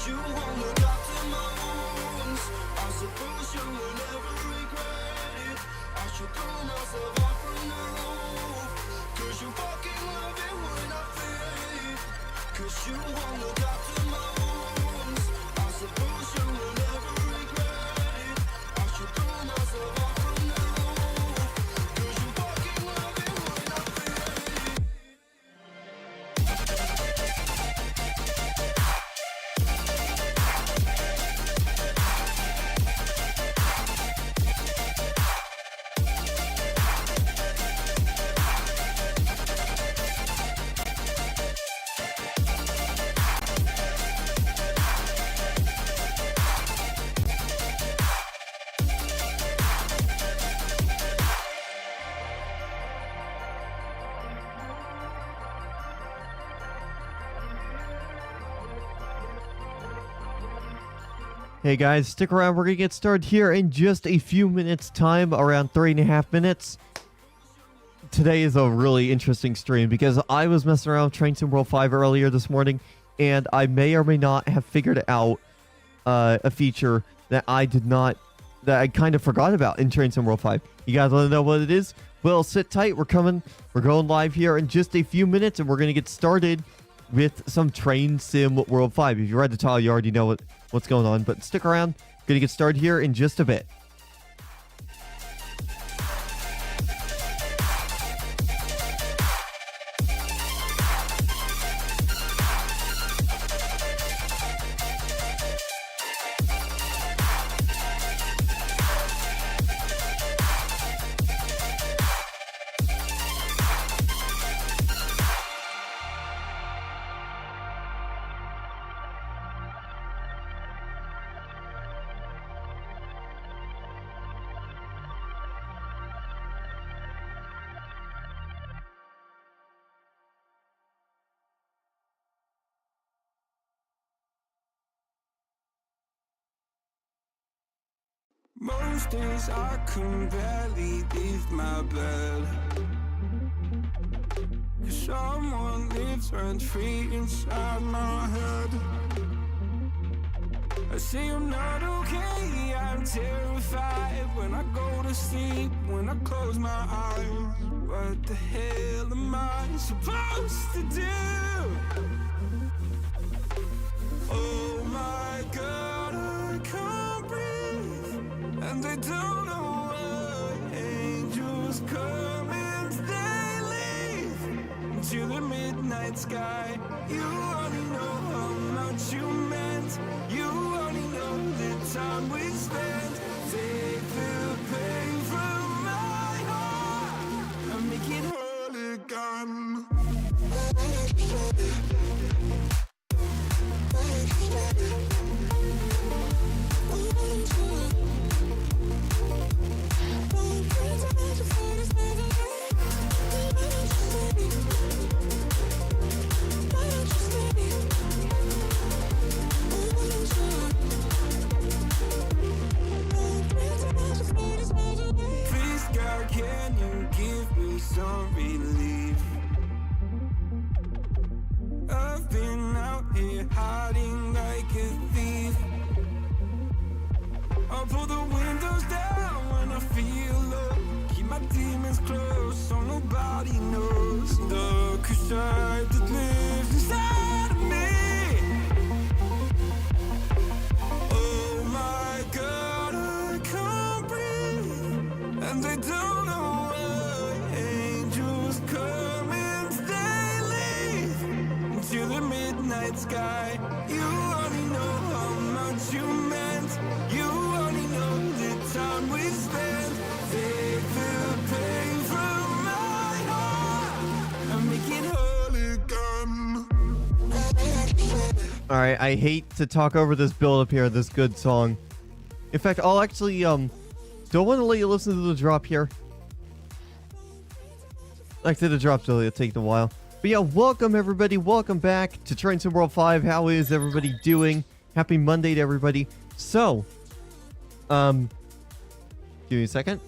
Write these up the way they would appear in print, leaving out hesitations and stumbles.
you won't look after my wounds. I suppose you will never regret it. I should throw myself off from the roof, 'cause you fucking love it when I fade. 'Cause you won't look after my wounds. I suppose you will never regret it. I should throw myself off from the roof, 'cause you fucking love it when I fade. Hey guys, stick around. We're gonna get started here in just a few minutes time, around 3.5 minutes. Today is a really interesting stream because I was messing around with Train Sim World 5 earlier this morning, and I may or may not have figured out a feature that I kind of forgot about in Train Sim World 5. You guys want to know what it is? Well, sit tight. We're going live here in just a few minutes, and we're gonna get started with some Train Sim World 5. If you read the title, you already know what's going on, but stick around. Gonna get started here in just a bit. Most days I can barely leave my bed, 'cause someone lives rent-free inside my head. I say I'm not okay, I'm terrified when I go to sleep, when I close my eyes. What the hell am I supposed to do? Oh my God, I can't breathe, and I don't know why. Angels come and they leave to the midnight sky. You only know how much you meant. You only know the time we spent. Take the pain from my heart and make it whole again. Can you give me some relief? I've been out here hiding like a thief. I'll pull the windows down when I feel low. Keep my demons close so nobody knows the side that lives inside of me. Oh my God, I can't breathe, and I don't. Sky, you only know how much you meant. You only know the time we spent. Take the pain from my heart and make it whole again. Alright, I hate to talk over this build up here, this good song. In fact, I'll actually don't want to let you listen to the drop here. Like to the drop, so it'll take a while. But yeah, welcome everybody, welcome back to Train Sim World 5. How is everybody doing? Happy Monday to everybody. So, give me a second.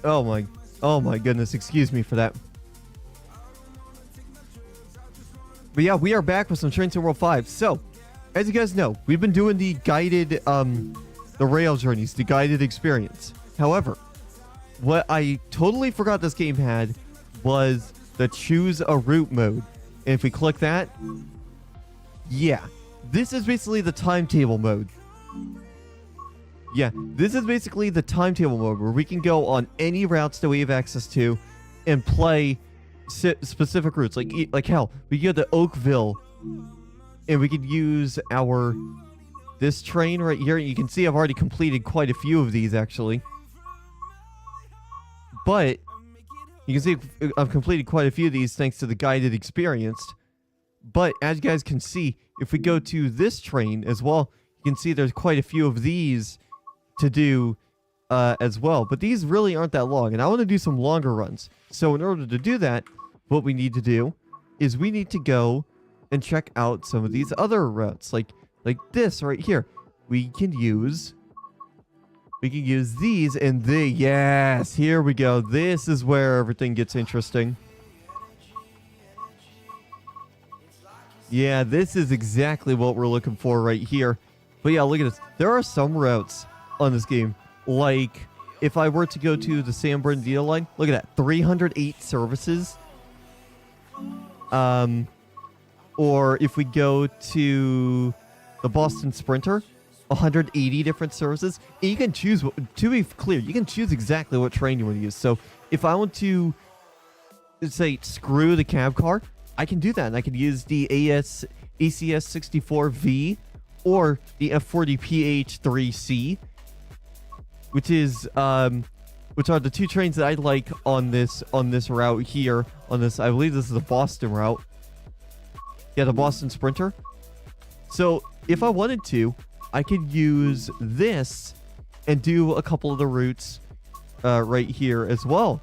Oh my goodness, excuse me for that. But yeah, we are back with some Train Sim World 5. So, as you guys know, we've been doing the guided, the rail journeys, the guided experience. However, what I totally forgot this game had was the choose a route mode. And if we click that, yeah, this is basically the timetable mode. Yeah, this is basically the timetable mode where we can go on any routes that we have access to and play specific routes. Like hell, we can go to Oakville and we could use this train right here. You can see I've already completed quite a few of these actually. But you can see I've completed quite a few of these thanks to the guided experience. But as you guys can see, if we go to this train as well, you can see there's quite a few of these to do as well. But these really aren't that long, and I want to do some longer runs. So in order to do that, what we need to do is we need to go and check out some of these other routes, like this right here. We can use these, and yes, here we go. This is where everything gets interesting. Yeah, this is exactly what we're looking for right here. But yeah, look at this. There are some routes on this game. Like, if I were to go to the San Bernardino line, look at that. 308 services. Or if we go to the Boston Sprinter, 180 different services. And you can choose, to be clear, you can choose exactly what train you want to use. So if I want to, say, screw the cab car, I can do that, and I can use the ACS 64V or the F40PH3C, which are the two trains that I like on this route here. I believe this is the Boston route. Yeah, the Boston Sprinter. So if I wanted to, I could use this and do a couple of the routes right here as well,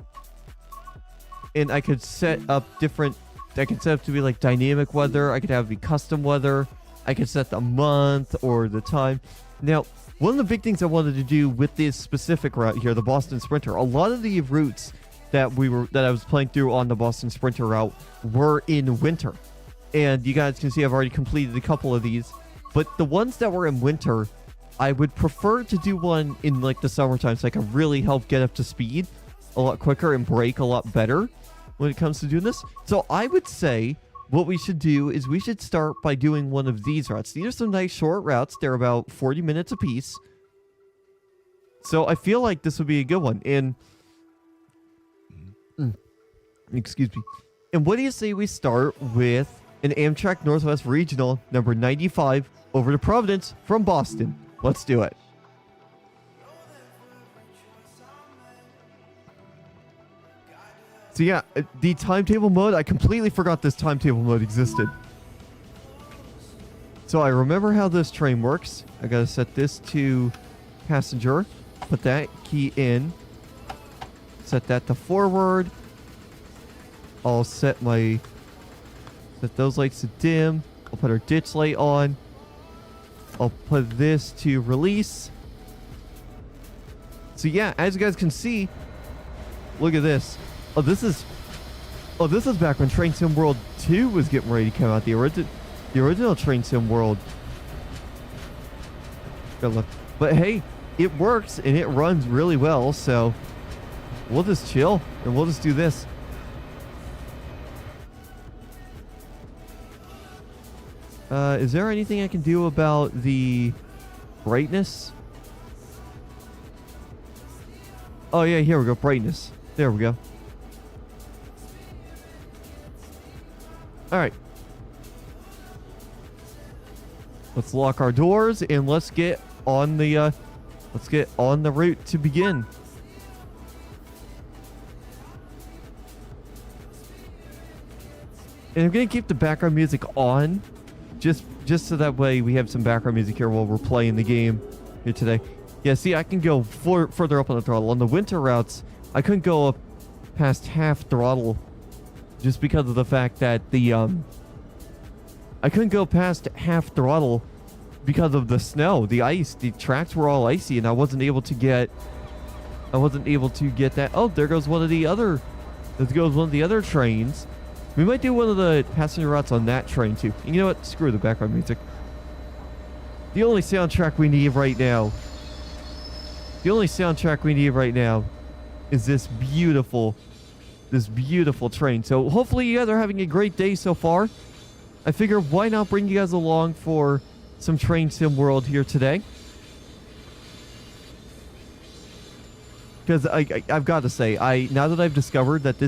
and I could set up different. I could set up to be like dynamic weather. I could have it be custom weather. I could set the month or the time. Now, one of the big things I wanted to do with this specific route here, the Boston Sprinter, a lot of the routes that I was playing through on the Boston Sprinter route were in winter. And you guys can see I've already completed a couple of these. But the ones that were in winter, I would prefer to do one in like the summertime so I can really help get up to speed a lot quicker and brake a lot better when it comes to doing this. So I would say what we should do is we should start by doing one of these routes. These are some nice short routes. They're about 40 minutes a piece. So I feel like this would be a good one. And excuse me. And what do you say we start with an Amtrak Northwest Regional number 95 over to Providence from Boston? Let's do it. So yeah, the timetable mode, I completely forgot this timetable mode existed. So I remember how this train works. I gotta set this to passenger, put that key in, set that to forward. I'll set those lights to dim. I'll put our ditch light on. I'll put this to release. So yeah, as you guys can see, look at this. Oh, this is back when Train Sim World 2 was getting ready to come out. The original Train Sim World. But hey, it works and it runs really well, so we'll just chill and we'll just do this. Is there anything I can do about the brightness? Oh yeah, here we go, brightness. There we go. All right. Let's lock our doors and let's get on the route to begin. And I'm gonna keep the background music on, just so that way we have some background music here while we're playing the game here today. Yeah, see, I can go further up on the throttle. On the winter routes, I couldn't go up past half throttle, just because of the fact that I couldn't go past half throttle because of the snow, the ice. The tracks were all icy, and I wasn't able to get that. Oh, there goes one of the other trains. We might do one of the passenger routes on that train too. And you know what? Screw the background music. The only soundtrack we need right now. The only soundtrack we need right now is this beautiful train. So hopefully you guys are having a great day so far. I figure why not bring you guys along for some Train Sim World here today. Because I've got to say, now that I've discovered that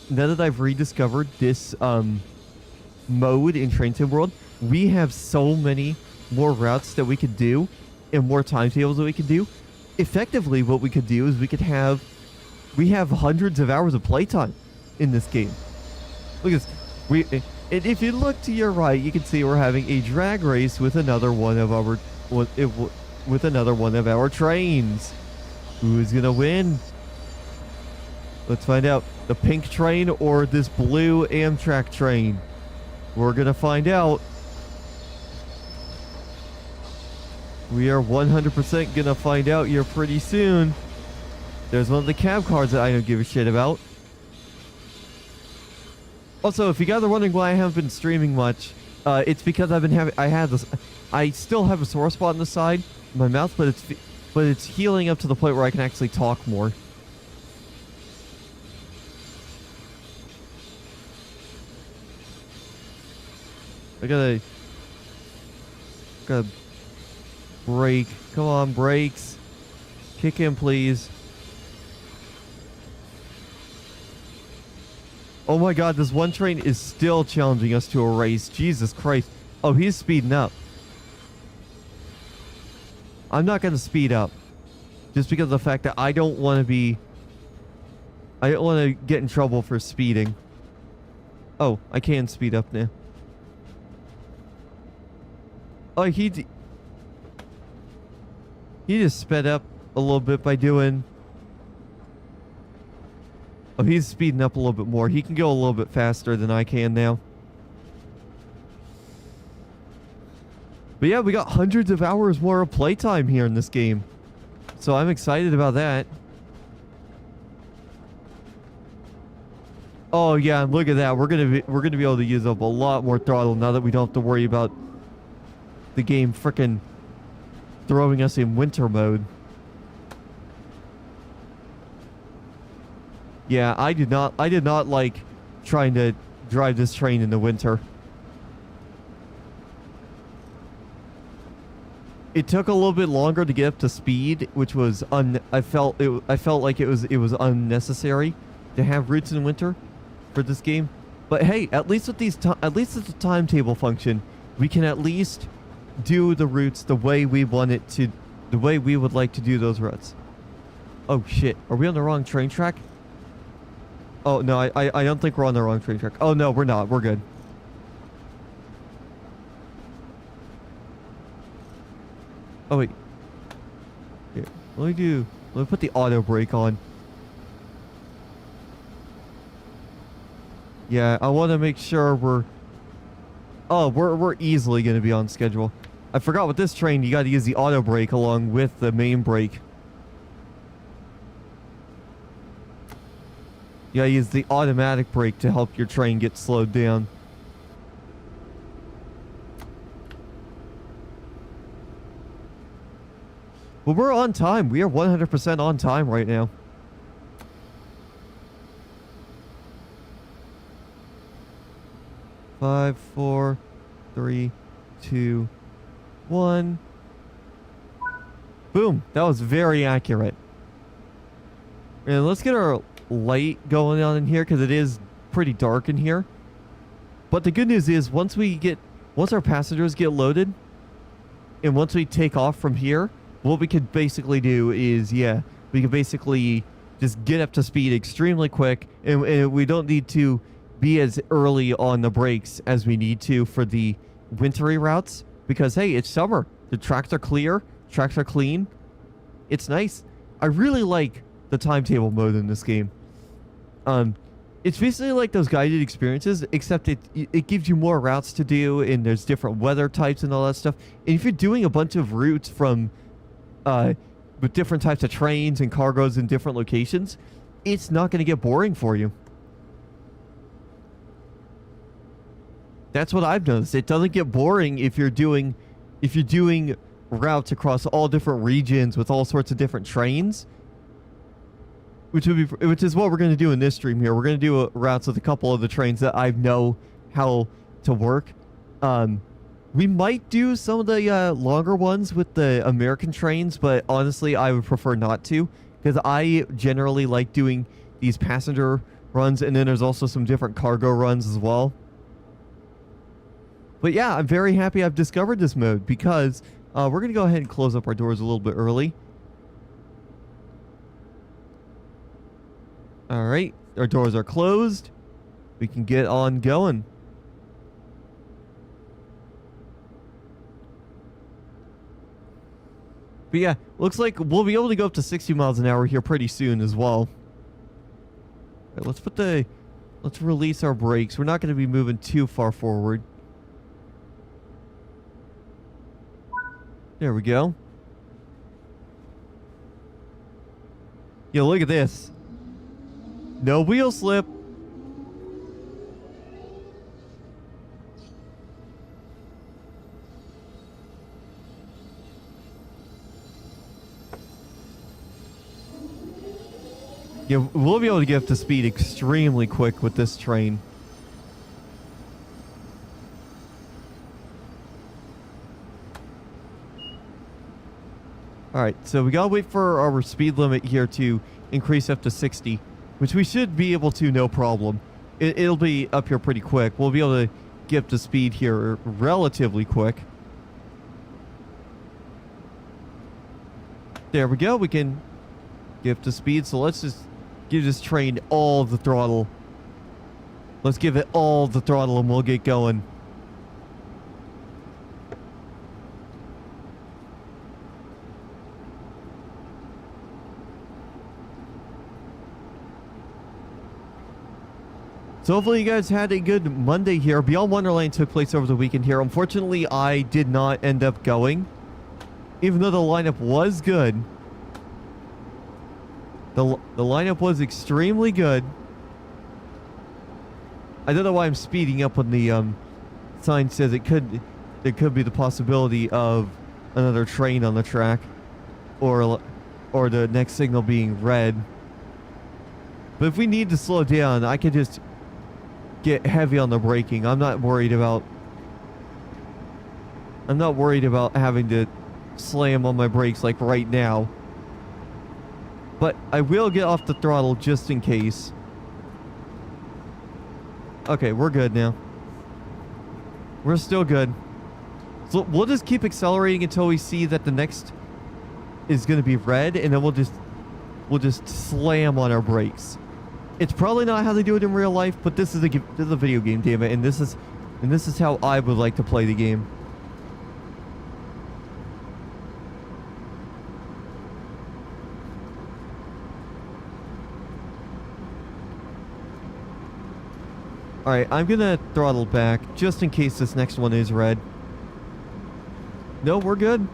now that I've rediscovered this mode in Train Sim World, we have so many more routes that we could do and more timetables that we could do. Effectively, what we could do is we have hundreds of hours of playtime in this game. Look at this. And if you look to your right, you can see we're having a drag race with another one of our trains. Who's gonna win? Let's find out. The pink train or this blue Amtrak train? We're gonna find out. We are 100% gonna find out here pretty soon. There's one of the cab cars that I don't give a shit about. Also, if you guys are wondering why I haven't been streaming much, it's because I still have a sore spot on the side of my mouth, but it's healing up to the point where I can actually talk more. I gotta brake. Come on, brakes. Kick in, please. Oh my god, this one train is still challenging us to a race. Jesus Christ. Oh, he's speeding up. I'm not going to speed up. Just because of the fact that I don't want to get in trouble for speeding. Oh, I can speed up now. Oh, he just sped up a little bit by doing... Oh, he's speeding up a little bit more. He can go a little bit faster than I can now. But yeah, we got hundreds of hours more of playtime here in this game. So I'm excited about that. Oh yeah, and look at that. We're gonna be able to use up a lot more throttle now that we don't have to worry about the game frickin' throwing us in winter mode. Yeah, I did not like trying to drive this train in the winter. It took a little bit longer to get up to speed, which was I felt like it was unnecessary to have routes in winter for this game. But hey, at least with the timetable function, we can at least do the routes the way we want it to, the way we would like to do those routes. Oh shit, are we on the wrong train track? Oh, no, I don't think we're on the wrong train track. Oh, no, we're not. We're good. Oh, wait. Here, let me put the auto brake on. Yeah, I want to make sure we're easily going to be on schedule. I forgot with this train, you got to use the auto brake along with the main brake. You gotta use the automatic brake to help your train get slowed down. Well, we're on time. We are 100% on time right now. Five, 4, 3, 2, 1. Boom. That was very accurate. And let's get our light going on in here because it is pretty dark in here. But the good news is once our passengers get loaded and once we take off from here, what we could basically do is, yeah, we could basically just get up to speed extremely quick, and we don't need to be as early on the brakes as we need to for the wintry routes because, hey, it's summer. The tracks are clear. Tracks are clean. It's nice. I really like the timetable mode in this game. It's basically like those guided experiences, except it gives you more routes to do, and there's different weather types and all that stuff. And if you're doing a bunch of routes from, with different types of trains and cargoes in different locations, it's not going to get boring for you. That's what I've noticed. It doesn't get boring if you're doing routes across all different regions with all sorts of different trains. Which is what we're going to do in this stream here. We're going to do routes with a couple of the trains that I know how to work. We might do some of the longer ones with the American trains, but honestly, I would prefer not to, because I generally like doing these passenger runs, and then there's also some different cargo runs as well. But yeah, I'm very happy I've discovered this mode, because we're going to go ahead and close up our doors a little bit early. Alright, our doors are closed. We can get on going. But yeah, looks like we'll be able to go up to 60 miles an hour here pretty soon as well. All right, let's release our brakes. We're not going to be moving too far forward. There we go. Yeah, look at this. No wheel slip. Yeah, we'll be able to get up to speed extremely quick with this train. Alright, so we gotta wait for our speed limit here to increase up to 60. Which we should be able to, no problem. It'll be up here pretty quick. We'll be able to get up to speed here relatively quick. There we go. We can get up to speed. So let's just give this train all the throttle. Let's give it all the throttle and we'll get going. So hopefully you guys had a good Monday here. Beyond Wonderland took place over the weekend here. Unfortunately, I did not end up going. Even though the lineup was good. The lineup was extremely good. I don't know why I'm speeding up when the sign says there could be the possibility of another train on the track. Or the next signal being red. But if we need to slow down, I could just get heavy on the braking. I'm not worried about having to slam on my brakes like right now. But I will get off the throttle just in case. Okay, we're good now. We're still good. So we'll just keep accelerating until we see that the next is going to be red, and then we'll just slam on our brakes. It's probably not how they do it in real life, but this is a video game, damn it, and this is how I would like to play the game. Alright, I'm gonna throttle back just in case this next one is red. No, we're good.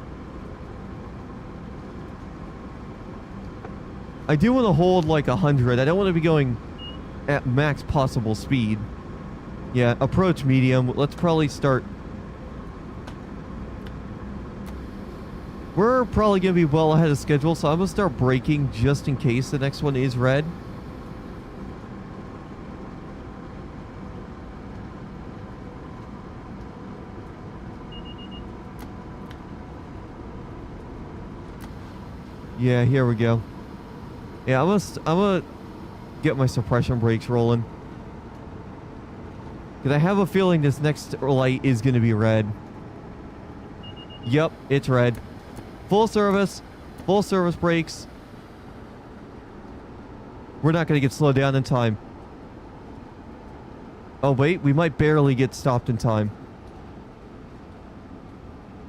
I do want to hold like 100. I don't want to be going at max possible speed. Yeah, approach medium. Let's probably start. We're probably going to be well ahead of schedule, so I'm going to start braking just in case the next one is red. Yeah, here we go. Yeah, I'm gonna get my suppression brakes rolling. Because I have a feeling this next light is going to be red. Yep, it's red. Full service brakes. We're not going to get slowed down in time. Oh, wait, we might barely get stopped in time.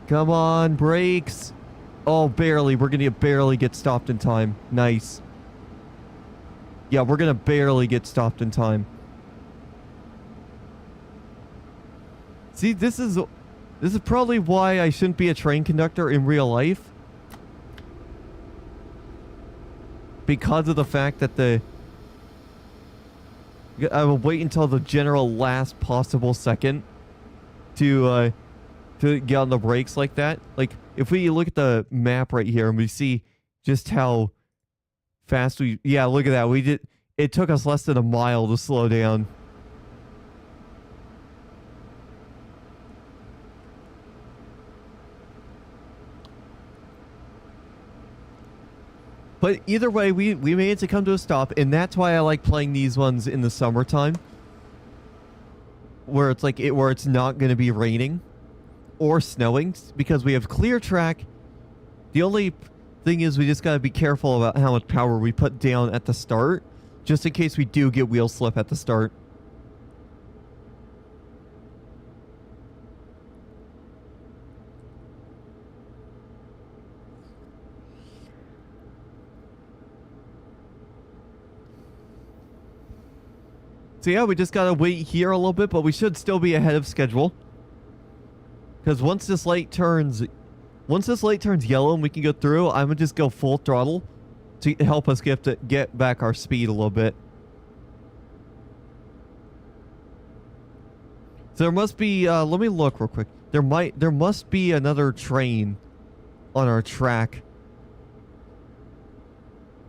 Come on, brakes. Oh, barely. We're going to barely get stopped in time. Nice. Yeah, we're going to barely get stopped in time. See, this is probably why I shouldn't be a train conductor in real life. Because of the fact that I will wait until the general last possible second to get on the brakes like that. Like, if we look at the map right here and we see just how fast we... Yeah, look at that. We did... It took us less than a mile to slow down. But either way, we made it to come to a stop, and that's why I like playing these ones in the summertime. Where it's like where it's not going to be raining or snowing, because we have clear track. The only thing is we just got to be careful about how much power we put down at the start, just in case we do get wheel slip at the start. So yeah, we just gotta wait here a little bit, but we should still be ahead of schedule. Because once this light turns yellow and we can go through, I'm gonna just go full throttle to help us get back our speed a little bit. So there must be, let me look real quick. There must be another train on our track.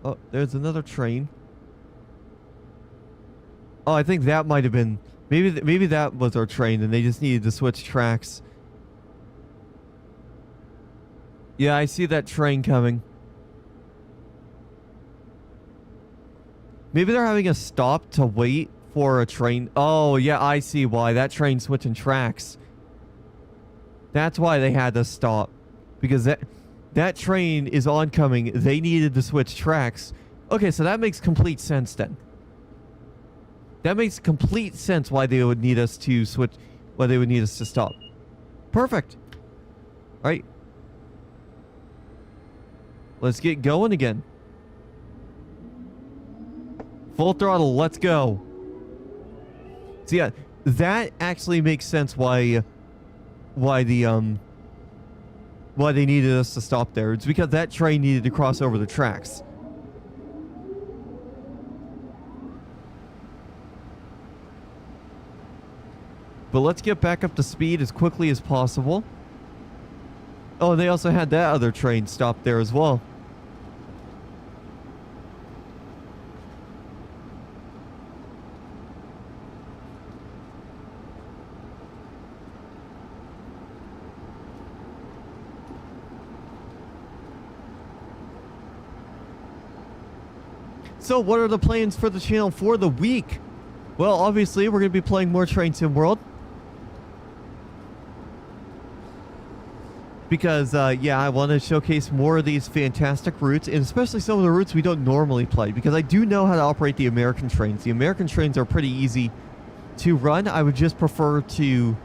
Oh, there's another train. Oh, I think that might have been... Maybe that was our train and they just needed to switch tracks. Yeah, I see that train coming. Maybe they're having a stop to wait for a train. Oh, yeah, I see why. That train's switching tracks. That's why they had to stop. Because that train is oncoming. They needed to switch tracks. Okay, so that makes complete sense then. That makes complete sense why they would need us to switch, why they would need us to stop. Perfect. All right. Let's get going again. Full throttle, let's go. So yeah, that actually makes sense why they needed us to stop there. It's because that train needed to cross over the tracks. But let's get back up to speed as quickly as possible. Oh, and they also had that other train stopped there as well. So what are the plans for the channel for the week? Well, obviously, we're going to be playing more Train Sim World. Because, yeah, I want to showcase more of these fantastic routes, and especially some of the routes we don't normally play, because I do know how to operate the American trains. The American trains are pretty easy to run. I would just prefer to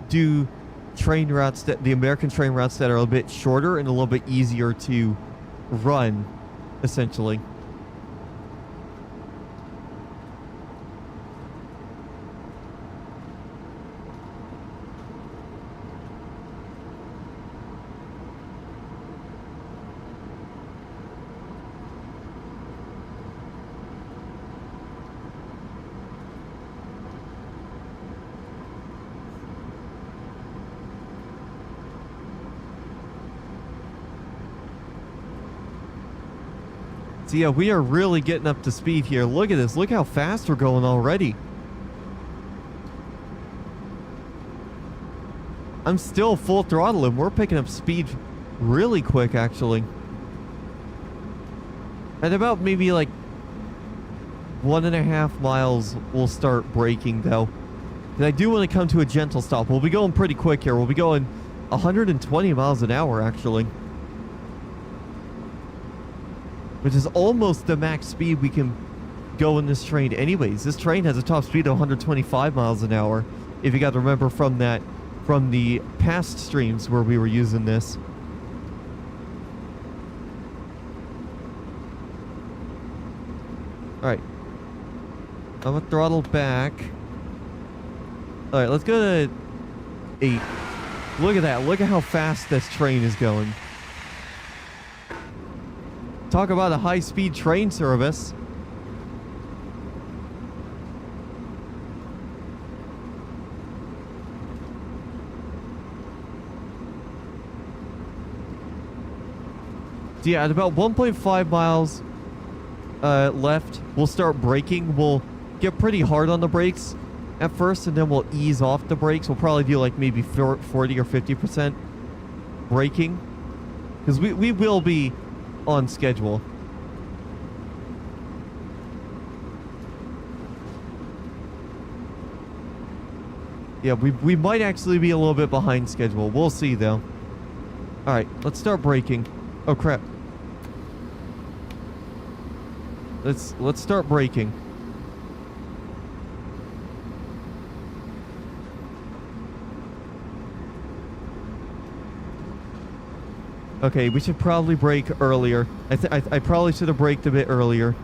do train routes, the American train routes that are a little bit shorter and a little bit easier to run, essentially. So yeah, we are really getting up to speed here. Look at this. Look how fast we're going already. I'm still full throttle and we're picking up speed really quick, actually. At about maybe like 1.5 miles, we'll start braking though. And I do want to come to a gentle stop. We'll be going pretty quick here. We'll be going 120 miles an hour, actually. Which is almost the max speed we can go in this train anyways. This train has a top speed of 125 miles an hour. If you got to remember from the past streams where we were using this. Alright. I'm gonna throttle back. Alright, let's go to 8. Look at that. Look at how fast this train is going. Talk about a high-speed train service. So yeah, at about 1.5 miles left, we'll start braking. We'll get pretty hard on the brakes at first, and then we'll ease off the brakes. We'll probably do like maybe 40 or 50% braking, because we will be on schedule. Yeah, we might actually be a little bit behind schedule. We'll see, though. All right, let's start braking. Oh, crap. Let's start braking. Okay, we should probably brake earlier. I probably should have braked a bit earlier.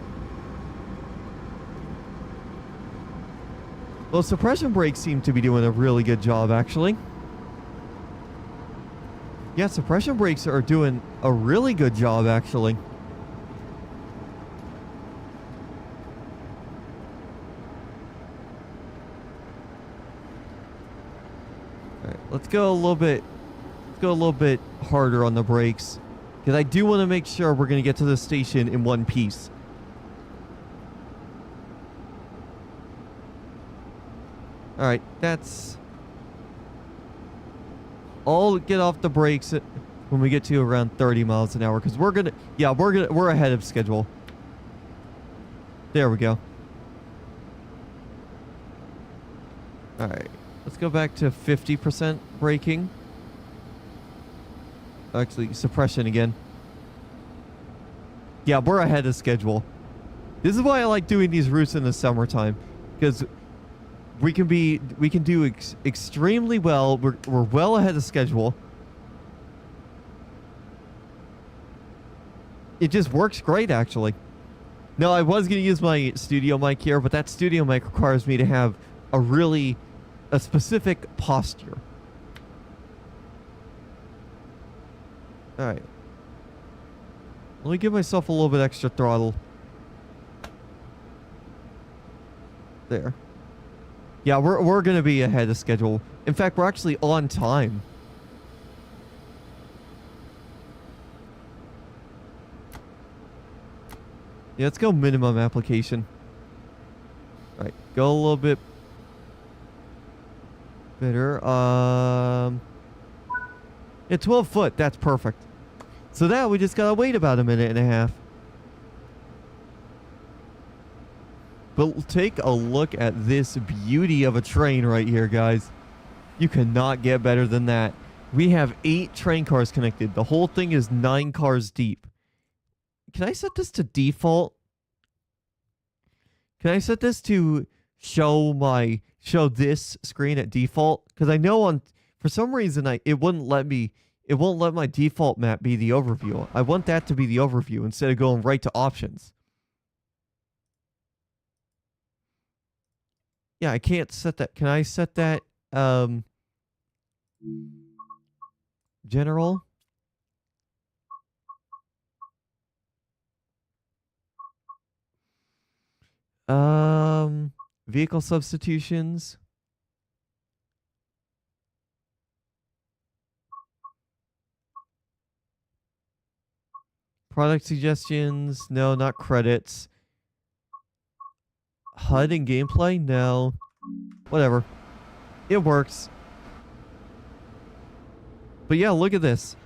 Well, suppression brakes seem to be doing a really good job, actually. Yeah, suppression brakes are doing a really good job, actually. All right, let's go a little bit harder on the brakes, because I do want to make sure we're going to get to the station in one piece. All right, that's... I'll get off the brakes when we get to around 30 miles an hour, because we're ahead of schedule. There we go. All right, let's go back to 50% braking. Actually, suppression again. Yeah, we're ahead of schedule. This is why I like doing these routes in the summertime, because we can do extremely well. We're well ahead of schedule. It just works great, actually. No, I was going to use my studio mic here, but that studio mic requires me to have a specific posture. All right. Let me give myself a little bit extra throttle. There. Yeah, we're going to be ahead of schedule. In fact, we're actually on time. Yeah, let's go minimum application. All right, go a little bit better. Yeah, 12 foot. That's perfect. So now we just gotta wait about a minute and a half. But take a look at this beauty of a train right here, guys. You cannot get better than that. We have 8 train cars connected. The whole thing is 9 cars deep. Can I set this to default? Can I set this to show this screen at default? Because I know for some reason it won't let my default map be the overview. I want that to be the overview instead of going right to options. Yeah, I can't set that. Can I set that general? Vehicle substitutions. Product suggestions. No, not credits. HUD and gameplay? No. Whatever. It works. But yeah, look at this.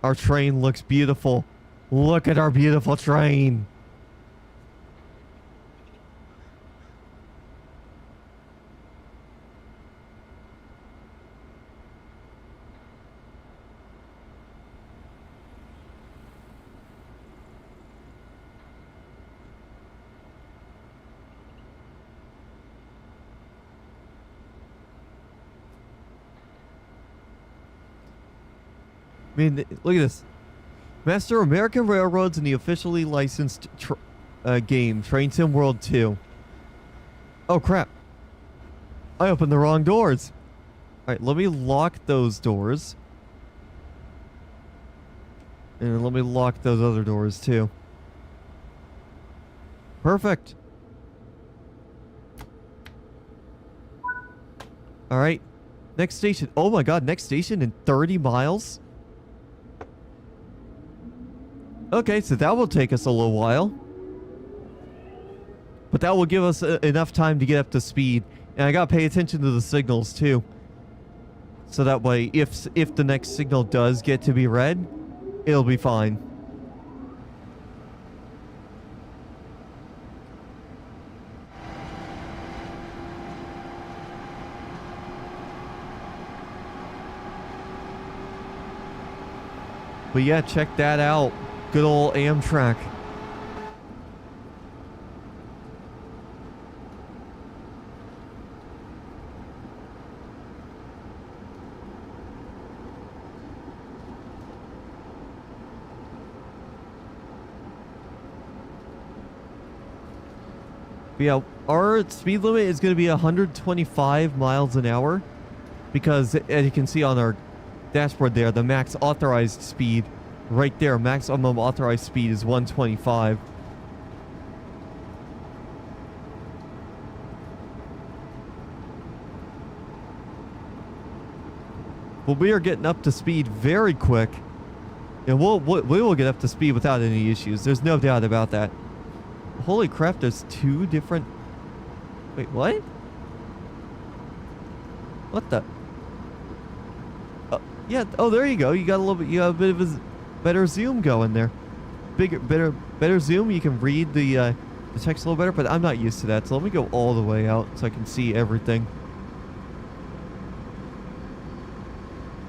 Our train looks beautiful. Look at our beautiful train. I mean, look at this. Master American Railroads in the officially licensed game, Train Sim World 2. Oh, crap. I opened the wrong doors. Alright, let me lock those doors. And let me lock those other doors, too. Perfect. Alright. Next station. Oh my god, next station in 30 miles? Okay, so that will take us a little while. But that will give us enough time to get up to speed. And I gotta pay attention to the signals too. So that way, if the next signal does get to be red, it'll be fine. But yeah, check that out. Good old Amtrak. But yeah, our speed limit is going to be 125 miles an hour because, as you can see on our dashboard there, the max authorized speed right there, maximum authorized speed is 125. Well, we are getting up to speed very quick, and we will get up to speed without any issues. There's no doubt about that. Holy crap, there's two different... Wait, what? What the... yeah, oh, there you go. You got a little bit, you got a bit of a better zoom going there. Better zoom. You can read the text a little better, but I'm not used to that. So let me go all the way out so I can see everything.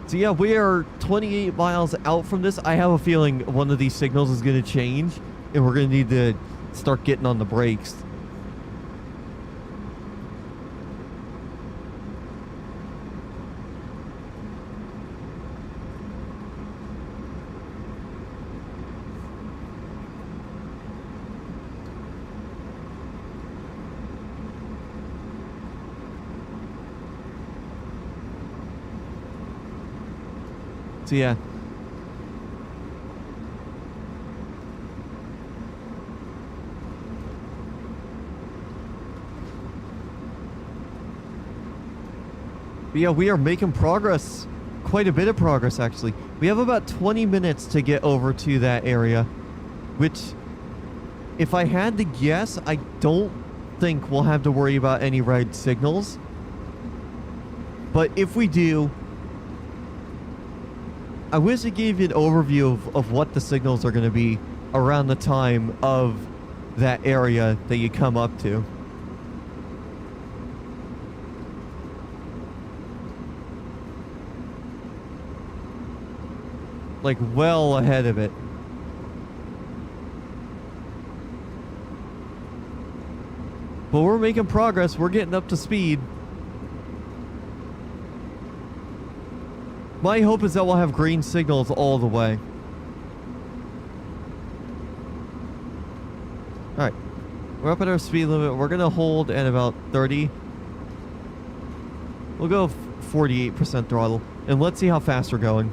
So yeah, we are 28 miles out from this. I have a feeling one of these signals is going to change, and we're going to need to start getting on the brakes. So yeah. But yeah, we are making progress. Quite a bit of progress, actually. We have about 20 minutes to get over to that area, which, if I had to guess, I don't think we'll have to worry about any red signals. But if we do, I wish it gave you an overview of what the signals are going to be around the time of that area that you come up to. Like, well ahead of it. But we're making progress. We're getting up to speed. My hope is that we'll have green signals all the way. Alright. We're up at our speed limit. We're going to hold at about 30. We'll go 48% throttle. And let's see how fast we're going.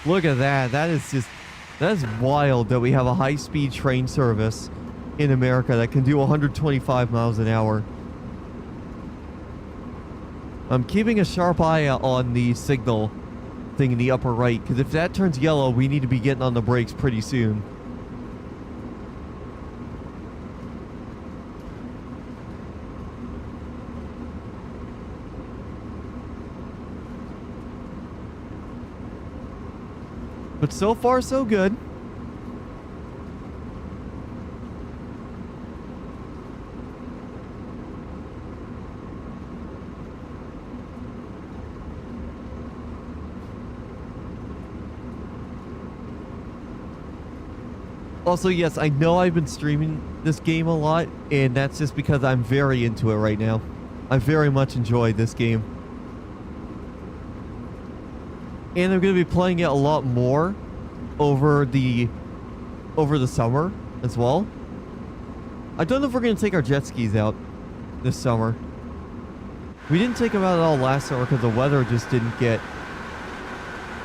Look at that. That is wild that we have a high-speed train service in America that can do 125 miles an hour. I'm keeping a sharp eye on the signal thing in the upper right, because if that turns yellow, we need to be getting on the brakes pretty soon. But so far, so good. Also, yes, I know I've been streaming this game a lot, and that's just because I'm very into it right now. I very much enjoy this game. And I'm going to be playing it a lot more over the summer as well. I don't know if we're going to take our jet skis out this summer. We didn't take them out at all last summer because the weather just didn't get...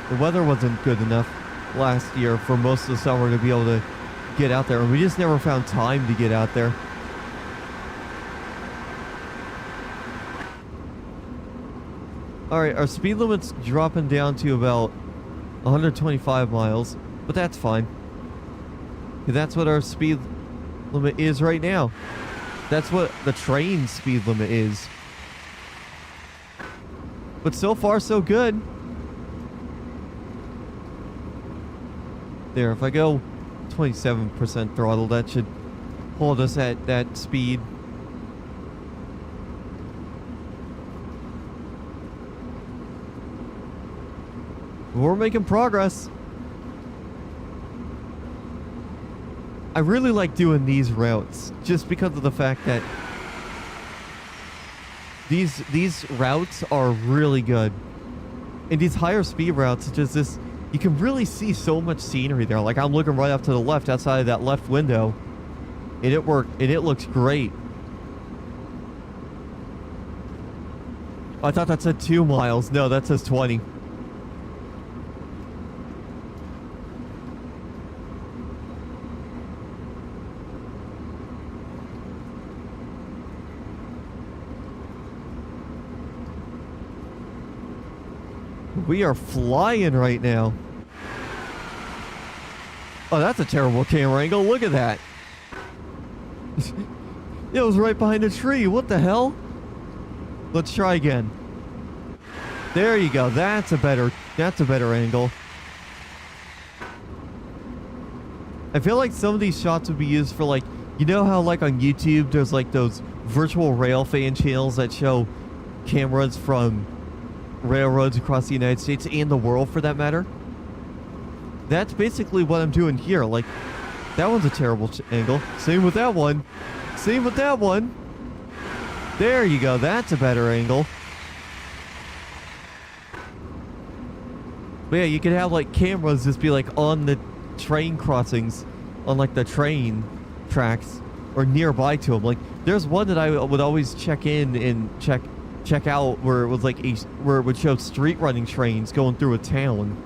The weather wasn't good enough last year for most of the summer to be able to get out there, and we just never found time to get out there. Alright, our speed limit's dropping down to about 125 miles, but that's fine. That's what our speed limit is right now. That's what the train speed limit is. But so far, so good. There, if I go 27% throttle, that should hold us at that speed. We're making progress. I really like doing these routes just because of the fact that these routes are really good. And these higher speed routes, just this, you can really see so much scenery there. Like I'm looking right off to the left outside of that left window, and it looks great. I thought that said 2 miles. No, that says 20. We are flying right now. Oh, that's a terrible camera angle. Look at that. It was right behind a tree. What the hell? Let's try again. There you go. That's a better angle. I feel like some of these shots would be used for, like, you know how like on YouTube there's like those virtual rail fan channels that show cameras from railroads across the United States and the world for that matter? That's basically what I'm doing here. Like, that one's a terrible angle. Same with that one. Same with that one. There you go. That's a better angle. But yeah, you could have like cameras just be like on the train crossings, on like the train tracks or nearby to them. Like, there's one that I would always check in and check out where it was like where it would show street running trains going through a town.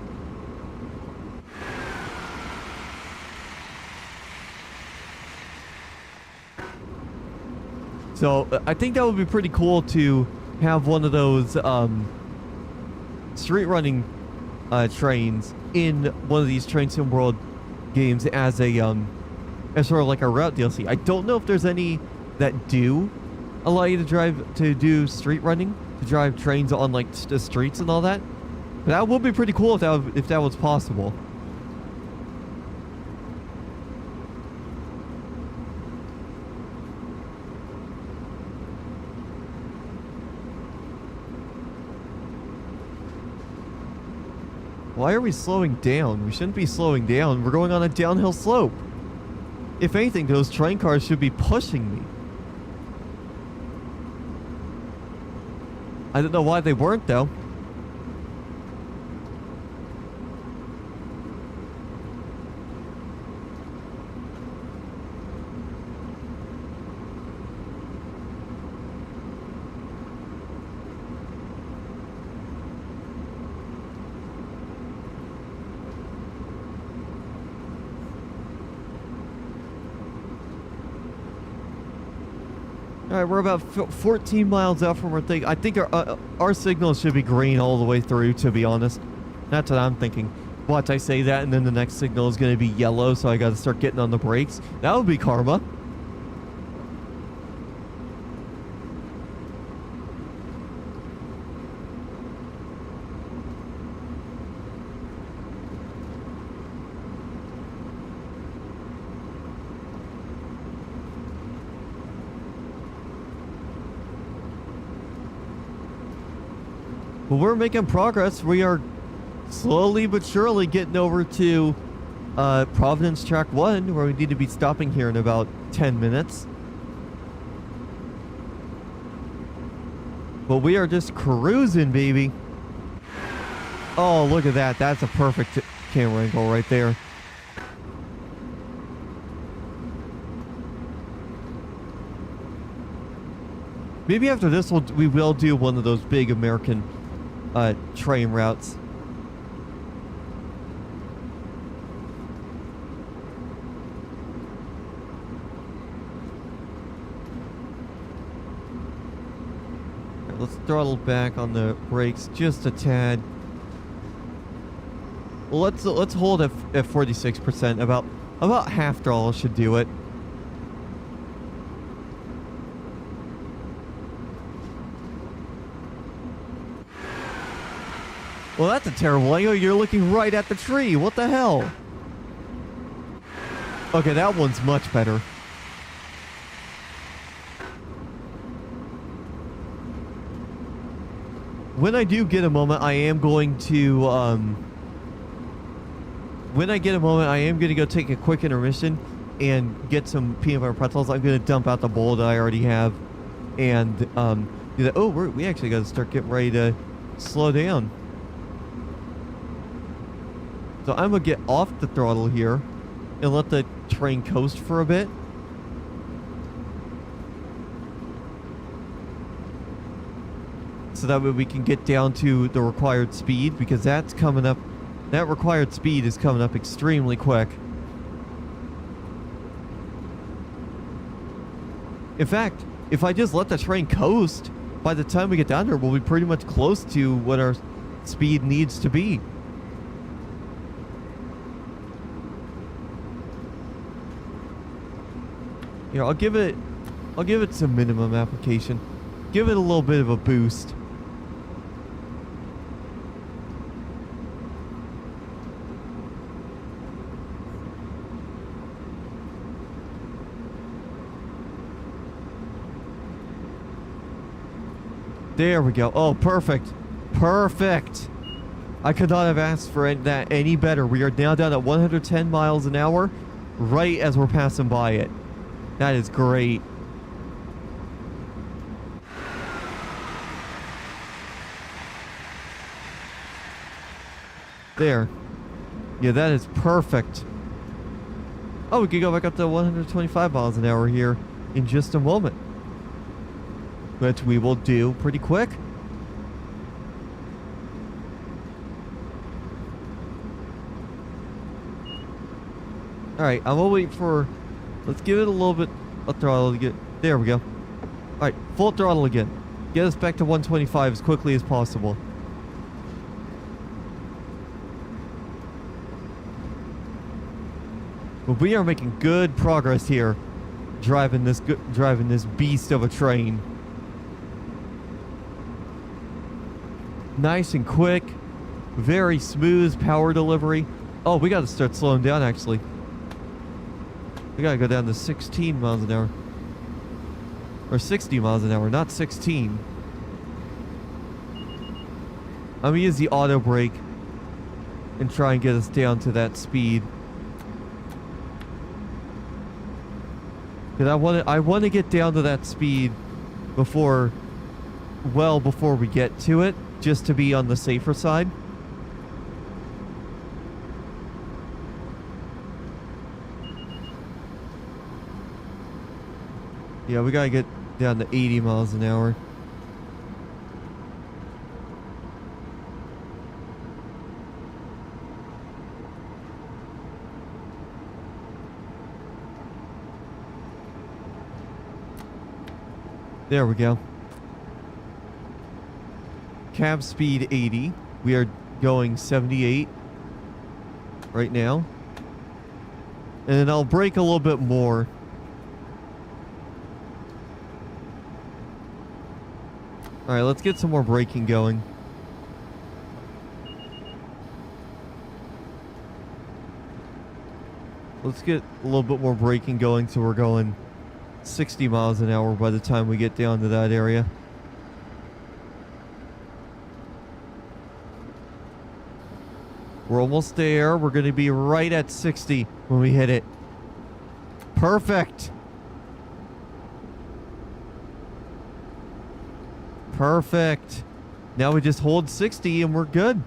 So I think that would be pretty cool to have one of those street running trains in one of these Train Sim World games as a as sort of like a route DLC. I don't know if there's any that do allow you to do street running, to drive trains on like the streets and all that. But that would be pretty cool if that was possible. Why are we slowing down? We shouldn't be slowing down. We're going on a downhill slope. If anything, those train cars should be pushing me. I don't know why they weren't, though. Alright, we're about 14 miles out from our thing. I think our signal should be green all the way through, to be honest. That's what I'm thinking. Watch, I say that, and then the next signal is going to be yellow, so I got to start getting on the brakes. That would be karma. But we're making progress. We are slowly but surely getting over to Providence Track 1, where we need to be stopping here in about 10 minutes. But we are just cruising, baby. Oh, look at that. That's a perfect camera angle right there. Maybe after this, we will do one of those big American train routes. Right, let's throttle back on the brakes just a tad. let's hold at 46%. About half throttle should do it. Well, that's a terrible angle. You're looking right at the tree. What the hell? Okay, that one's much better. When I do get a moment, I am going to, when I get a moment, I am going to go take a quick intermission and get some peanut butter pretzels. I'm going to dump out the bowl that I already have and, do that. Oh, we actually got to start getting ready to slow down. So I'm going to get off the throttle here and let the train coast for a bit. So that way we can get down to the required speed, because that's coming up. That required speed is coming up extremely quick. In fact, if I just let the train coast, by the time we get down there, we'll be pretty much close to what our speed needs to be. Here, I'll give it some minimum application. Give it a little bit of a boost. There we go. Oh, perfect. Perfect. I could not have asked for that any better. We are now down at 110 miles an hour, right as we're passing by it. That is great. There. Yeah, that is perfect. Oh, we could go back up to 125 miles an hour here in just a moment, which we will do pretty quick. Alright, I'm gonna wait for... Let's give it a little bit of throttle to get... There we go. Alright, full throttle again. Get us back to 125 as quickly as possible. But we are making good progress here, driving this beast of a train. Nice and quick, very smooth power delivery. Oh, we got to start slowing down actually. We got to go down to 16 miles an hour. Or 60 miles an hour, not 16. I'm going to use the auto brake and try and get us down to that speed. Because I want to get down to that speed before we get to it, just to be on the safer side. Yeah, we gotta get down to 80 miles an hour. There we go. Cab speed 80. We are going 78 right now. And then I'll brake a little bit more. Alright, let's get some more braking going. Let's get a little bit more braking going so we're going 60 miles an hour by the time we get down to that area. We're almost there. We're going to be right at 60 when we hit it. Perfect. Perfect. Now we just hold 60 and we're good.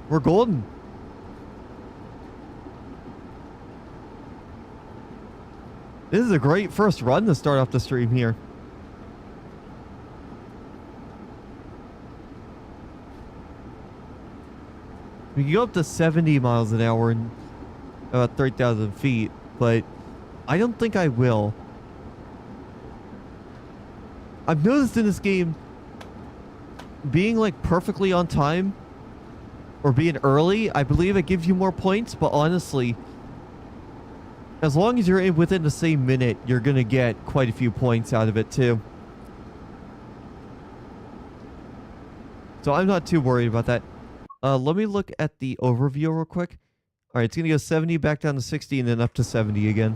We're golden. This is a great first run to start off the stream here. We can go up to 70 miles an hour and about 3,000 feet, but I don't think I will. I've noticed in this game, being like perfectly on time or being early, I believe it gives you more points, but honestly, as long as you're within the same minute, you're going to get quite a few points out of it too. So I'm not too worried about that. Let me look at the overview real quick. All right, it's going to go 70 back down to 60 and then up to 70 again.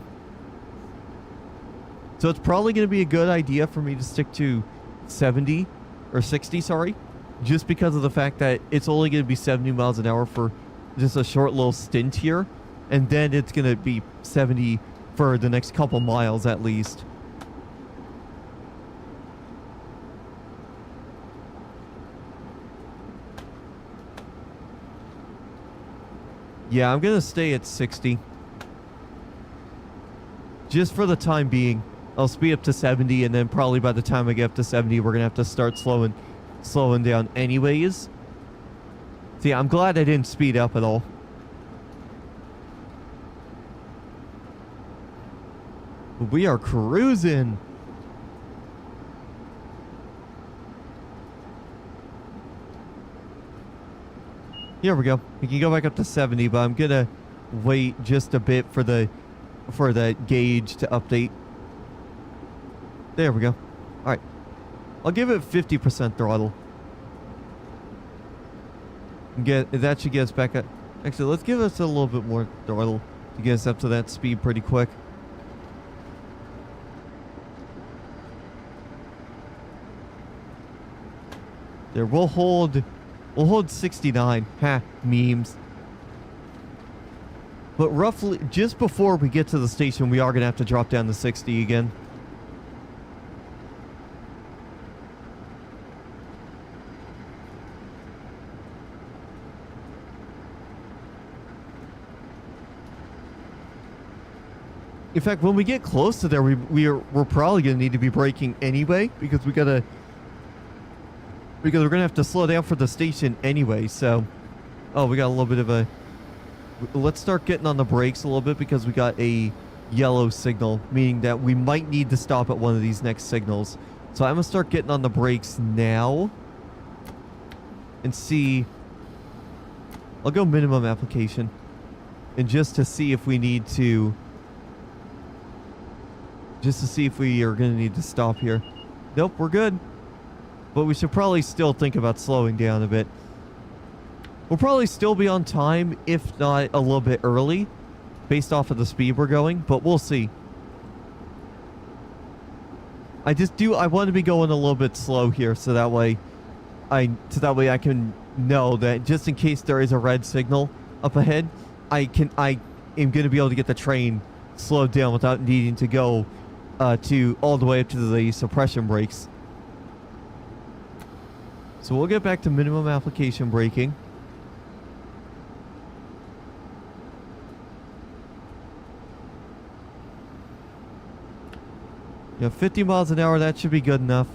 So it's probably going to be a good idea for me to stick to 70 or 60, sorry, just because of the fact that it's only going to be 70 miles an hour for just a short little stint here. And then it's going to be 70 for the next couple miles at least. Yeah, I'm going to stay at 60. Just for the time being. I'll speed up to 70, and then probably by the time I get up to 70, we're going to have to start slowing down anyways. So yeah, I'm glad I didn't speed up at all. We are cruising. Here we go. We can go back up to 70, but I'm gonna wait just a bit for the gauge to update. There we go. All right. I'll give it 50% throttle. That should get us back up. Actually, let's give us a little bit more throttle to get us up to that speed pretty quick. There, we'll hold 69. Ha, memes. But roughly, just before we get to the station, we are going to have to drop down to 60 again. In fact, when we get close to there, we're probably going to need to be braking anyway, because we're going to have to slow down for the station anyway. So, oh, we got a little bit of a... Let's start getting on the brakes a little bit, because we got a yellow signal, meaning that we might need to stop at one of these next signals. So I'm going to start getting on the brakes now and see... I'll go minimum application, and just to see if we need to... Just to see if we are going to need to stop here. Nope, we're good. But we should probably still think about slowing down a bit. We'll probably still be on time, if not a little bit early, based off of the speed we're going, but we'll see. I want to be going a little bit slow here, so that way I can know that just in case there is a red signal up ahead, I am going to be able to get the train slowed down without needing to go to all the way up to the suppression brakes. So we'll get back to minimum application braking. Yeah, 50 miles an hour, that should be good enough.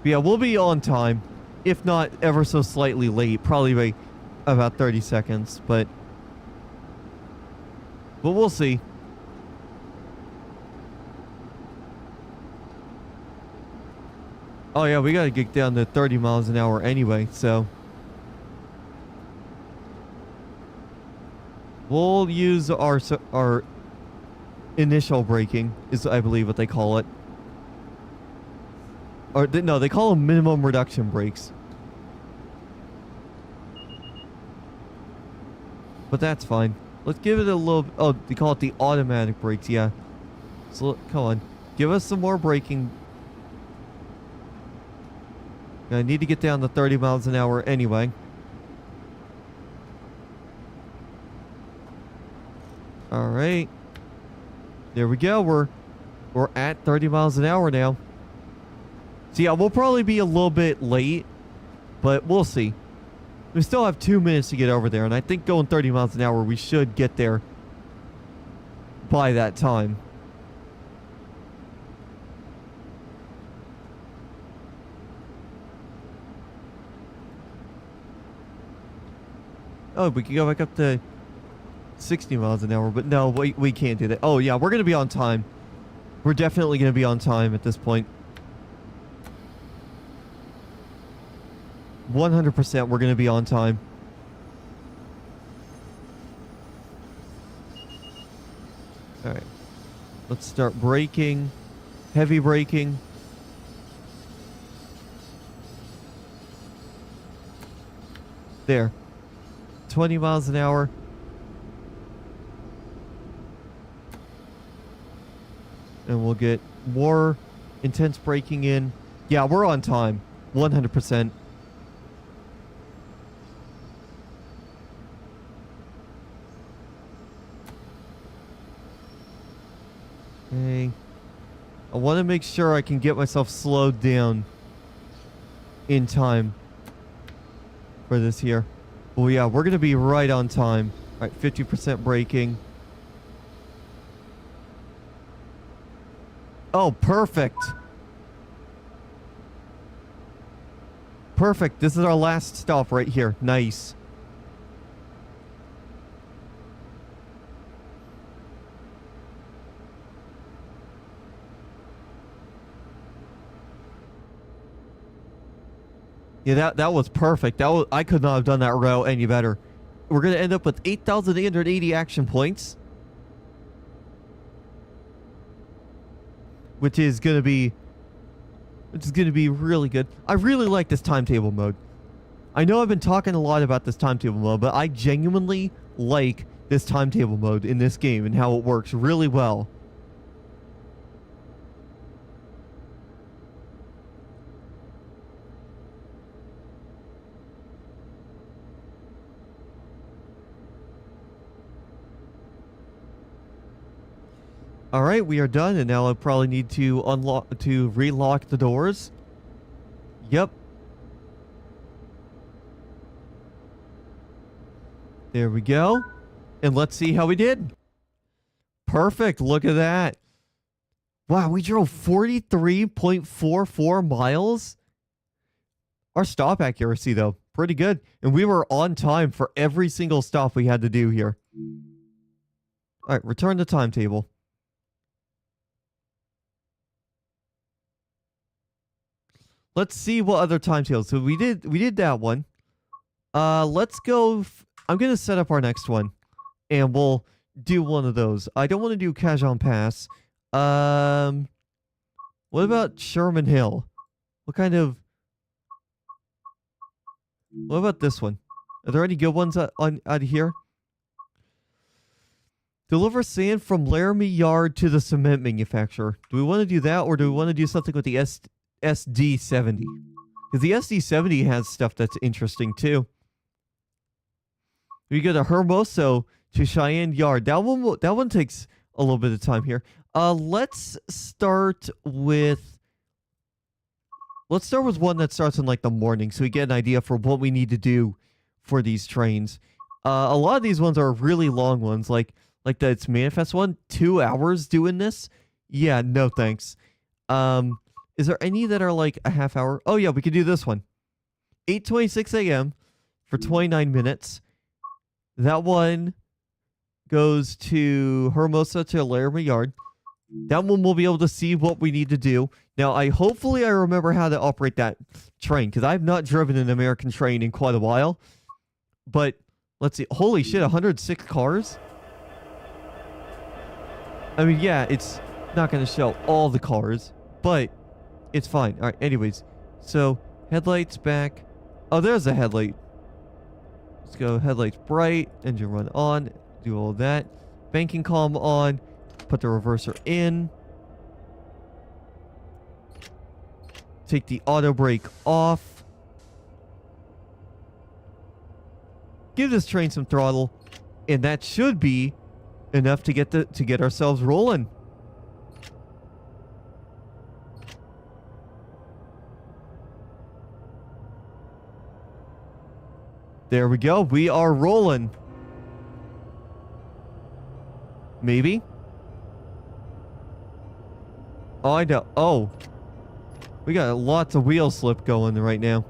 But yeah, we'll be on time, if not ever so slightly late, probably by about 30 seconds, but we'll see. Oh yeah, we gotta get down to 30 miles an hour anyway, so we'll use our initial braking, is I believe what they call it. Or no, they call them minimum reduction brakes. But that's fine. Let's give it a little... Oh, they call it the automatic brakes, yeah. So, come on. Give us some more braking. I need to get down to 30 miles an hour anyway. Alright. There we go. We're at 30 miles an hour now. So yeah, we'll probably be a little bit late, but we'll see. We still have 2 minutes to get over there, and I think going 30 miles an hour, we should get there by that time. Oh, we can go back up to 60 miles an hour, but no, we can't do that. Oh yeah, we're going to be on time. We're definitely going to be on time at this point. 100% we're going to be on time. All right. Let's start braking. Heavy braking. There. 20 miles an hour. And we'll get more intense braking in. Yeah, we're on time. 100%. Okay. I want to make sure I can get myself slowed down in time for this here. Oh yeah, we're going to be right on time. All right, 50% braking. Oh, perfect. Perfect. This is our last stop right here. Nice. Yeah, that was perfect. I could not have done that route any better. We're going to end up with 8,880 action points. Which is going to be really good. I really like this timetable mode. I know I've been talking a lot about this timetable mode, but I genuinely like this timetable mode in this game and how it works really well. All right, we are done, and now I probably need to relock the doors. Yep. There we go. And let's see how we did. Perfect. Look at that. Wow, we drove 43.44 miles. Our stop accuracy, though, pretty good. And we were on time for every single stop we had to do here. All right, return to timetable. Let's see what other timetables. So we did that one. Let's go. I'm gonna set up our next one, and we'll do one of those. I don't want to do Cajon Pass. What about Sherman Hill? What about this one? Are there any good ones out of here? Deliver sand from Laramie Yard to the cement manufacturer. Do we want to do that, or do we want to do something with the SD70? Because the SD70 has stuff that's interesting too. We go to Hermoso to Cheyenne Yard. That one takes a little bit of time here. Let's start with one that starts in like the morning, so we get an idea for what we need to do for these trains. A lot of these ones are really long ones, like that's Manifest one. 2 hours doing this? Yeah, no thanks. Is there any that are like a half hour? Oh yeah, we could do this one. 8:26 a.m. for 29 minutes. That one goes to Hermosa to Laramie Yard. That one we'll be able to see what we need to do. Now, hopefully I remember how to operate that train, because I've not driven an American train in quite a while. But let's see. Holy shit, 106 cars? I mean, yeah, it's not going to show all the cars, but it's fine. All right, anyways. So, headlights back. Oh, there's a headlight. Let's go headlights bright, engine run on, do all that. Banking column on, put the reverser in. Take the auto brake off. Give this train some throttle, and that should be enough to get ourselves rolling. There we go. We are rolling. Maybe. Oh, I know. Oh. We got lots of wheel slip going right now.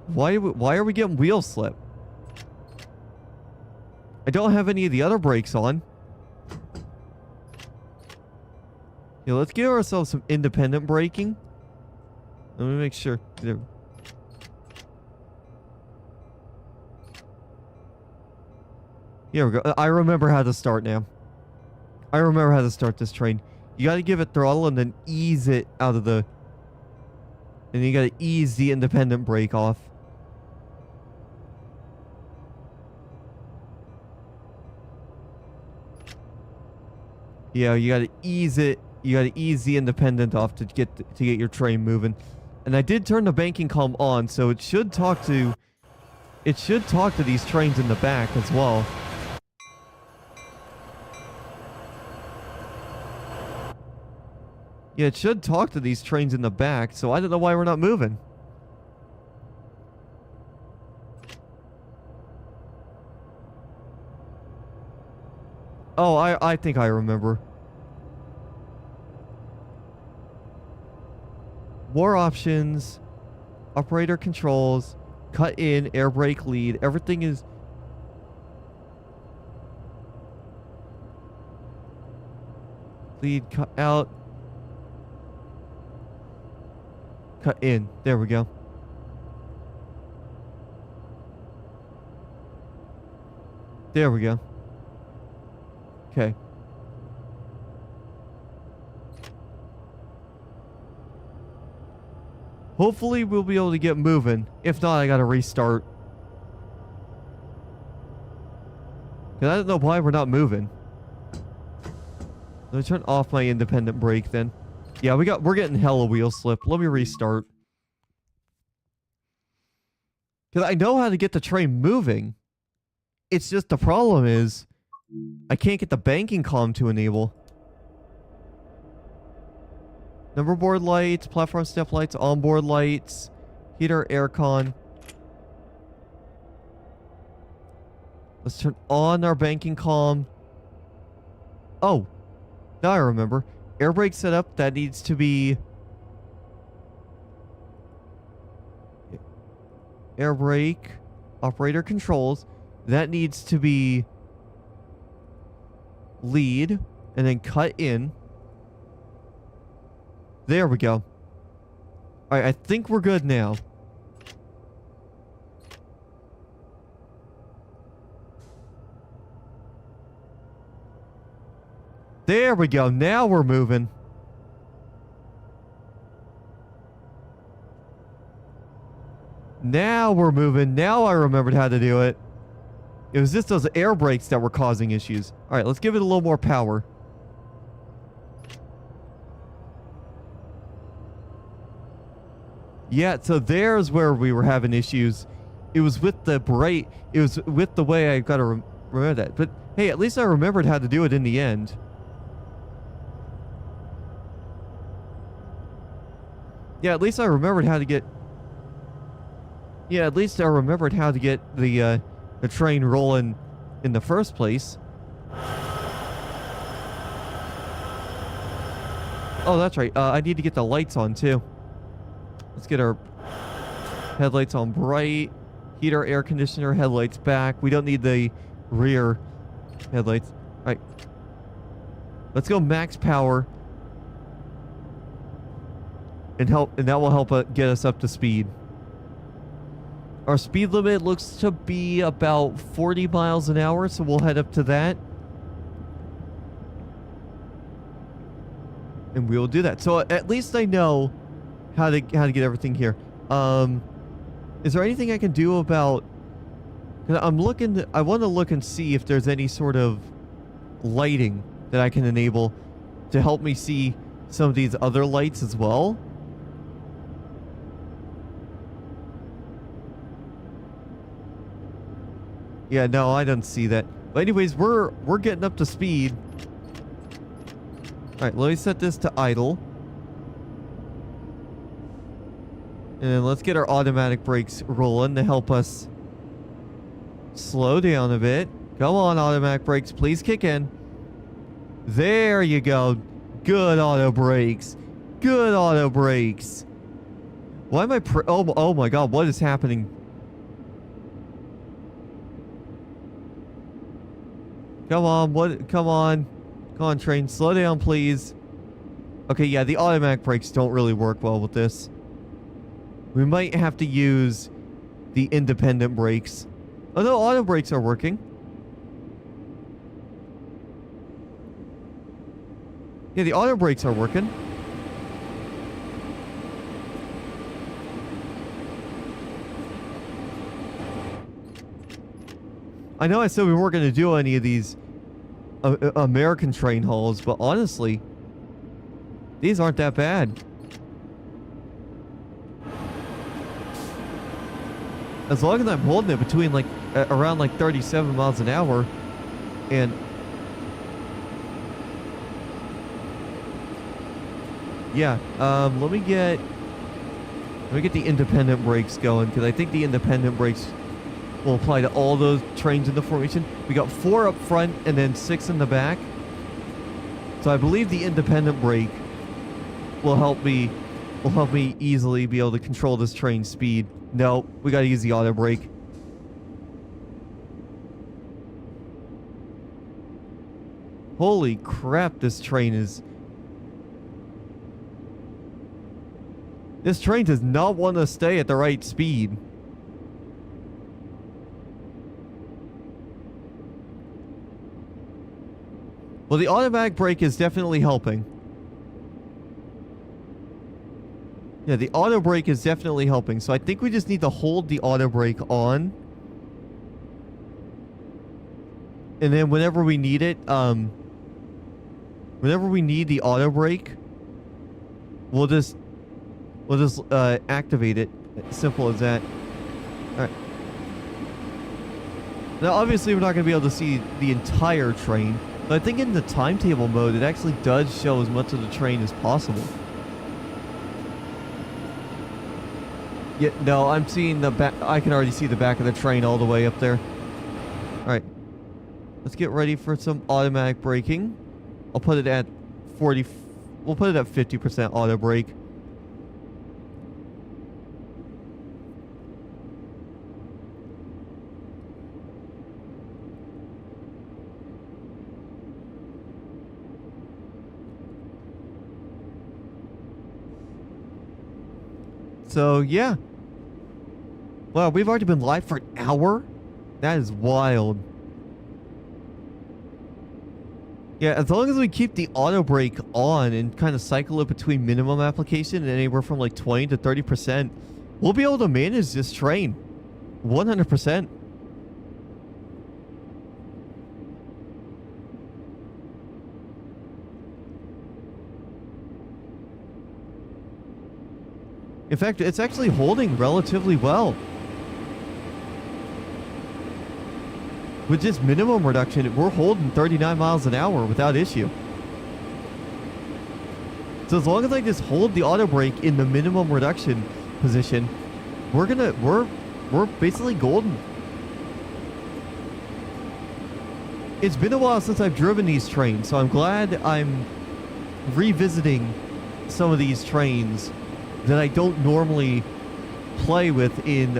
Why are we getting wheel slip? I don't have any of the other brakes on. Yeah, let's give ourselves some independent braking. Let me make sure. There. Here we go. I remember how to start now. I remember how to start this train. You gotta give it throttle and then ease it out of the... And you gotta ease the independent brake off. Yeah, you gotta ease it. You gotta ease the independent off to get your train moving. And I did turn the banking column on, so it should talk to... It should talk to these trains in the back as well. Yeah, it should talk to these trains in the back, so I don't know why we're not moving. Oh, I think I remember. More options. Operator controls. Cut in. Air brake lead. Everything is... Lead cut out. Cut in. There we go. There we go. Okay. Hopefully we'll be able to get moving. If not, I gotta restart. Cause I don't know why we're not moving. Let me turn off my independent brake then. Yeah, we're getting hella wheel slip. Let me restart. Cause I know how to get the train moving. It's just the problem is I can't get the banking column to enable. Number board lights, platform step lights, onboard lights, heater, aircon. Let's turn on our banking column. Oh, now I remember. Air brake setup, that needs to be... Air brake, operator controls. That needs to be... lead, and then cut in. There we go. Alright, I think we're good now. There we go. Now we're moving. Now we're moving. Now I remembered how to do it. It was just those air brakes that were causing issues. Alright, let's give it a little more power. Yeah, so there's where we were having issues. It was with the brake. It was with the way I got to remember that. But hey, at least I remembered how to do it in the end. Yeah, at least I remembered how to get... Yeah, at least I remembered how to get the train rolling in the first place. Oh, that's right. I need to get the lights on, too. Let's get our headlights on bright. Heater, air conditioner, headlights back. We don't need the rear headlights. All right. Let's go max power. And that will help get us up to speed. Our speed limit looks to be about 40 miles an hour, so we'll head up to that. And we will do that. So at least I know how to get everything here. Is there anything I can do about... I want to look and see if there's any sort of lighting that I can enable to help me see some of these other lights as well. Yeah, no, I don't see that. But anyways, we're getting up to speed. Alright, let me set this to idle. And then let's get our automatic brakes rolling to help us slow down a bit. Come on, automatic brakes, please kick in. There you go. Good auto brakes. Good auto brakes. Why am I oh my god, what is happening? Come on, come on, train, slow down, please. Okay, yeah, the automatic brakes don't really work well with this. We might have to use the independent brakes. Although auto brakes are working. Yeah, the auto brakes are working. I know I said we weren't going to do any of these American train hauls, but honestly, these aren't that bad. As long as I'm holding it between like around like 37 miles an hour, and yeah, let me get the independent brakes going, because I think the independent brakes will apply to all those trains in the formation. We got 4 up front and then 6 in the back. So I believe the independent brake will help me easily be able to control this train speed. No, we got to use the auto brake. Holy crap, this train does not want to stay at the right speed. Well, the automatic brake is definitely helping. Yeah, the auto brake is definitely helping. So I think we just need to hold the auto brake on. And then whenever we need it, whenever we need the auto brake, we'll just activate it. Simple as that. All right. Now, obviously, we're not going to be able to see the entire train. But I think in the timetable mode, it actually does show as much of the train as possible. Yeah, no, I'm seeing the back. I can already see the back of the train all the way up there. All right. Let's get ready for some automatic braking. I'll put it at 40. We'll put it at 50% auto brake. So, yeah. Wow, we've already been live for an hour? That is wild. Yeah, as long as we keep the auto brake on and kind of cycle it between minimum application and anywhere from like 20 to 30%, we'll be able to manage this train. 100%. In fact, it's actually holding relatively well. With just minimum reduction, we're holding 39 miles an hour without issue. So as long as I just hold the auto brake in the minimum reduction position, we're basically golden. It's been a while since I've driven these trains, so I'm glad I'm revisiting some of these trains that I don't normally play with in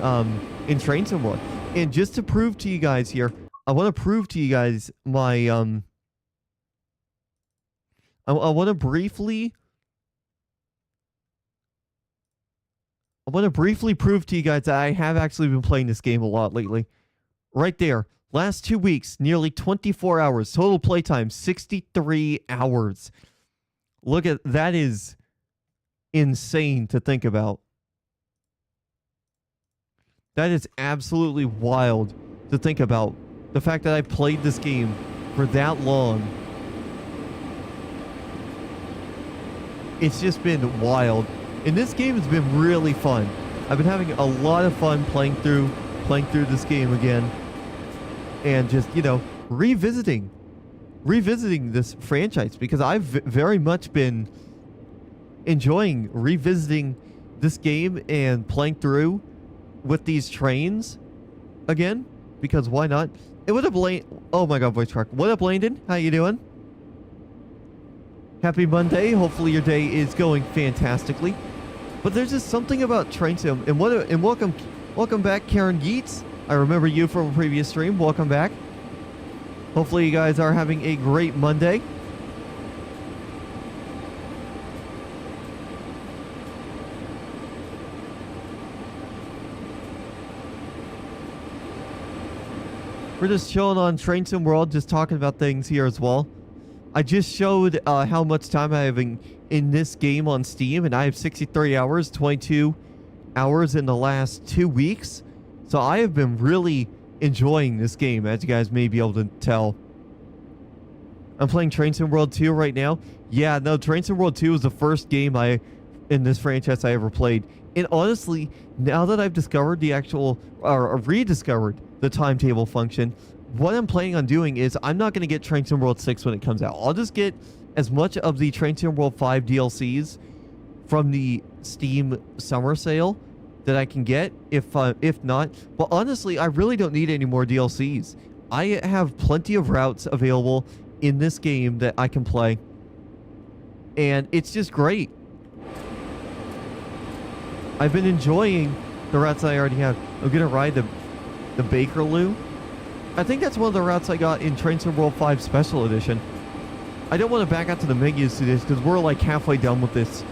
Train Sim World. And just to prove to you guys here, I want to prove to you guys my I want to briefly prove to you guys that I have actually been playing this game a lot lately. Right there. Last 2 weeks, nearly 24 hours. Total playtime, 63 hours. Look at that. Is insane to think about. That is absolutely wild to think about. The fact that I played this game for that long. It's just been wild. And this game has been really fun. I've been having a lot of fun playing through this game again. And just, you know, revisiting this franchise, because I've very much been enjoying revisiting this game and playing through with these trains again, because why not? And what up, Lane? Oh my god, voice crack. What up, Landon? How you doing? Happy Monday. Hopefully your day is going fantastically. But there's just something about Train Sim, and welcome back, Karen Yeats. I remember you from a previous stream. Welcome back. Hopefully you guys are having a great Monday. We're just chilling on Train Sim World, just talking about things here as well. I just showed how much time I have in this game on Steam, and I have 63 hours, 22 hours in the last 2 weeks. So I have been really enjoying this game, as you guys may be able to tell. I'm playing Train Sim World 2 right now. Yeah, no, Train Sim World 2 was the first game in this franchise I ever played. And honestly, now that I've discovered the actual, or rediscovered the timetable function, what I'm planning on doing is I'm not going to get Train Sim World 6 when it comes out. I'll just get as much of the Train Sim World 5 DLCs from the Steam summer sale that I can get, if not. But honestly, I really don't need any more DLCs. I have plenty of routes available in this game that I can play, and it's just great. I've been enjoying the routes I already have. I'm gonna ride the Bakerloo. I think that's one of the routes I got in Train Sim World 5 Special Edition. I don't want to back out to the menus to this because we're like halfway done with this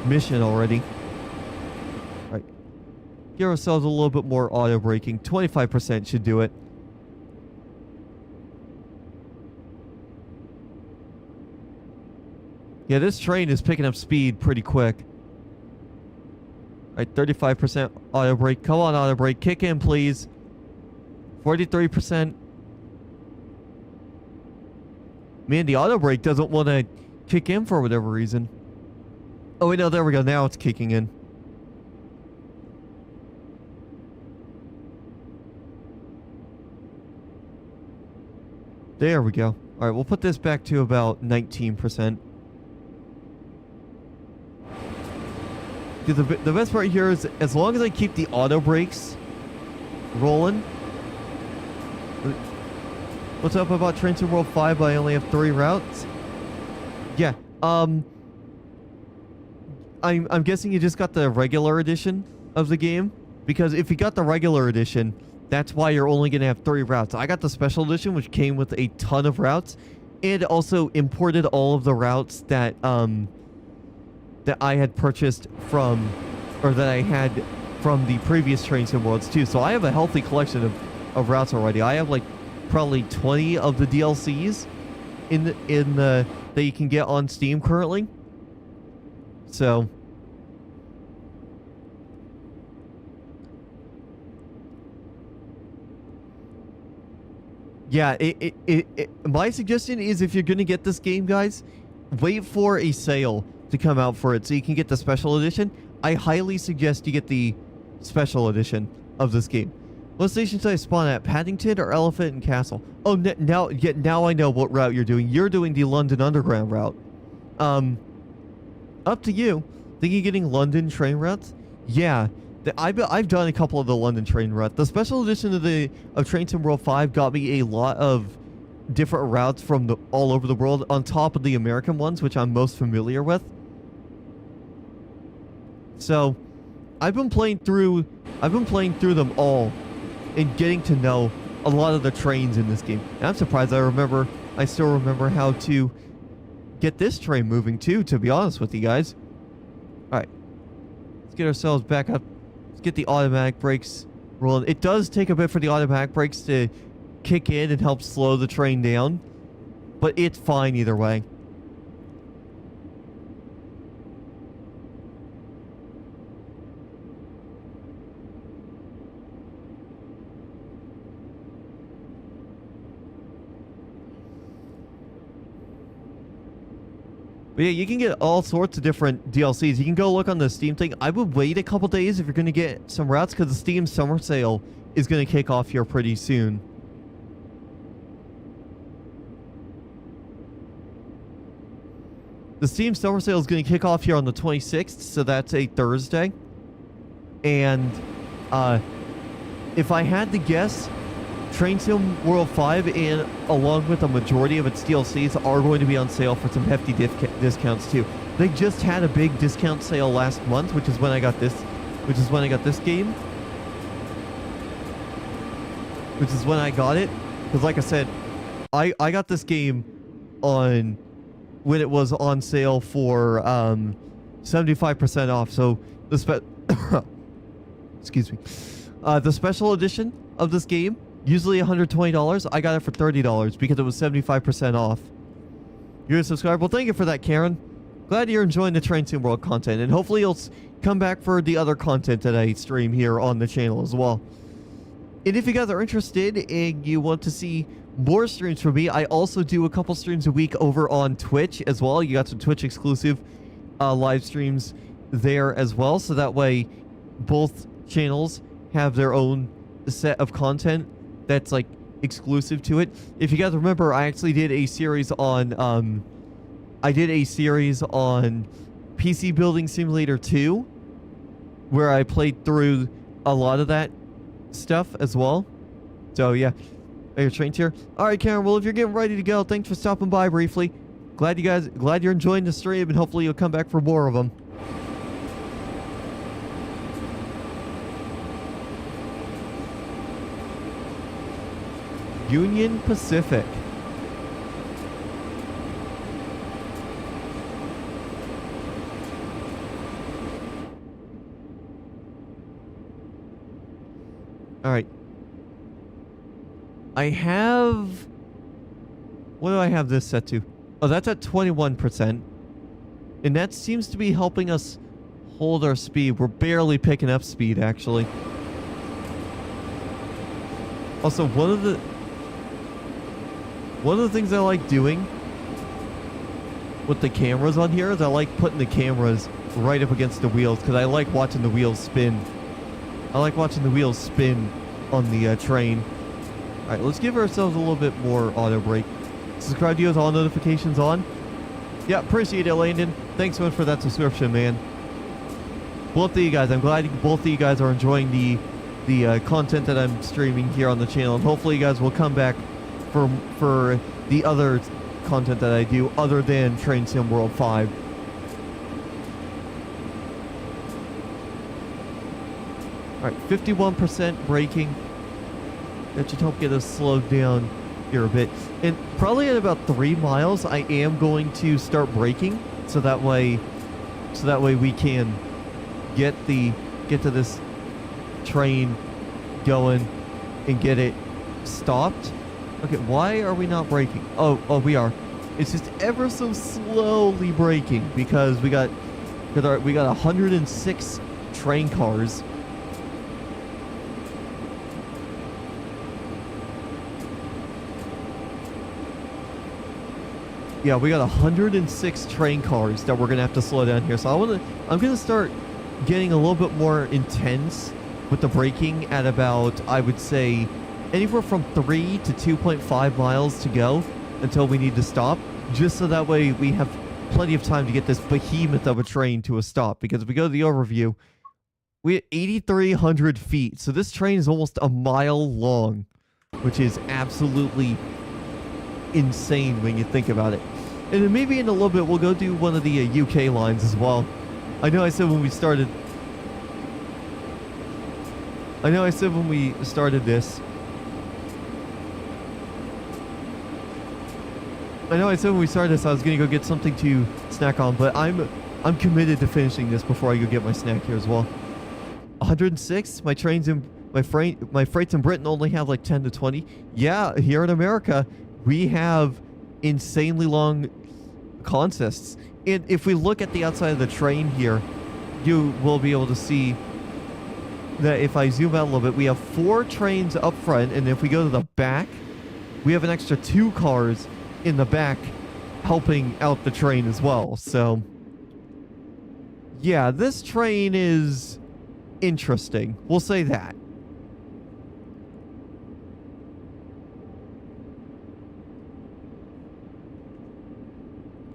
mission already. All right, give ourselves a little bit more auto braking. 25% should do it. Yeah, this train is picking up speed pretty quick. All right, 35% auto brake. Come on, auto brake. Kick in, please. 43%. Man, the auto brake doesn't want to kick in for whatever reason. Oh, wait, no, there we go. Now it's kicking in. There we go. All right, we'll put this back to about 19%. The best part here is as long as I keep the auto brakes rolling. What's up about Train Sim World 5? I only have 3 routes. Yeah. I'm guessing you just got the regular edition of the game, because if you got the regular edition, that's why you're only gonna have 3 routes. I got the special edition, which came with a ton of routes, and also imported all of the routes that I had purchased from, or that I had from the previous Train Sim Worlds too. So I have a healthy collection of routes already. I have like probably 20 of the DLCs in the that you can get on Steam currently. So yeah, my suggestion is, if you're gonna get this game, guys, wait for a sale to come out for it so you can get the special edition. I highly suggest you get the special edition of this game. What station should I spawn at? Paddington or Elephant and Castle? Oh, now I know what route you're doing. You're doing the London Underground route. Up to you. Think you're getting London train routes? Yeah, I've done a couple of the London train routes. The special edition of Train Sim World 5 got me a lot of different routes from all over the world, on top of the American ones, which I'm most familiar with. So, I've been playing through them all and getting to know a lot of the trains in this game. And I'm surprised I still remember how to get this train moving too, to be honest with you guys. Alright. Let's get ourselves back up. Let's get the automatic brakes rolling. It does take a bit for the automatic brakes to kick in and help slow the train down, but it's fine either way. But yeah, you can get all sorts of different DLCs. You can go look on the Steam thing. I would wait a couple days if you're going to get some routes, because the Steam summer sale is going to kick off here pretty soon. The Steam summer sale is going to kick off here on the 26th, so that's a Thursday. And if I had to guess, Train Sim World 5, and along with a majority of its DLCs, are going to be on sale for some hefty discounts too. They just had a big discount sale last month, which is when I got this game. Which is when I got it, because like I said, I got this game when it was on sale for 75% off. So the excuse me, the special edition of this game, Usually $120. I got it for $30 because it was 75% off. You're a subscriber. Well, thank you for that, Karen. Glad you're enjoying the Train Sim World content, and hopefully you'll come back for the other content that I stream here on the channel as well. And if you guys are interested and you want to see more streams from me, I also do a couple streams a week over on Twitch as well. You got some Twitch exclusive live streams there as well, so that way both channels have their own set of content that's like exclusive to it. If you guys remember, I actually did a series on PC Building Simulator 2, where I played through a lot of that stuff as well. So yeah, your train's here. All right, Karen. Well, if you're getting ready to go, thanks for stopping by briefly. Glad you're enjoying the stream, and hopefully you'll come back for more of them. Union Pacific. All right. I have... What do I have this set to? Oh, that's at 21%. And that seems to be helping us hold our speed. We're barely picking up speed, actually. Also, one of the things I like doing with the cameras on here is I like putting the cameras right up against the wheels, because I like watching the wheels spin. I like watching the wheels spin on the train. Alright, let's give ourselves a little bit more auto brake. Subscribe to you with all notifications on. Yeah, appreciate it, Landon. Thanks so much for that subscription, man. Both of you guys, I'm glad both of you guys are enjoying the content that I'm streaming here on the channel, and hopefully you guys will come back for the other content that I do other than Train Sim World 5. Alright, 51% braking. That should help get us slowed down here a bit. And probably at about 3 miles, I am going to start braking, so that way we can get to this train going and get it stopped. Okay, why are we not braking? Oh, we are. It's just ever so slowly braking because we got 106 train cars. Yeah, we got 106 train cars that we're gonna have to slow down here. So I'm gonna start getting a little bit more intense with the braking at about, I would say, anywhere from 3 to 2.5 miles to go until we need to stop, just so that way we have plenty of time to get this behemoth of a train to a stop. Because if we go to the overview, we at 8,300 feet, so this train is almost a mile long, which is absolutely insane when you think about it. And then maybe in a little bit we'll go do one of the UK lines as well. I know I said when we started this, I was gonna go get something to snack on, but I'm committed to finishing this before I go get my snack here as well. 106. My freight's in Britain only have like 10 to 20. Yeah, here in America we have insanely long consists. And if we look at the outside of the train here, you will be able to see that if I zoom out a little bit, we have 4 trains up front, and if we go to the back, we have an extra 2 cars in the back helping out the train as well. So yeah, this train is interesting. We'll say that.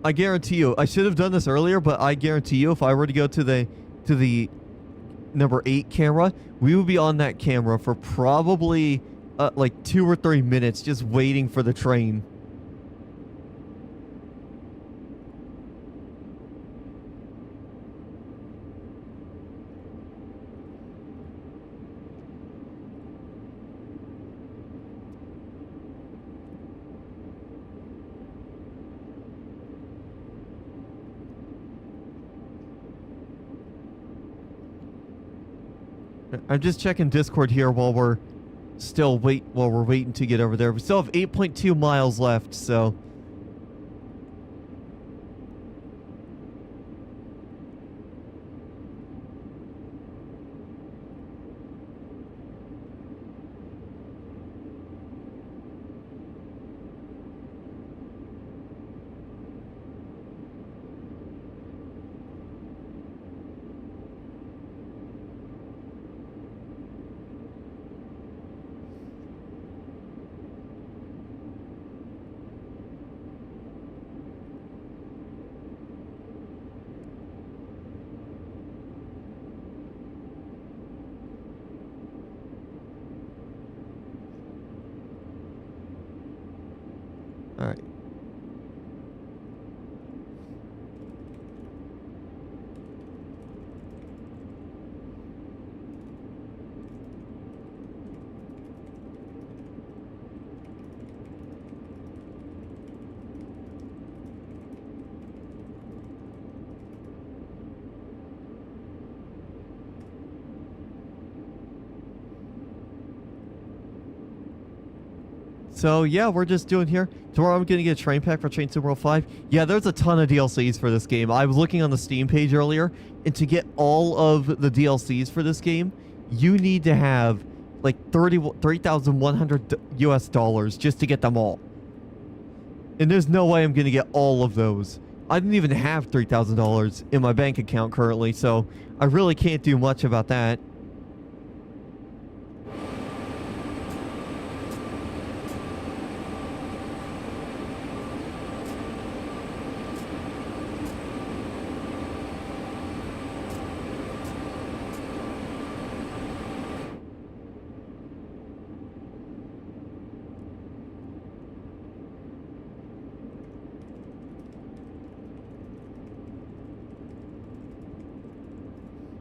I guarantee you, I should have done this earlier, but I guarantee you if I were to go to the number 8 camera, we would be on that camera for probably like 2 or 3 minutes just waiting for the train. I'm just checking Discord here while we're still wait while we're waiting to get over there. We still have 8.2 miles left, so... All right. So yeah, we're just doing here. Tomorrow I'm gonna get a train pack for Train Sim World 5. Yeah, there's a ton of DLCs for this game. I was looking on the Steam page earlier, and to get all of the DLCs for this game, you need to have like $3,100 US dollars just to get them all. And there's no way I'm gonna get all of those. I didn't even have $3,000 in my bank account currently, so I really can't do much about that.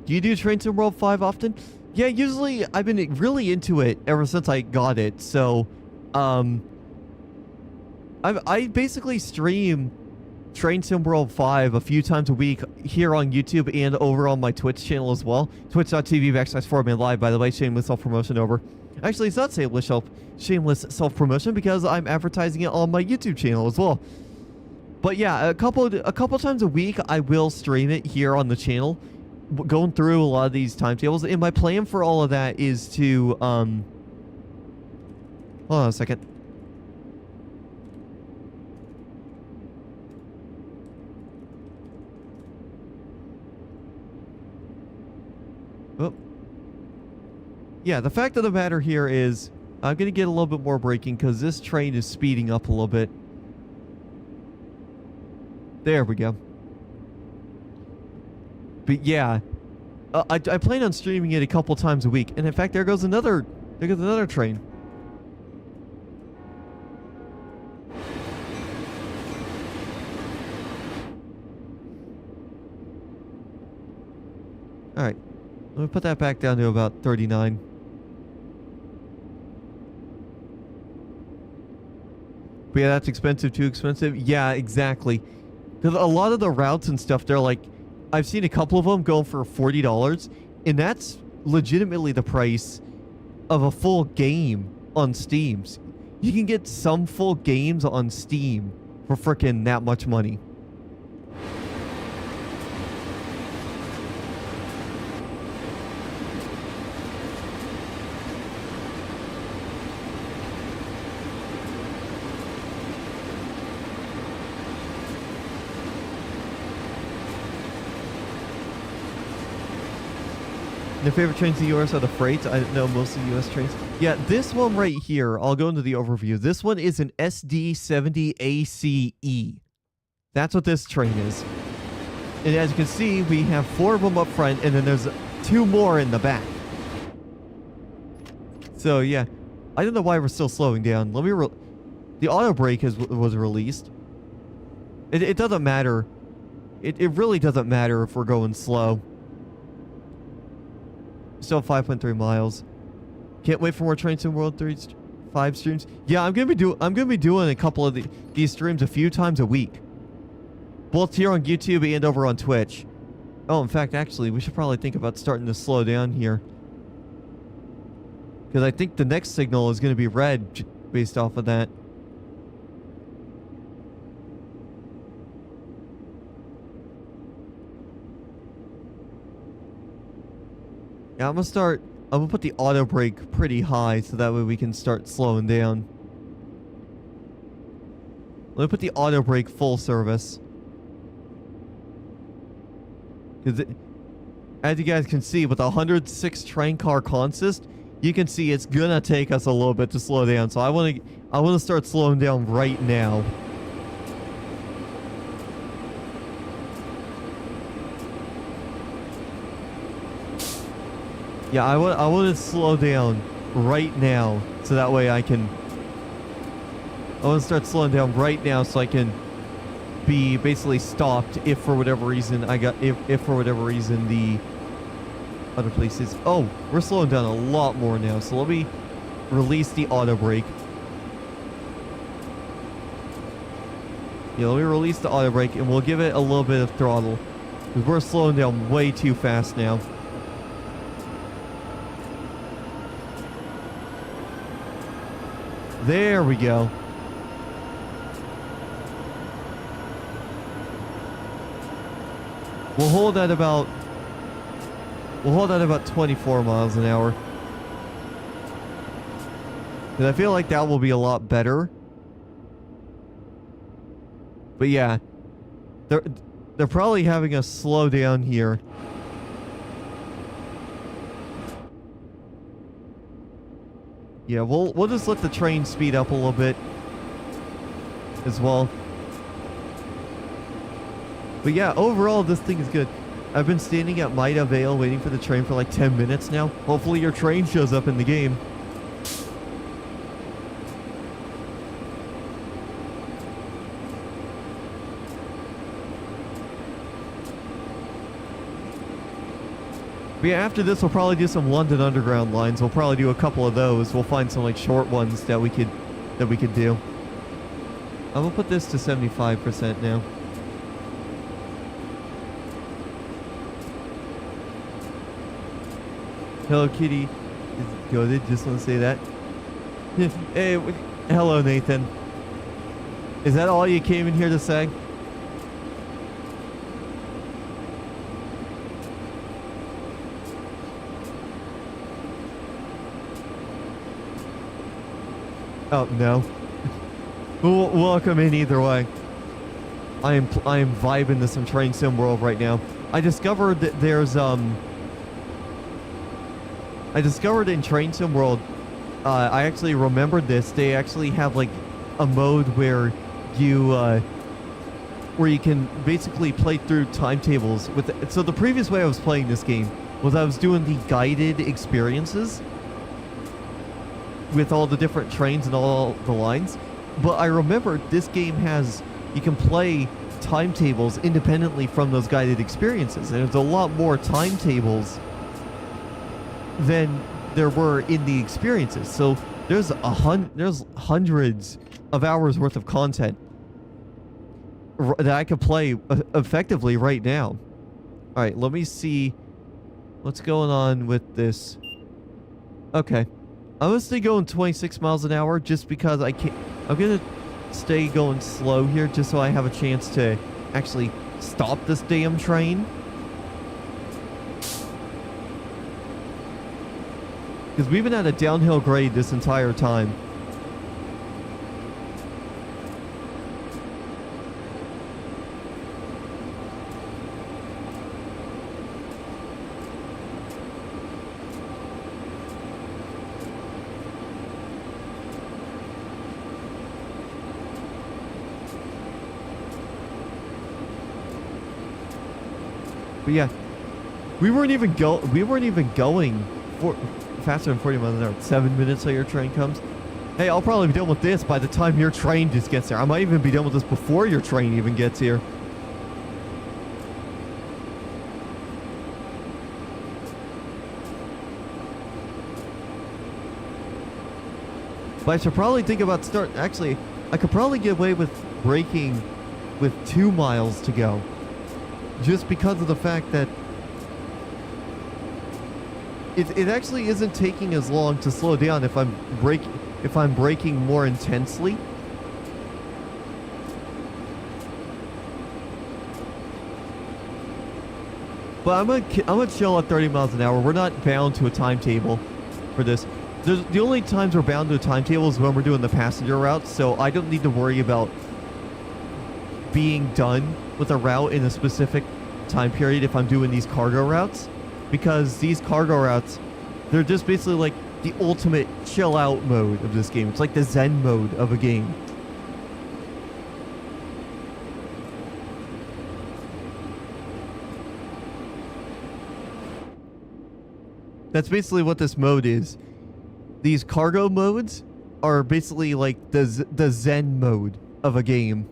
Do you do Train Sim World 5 often? Yeah, usually I've been really into it ever since I got it. So, I basically stream Train Sim World 5 a few times a week here on YouTube and over on my Twitch channel as well. Twitch.tv/4man live, by the way. Shameless self-promotion over. Actually, it's not shameless self-promotion because I'm advertising it on my YouTube channel as well. But yeah, a couple times a week I will stream it here on the channel, going through a lot of these timetables, and my plan for all of that is to hold on a second. Oh. Yeah, the fact of the matter here is I'm gonna get a little bit more braking because this train is speeding up a little bit. There we go. But yeah, I plan on streaming it a couple times a week, and in fact, there goes another train. All right, let me put that back down to about 39. But yeah, that's expensive. Too expensive. Yeah, exactly. Because a lot of the routes and stuff, they're like, I've seen a couple of them going for $40, and that's legitimately the price of a full game on Steam. You can get some full games on Steam for frickin' that much money. Their favorite trains in the US are the freights. I didn't know most of the US trains. Yeah, this one right here, I'll go into the overview. This one is an SD70 ACE. That's what this train is. And as you can see, we have 4 of them up front, and then there's 2 more in the back. So yeah, I don't know why we're still slowing down. Let me the auto brake was released. It doesn't matter. It really doesn't matter if we're going slow. Still 5.3 miles. Can't wait for more Train Sim World 5 streams. Yeah, I'm gonna be doing a couple of these streams a few times a week, both here on YouTube and over on Twitch. Oh, in fact, actually, we should probably think about starting to slow down here. Because I think the next signal is going to be red based off of that. Yeah, I'm gonna put the auto brake pretty high so that way we can start slowing down. Let me put the auto brake full service. Because as you guys can see, with a 106 train car consist, you can see it's gonna take us a little bit to slow down. So I wanna start slowing down right now. Yeah, I want to slow down right now so that way I want to start slowing down right now so I can be basically stopped if for whatever reason if for whatever reason the other places. Oh, we're slowing down a lot more now. So let me release the auto brake. Yeah, let me release the auto brake and we'll give it a little bit of throttle because we're slowing down way too fast now. There we go. We'll hold at about 24 miles an hour. And I feel like that will be a lot better. But yeah, they're probably having us slow down here. Yeah, we'll just let the train speed up a little bit as well. But yeah, overall this thing is good. I've been standing at Maida Vale waiting for the train for like 10 minutes now. Hopefully your train shows up in the game. But yeah, after this, we'll probably do some London Underground lines. We'll probably do a couple of those. We'll find some like short ones that we could do. I'm gonna put this to 75% now. Hello Kitty is goated. Just want to say that. Hey, hello Nathan. Is that all you came in here to say? Oh no. We'll come in either way. I am vibing to some Train Sim World right now. I discovered that there's I discovered in Train Sim World, I actually remembered this. They actually have like a mode where you can basically play through timetables with. So the previous way I was playing this game was I was doing the guided experiences with all the different trains and all the lines. But I remember this game you can play timetables independently from those guided experiences. And there's a lot more timetables than there were in the experiences. So there's hundreds of hours worth of content that I could play effectively right now. All right, let me see what's going on with this. Okay. I'm gonna stay going 26 miles an hour just because I can't. I'm gonna stay going slow here just so I have a chance to actually stop this damn train. Because we've been at a downhill grade this entire time. But yeah, we weren't even going faster than 40 miles an hour. 7 minutes till your train comes. Hey, I'll probably be done with this by the time your train just gets there. I might even be done with this before your train even gets here. But I should probably think about actually, I could probably get away with braking with 2 miles to go. Just because of the fact that it actually isn't taking as long to slow down if I'm braking more intensely. But I'm gonna chill at 30 miles an hour. We're not bound to a timetable for this. The only times we're bound to a timetable is when we're doing the passenger routes, so I don't need to worry about being done with a route in a specific time period if I'm doing these cargo routes, because these cargo routes, they're just basically like the ultimate chill out mode of this game. It's like the Zen mode of a game. That's basically what this mode is. These cargo modes are basically like the Zen mode of a game.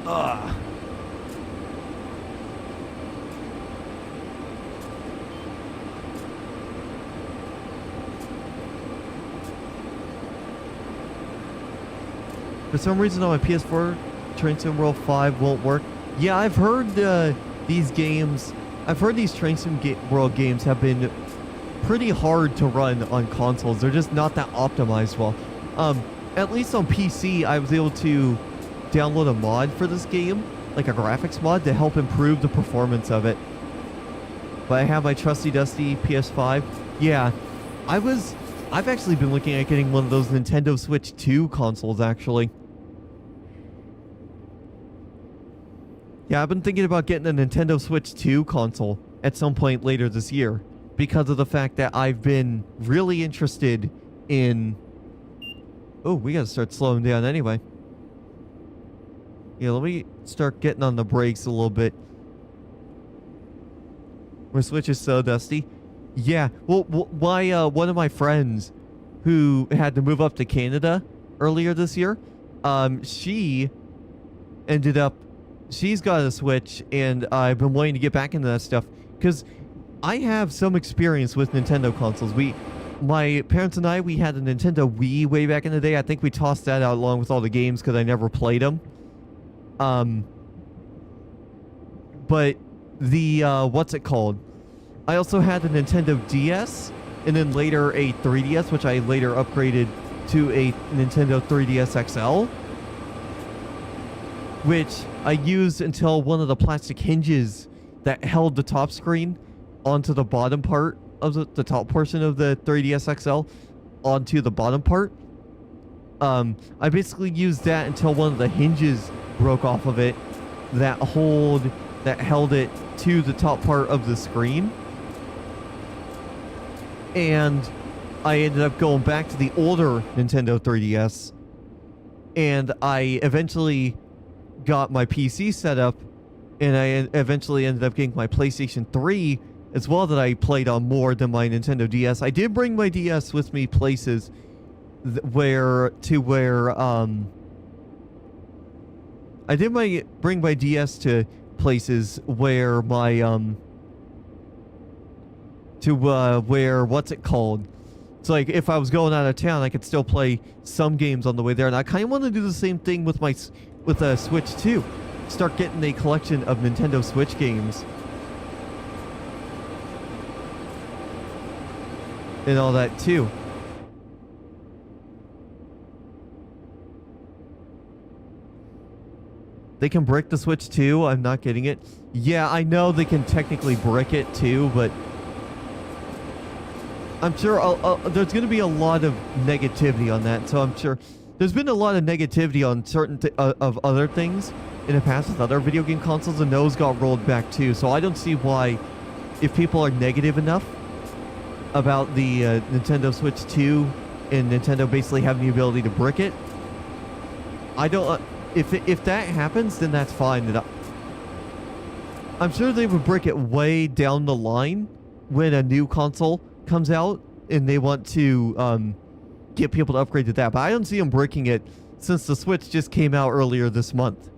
Ugh. For some reason on my PS4, Train Sim World 5 won't work. Yeah, I've heard these games, I've heard these Train Sim World games have been pretty hard to run on consoles. They're just not that optimized well. At least on PC, I was able to download a mod for this game, like a graphics mod, to help improve the performance of it. But I have my trusty dusty PS5. Yeah, I've actually been looking at getting one of those Nintendo Switch 2 consoles, actually. Yeah, I've been thinking about getting a Nintendo Switch 2 console at some point later this year, because of the fact that I've been really interested in... Oh, we gotta start slowing down anyway. Yeah, let me start getting on the brakes a little bit. My Switch is so dusty. Yeah, well, one of my friends who had to move up to Canada earlier this year, she ended up... She's got a Switch, and I've been wanting to get back into that stuff, because I have some experience with Nintendo consoles. My parents and I, we had a Nintendo Wii way back in the day. I think we tossed that out along with all the games because I never played them. But the, what's it called? I also had a Nintendo DS, and then later a 3DS, which I later upgraded to a Nintendo 3DS XL, which I used until one of the plastic hinges that held the top screen onto the bottom part of the top portion of the 3DS XL onto the bottom part. I basically used that until one of the hinges broke off of it that held it to the top part of the screen. And I ended up going back to the older Nintendo 3DS, and I eventually got my PC set up, and I eventually ended up getting my PlayStation 3 as well, that I played on more than my Nintendo DS. I did bring my DS with me places where I did bring my DS to places where where what's it called? It's like if I was going out of town, I could still play some games on the way there, and I kind of want to do the same thing with a Switch 2. Start getting a collection of Nintendo Switch games and all that too. They can brick the Switch too. I'm not getting it. Yeah, I know they can technically brick it too, but I'm sure there's going to be a lot of negativity on that. So I'm sure there's been a lot of negativity on certain of other things in the past with other video game consoles, and those got rolled back too. So I don't see why, if people are negative enough about the Nintendo Switch 2 and Nintendo basically having the ability to brick it, I don't... if that happens, then that's fine. I'm sure they would brick it way down the line when a new console comes out and they want to get people to upgrade to that. But I don't see them breaking it since the Switch just came out earlier this month.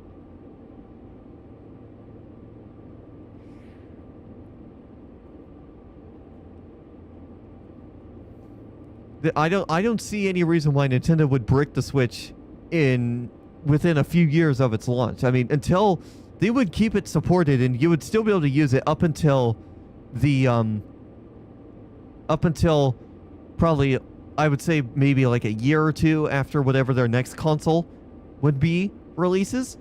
I don't see any reason why Nintendo would brick the Switch within a few years of its launch. I mean, until they would keep it supported and you would still be able to use it up until probably, I would say, maybe like a year or two after whatever their next console would be releases.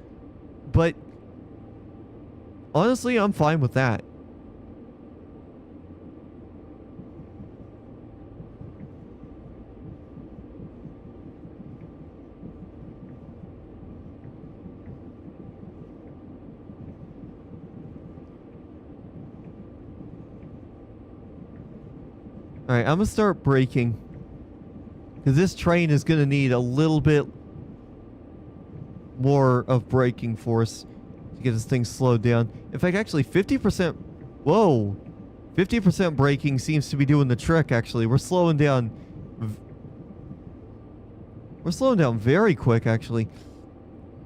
But honestly, I'm fine with that. Alright, I'm gonna start braking. Because this train is gonna need a little bit more of braking force to get this thing slowed down. In fact, actually, 50%... Whoa! 50% braking seems to be doing the trick, actually. We're slowing down... We're slowing down very quick, actually.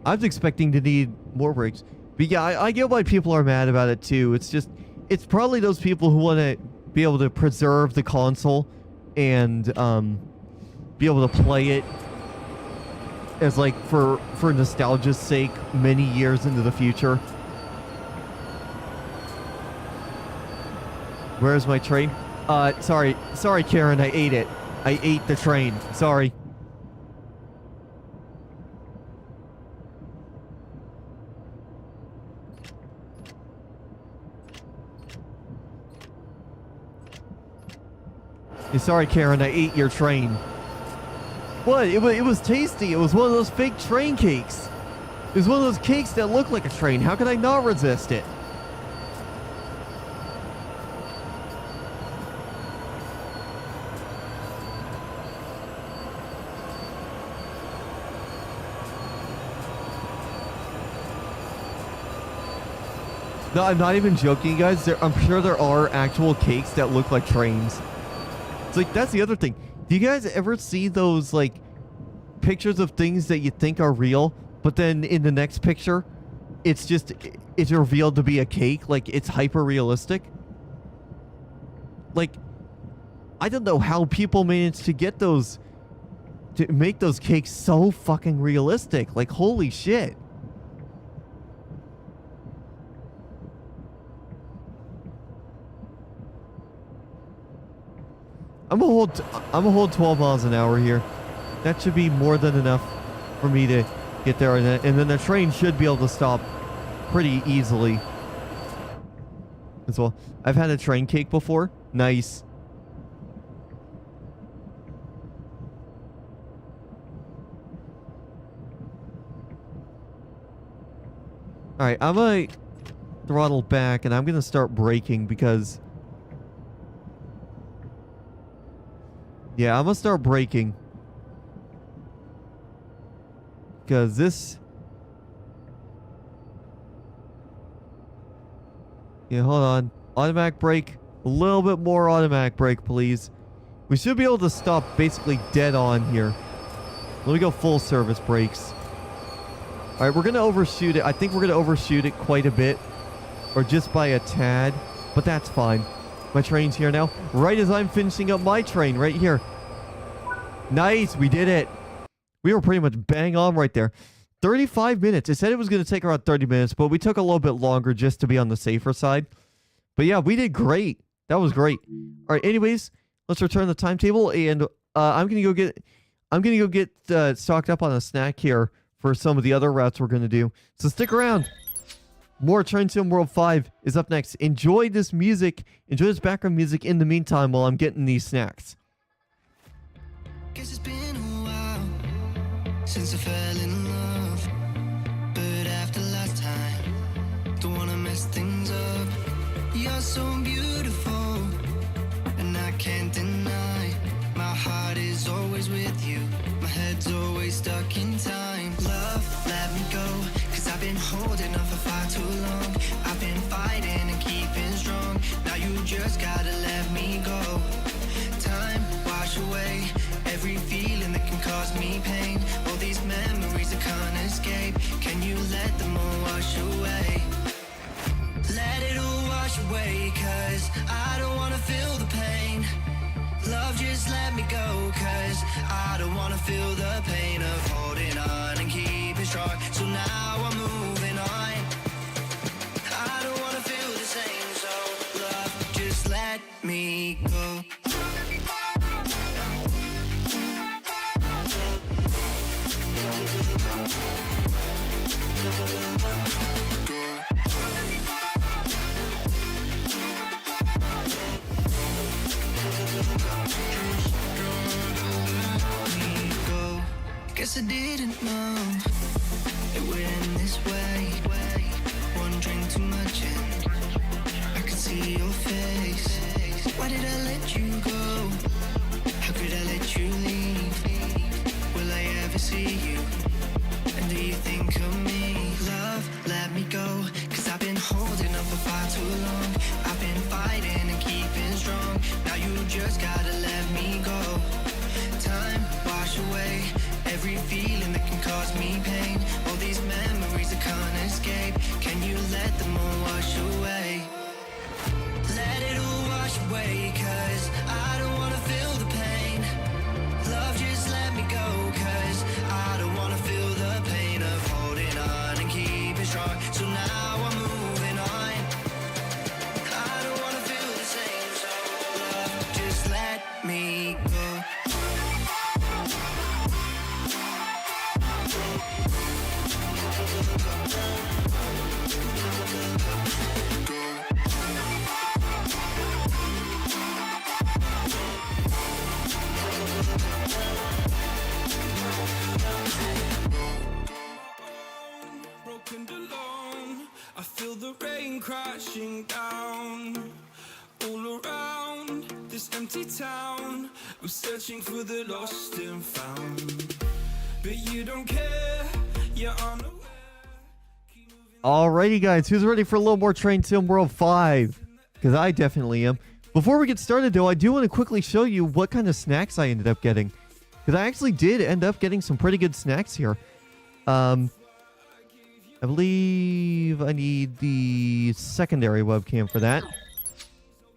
I was expecting to need more brakes. But yeah, I get why people are mad about it, too. It's just... It's probably those people who want to be able to preserve the console and be able to play it as like for nostalgia's sake many years into the future. Where's my train? Sorry Karen, I ate it. I ate the train. Sorry. Sorry, Karen, I ate your train. What? It was tasty. It was one of those fake train cakes. It was one of those cakes that look like a train. How could I not resist it? No, I'm not even joking, guys. I'm sure there are actual cakes that look like trains. It's like, that's the other thing. Do you guys ever see those, like, pictures of things that you think are real, but then in the next picture, it's revealed to be a cake? Like, it's hyper realistic? Like, I don't know how people manage to get those, to make those cakes so fucking realistic. Like, holy shit. I'm gonna hold 12 miles an hour here. That should be more than enough for me to get there, and then the train should be able to stop pretty easily as well. I've had a train cake before. Nice. Alright, I'm gonna throttle back and I'm gonna start braking because... Yeah, I'm gonna start braking. Because this... Yeah, hold on. Automatic brake. A little bit more automatic brake, please. We should be able to stop basically dead on here. Let me go full service brakes. Alright, we're gonna overshoot it. I think we're gonna overshoot it quite a bit. Or just by a tad. But that's fine. My train's here now. Right as I'm finishing up my train, right here. Nice, we did it. We were pretty much bang on right there. 35 minutes. It said it was going to take around 30 minutes, but we took a little bit longer just to be on the safer side. But yeah, we did great. That was great. All right, anyways, let's return the timetable, and I'm going to go get stocked up on a snack here for some of the other routes we're going to do. So stick around. More Train Sim World 5 is up next. Enjoy this music. Enjoy this background music in the meantime while I'm getting these snacks. Guess it's been a while since I fell in love, but after last time, don't wanna mess things up. You're so beautiful, and I can't deny. My heart is always with you, my head's always stuck in time. Love, let me go, 'cause I've been holding on for far too long. I've been fighting and keeping strong. Now you just gotta let me go. Time, wash away every feeling that can cause me pain. All these memories I can't escape. Can you let them all wash away? Let it all wash away, 'cause I don't wanna feel the pain. Love, just let me go, 'cause I don't wanna feel the pain of holding on. me go. Guess I didn't know it would end this way. One drink too much and I could see your face. Why did I let you go? How could I let you leave? Will I ever see you? And do you think of me? Love, let me go, 'cause I've been holding on for far too long. I've been fighting and keeping strong. Now you just gotta let me go. Time, wash away every feeling that can cause me pain. All these memories I can't escape. Can you let them all wash away? Let it all wash away, 'cause I don't wanna feel the pain. Love, just let me go, 'cause I don't wanna feel the pain of holding on and keeping strong. So now I'm moving on. I don't wanna feel the same, so love, just let me go. Broken alone, I feel the rain crashing down all around this empty town. I'm searching for the lost and found, but you don't care, you're unaware. Alrighty, guys, who's ready for a little more Train Sim World 5? Because I definitely am. Before we get started, though, I do want to quickly show you what kind of snacks I ended up getting. Because I actually did end up getting some pretty good snacks here. I believe I need the secondary webcam for that.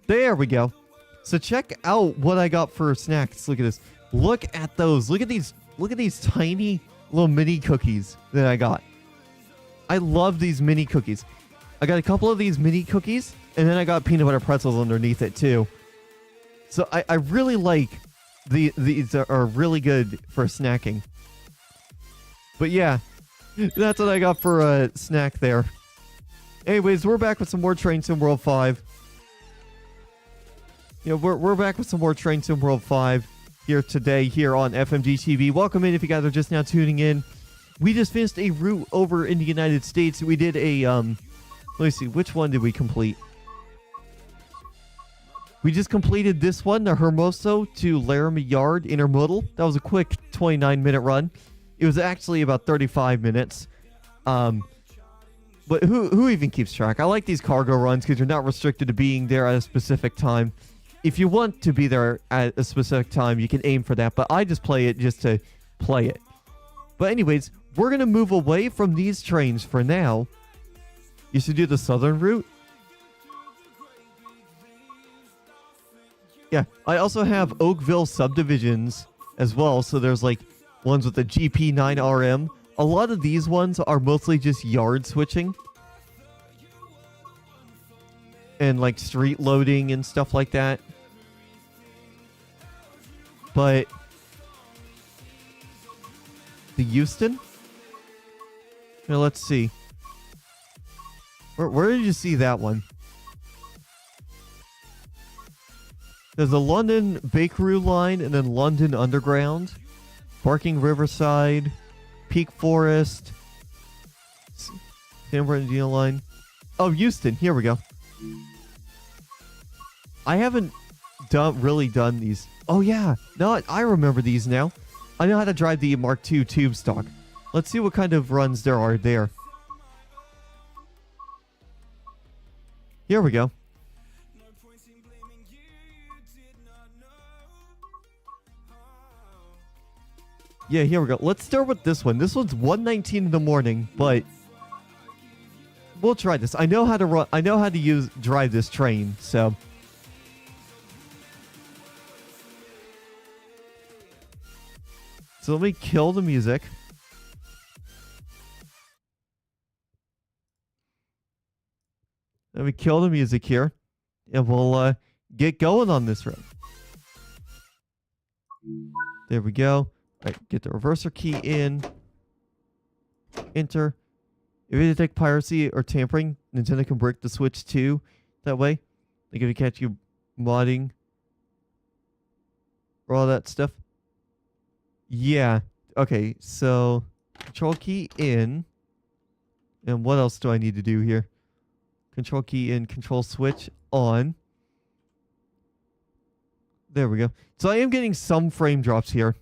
There we go. So check out what I got for snacks. Look at this. Look at those. Look at these tiny little mini cookies that I got. I love these mini cookies. I got a couple of these mini cookies, and then I got peanut butter pretzels underneath it too. So I really like these are really good for snacking. But yeah, that's what I got for a snack there. Anyways, we're back with some more Train Sim World 5. You know, we're back with some more Train Sim World 5 here today here on FMG TV. Welcome in if you guys are just now tuning in. We just finished a route over in the United States. We did a let me see, which one did we complete? We just completed this one, the Hermoso to Laramie Yard Intermodal. That was a quick 29-minute run. It was actually about 35 minutes. But who even keeps track? I like these cargo runs because you're not restricted to being there at a specific time. If you want to be there at a specific time, you can aim for that. But I just play it just to play it. But anyways, we're going to move away from these trains for now. You should do the southern route. Yeah, I also have Oakville subdivisions as well. So there's like ones with the GP9RM. A lot of these ones are mostly just yard switching. And like street loading and stuff like that. But the Houston? Now let's see. Where did you see that one? There's a London Bakeroo line and then London Underground. Barking Riverside. Peak Forest. San Bernardino line. Oh, Houston. Here we go. I haven't really done these. Oh, yeah. No, I remember these now. I know how to drive the Mark II tube stock. Let's see what kind of runs there are there. Here we go. Yeah, here we go. Let's start with this one. This one's 1:19 in the morning, but we'll try this. I know how to run. I know how to drive this train, so. So let me kill the music. Let me kill the music here, and we'll get going on this road. There we go. All right, get the reverser key in. Enter. If you detect piracy or tampering, Nintendo can break the Switch too. That way, like if you catch you modding or all that stuff. Yeah. Okay, so control key in. And what else do I need to do here? Control key in, control switch on. There we go. So I am getting some frame drops here.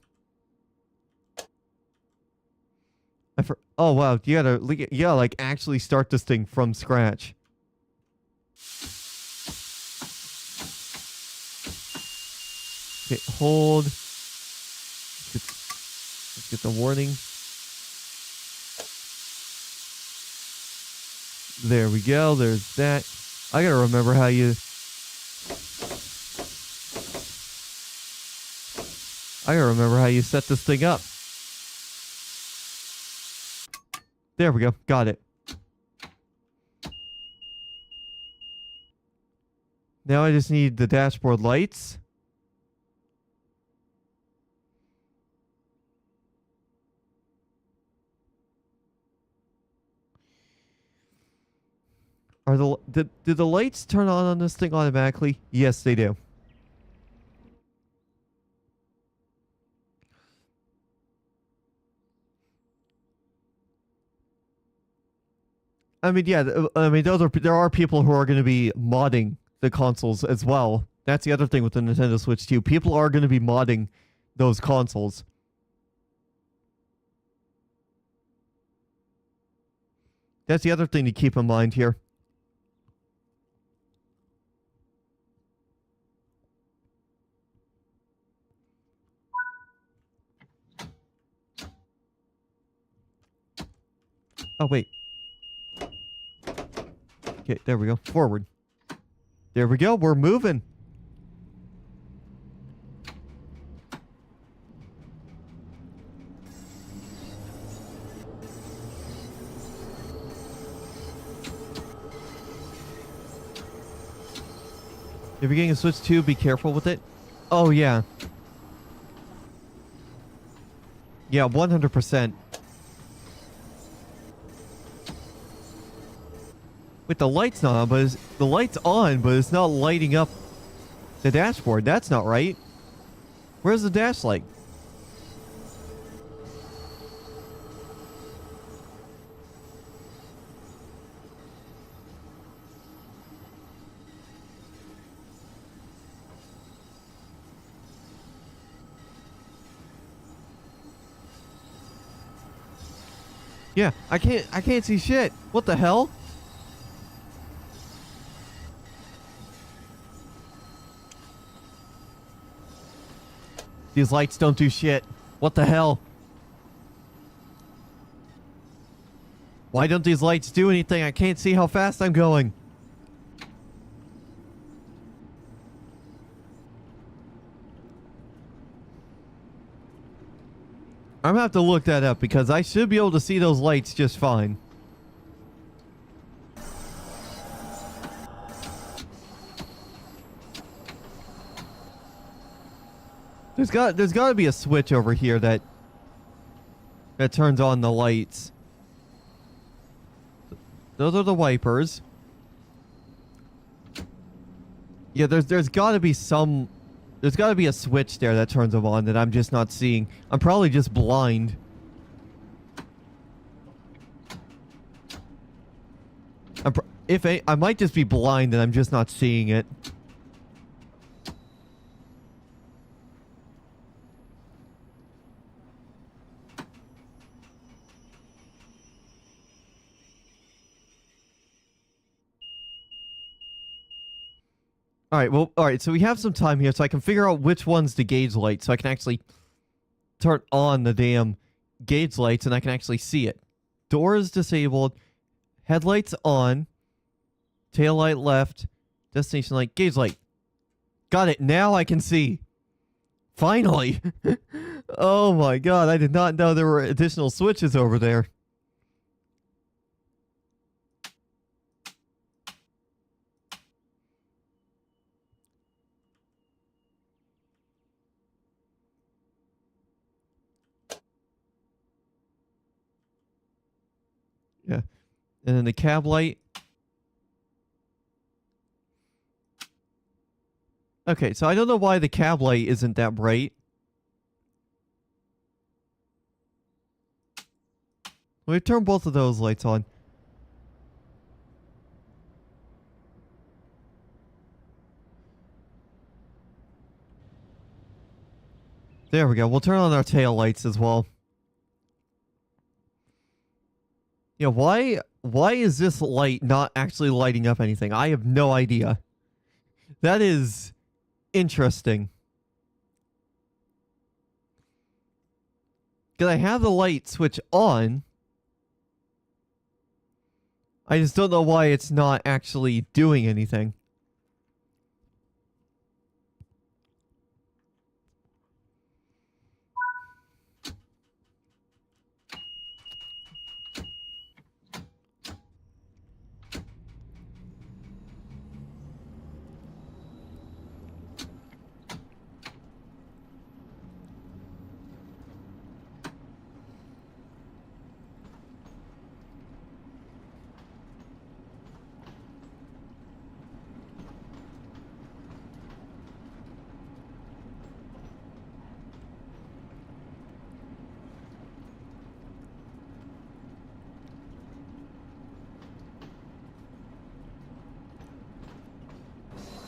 Oh wow, you gotta like actually start this thing from scratch. Okay, hold. Let's get the warning. There we go. There's that. I gotta remember how you. Set this thing up. There we go. Got it. Now I just need the dashboard lights. Did the lights turn on this thing automatically? Yes, they do. I mean, yeah. There are people who are going to be modding the consoles as well. That's the other thing with the Nintendo Switch too. People are going to be modding those consoles. That's the other thing to keep in mind here. Oh, wait. Okay, there we go. Forward. There we go. We're moving. If you're getting a Switch 2, be careful with it. Oh, yeah. Yeah, 100%. With the lights not on, but the light's on, but it's not lighting up the dashboard. That's not right. Where's the dash light? Yeah, I can't see shit. What the hell? These lights don't do shit. What the hell? Why don't these lights do anything? I can't see how fast I'm going. I'm gonna have to look that up because I should be able to see those lights just fine. There's got to be a switch over here that turns on the lights. Those are the wipers. Yeah, there's got to be some. There's got to be a switch there that turns them on that I'm just not seeing. I'm probably just blind. I might just be blind and I'm just not seeing it. Alright, so we have some time here so I can figure out which one's the gauge light so I can actually turn on the damn gauge lights and I can actually see it. Door is disabled, headlights on, tail light left, destination light, gauge light. Got it, now I can see. Finally! Oh my god, I did not know there were additional switches over there. And then the cab light. Okay, so I don't know why the cab light isn't that bright. We've turned both of those lights on. There we go. We'll turn on our tail lights as well. Yeah, why is this light not actually lighting up anything? I have no idea. That is interesting. Because I have the light switch on. I just don't know why it's not actually doing anything.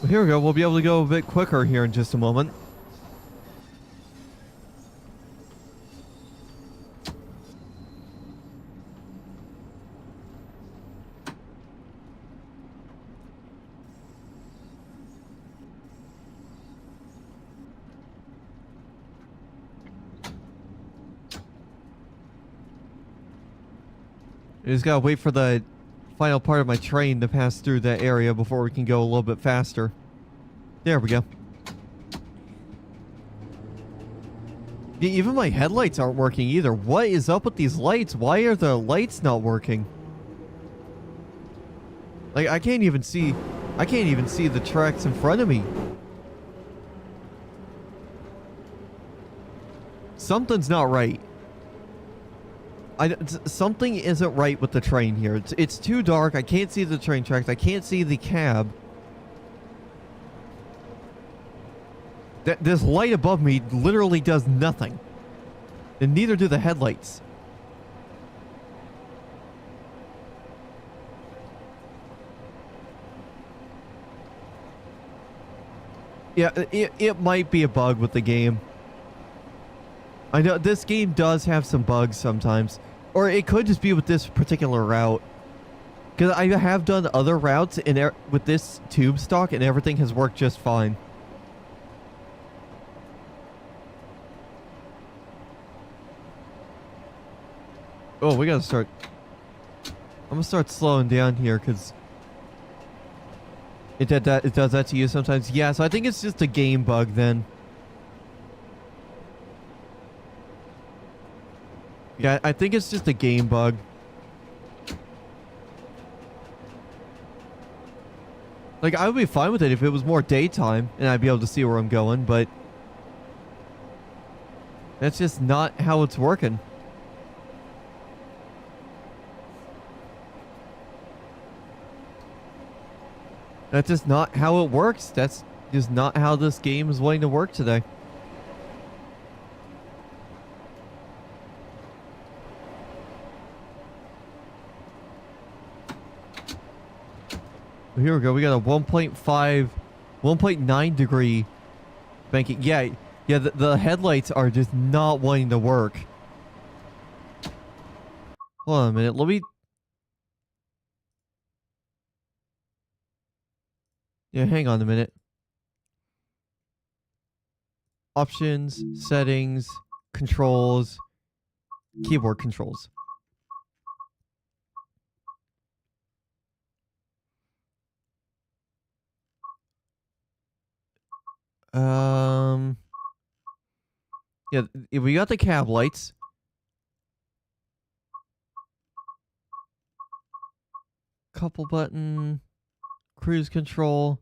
Well, here we go. We'll be able to go a bit quicker here in just a moment. I just gotta wait for the final part of my train to pass through that area before we can go a little bit faster. There we go. Yeah, even my headlights aren't working either. What is up with these lights? Why are the lights not working? Like, I can't even see the tracks in front of me. Something's not right. Something isn't right with the train here. It's too dark. I can't see the train tracks. I can't see the cab. This light above me literally does nothing. And neither do the headlights. Yeah, it might be a bug with the game. I know this game does have some bugs sometimes. Or it could just be with this particular route. Because I have done other routes with this tube stock and everything has worked just fine. Oh, we gotta start. I'm gonna start slowing down here because it does that to you sometimes. Yeah, so I think it's just a game bug then. Yeah, I think it's just a game bug. Like, I would be fine with it if it was more daytime and I'd be able to see where I'm going, but that's just not how it's working. That's just not how it works. That's just not how this game is wanting to work today. Here we go. We got a 1.9 degree banking. Yeah, the headlights are just not wanting to work. Hold on a minute. Let me... Yeah, hang on a minute. Options, settings, controls, keyboard controls. Yeah, we got the cab lights. Couple button, cruise control.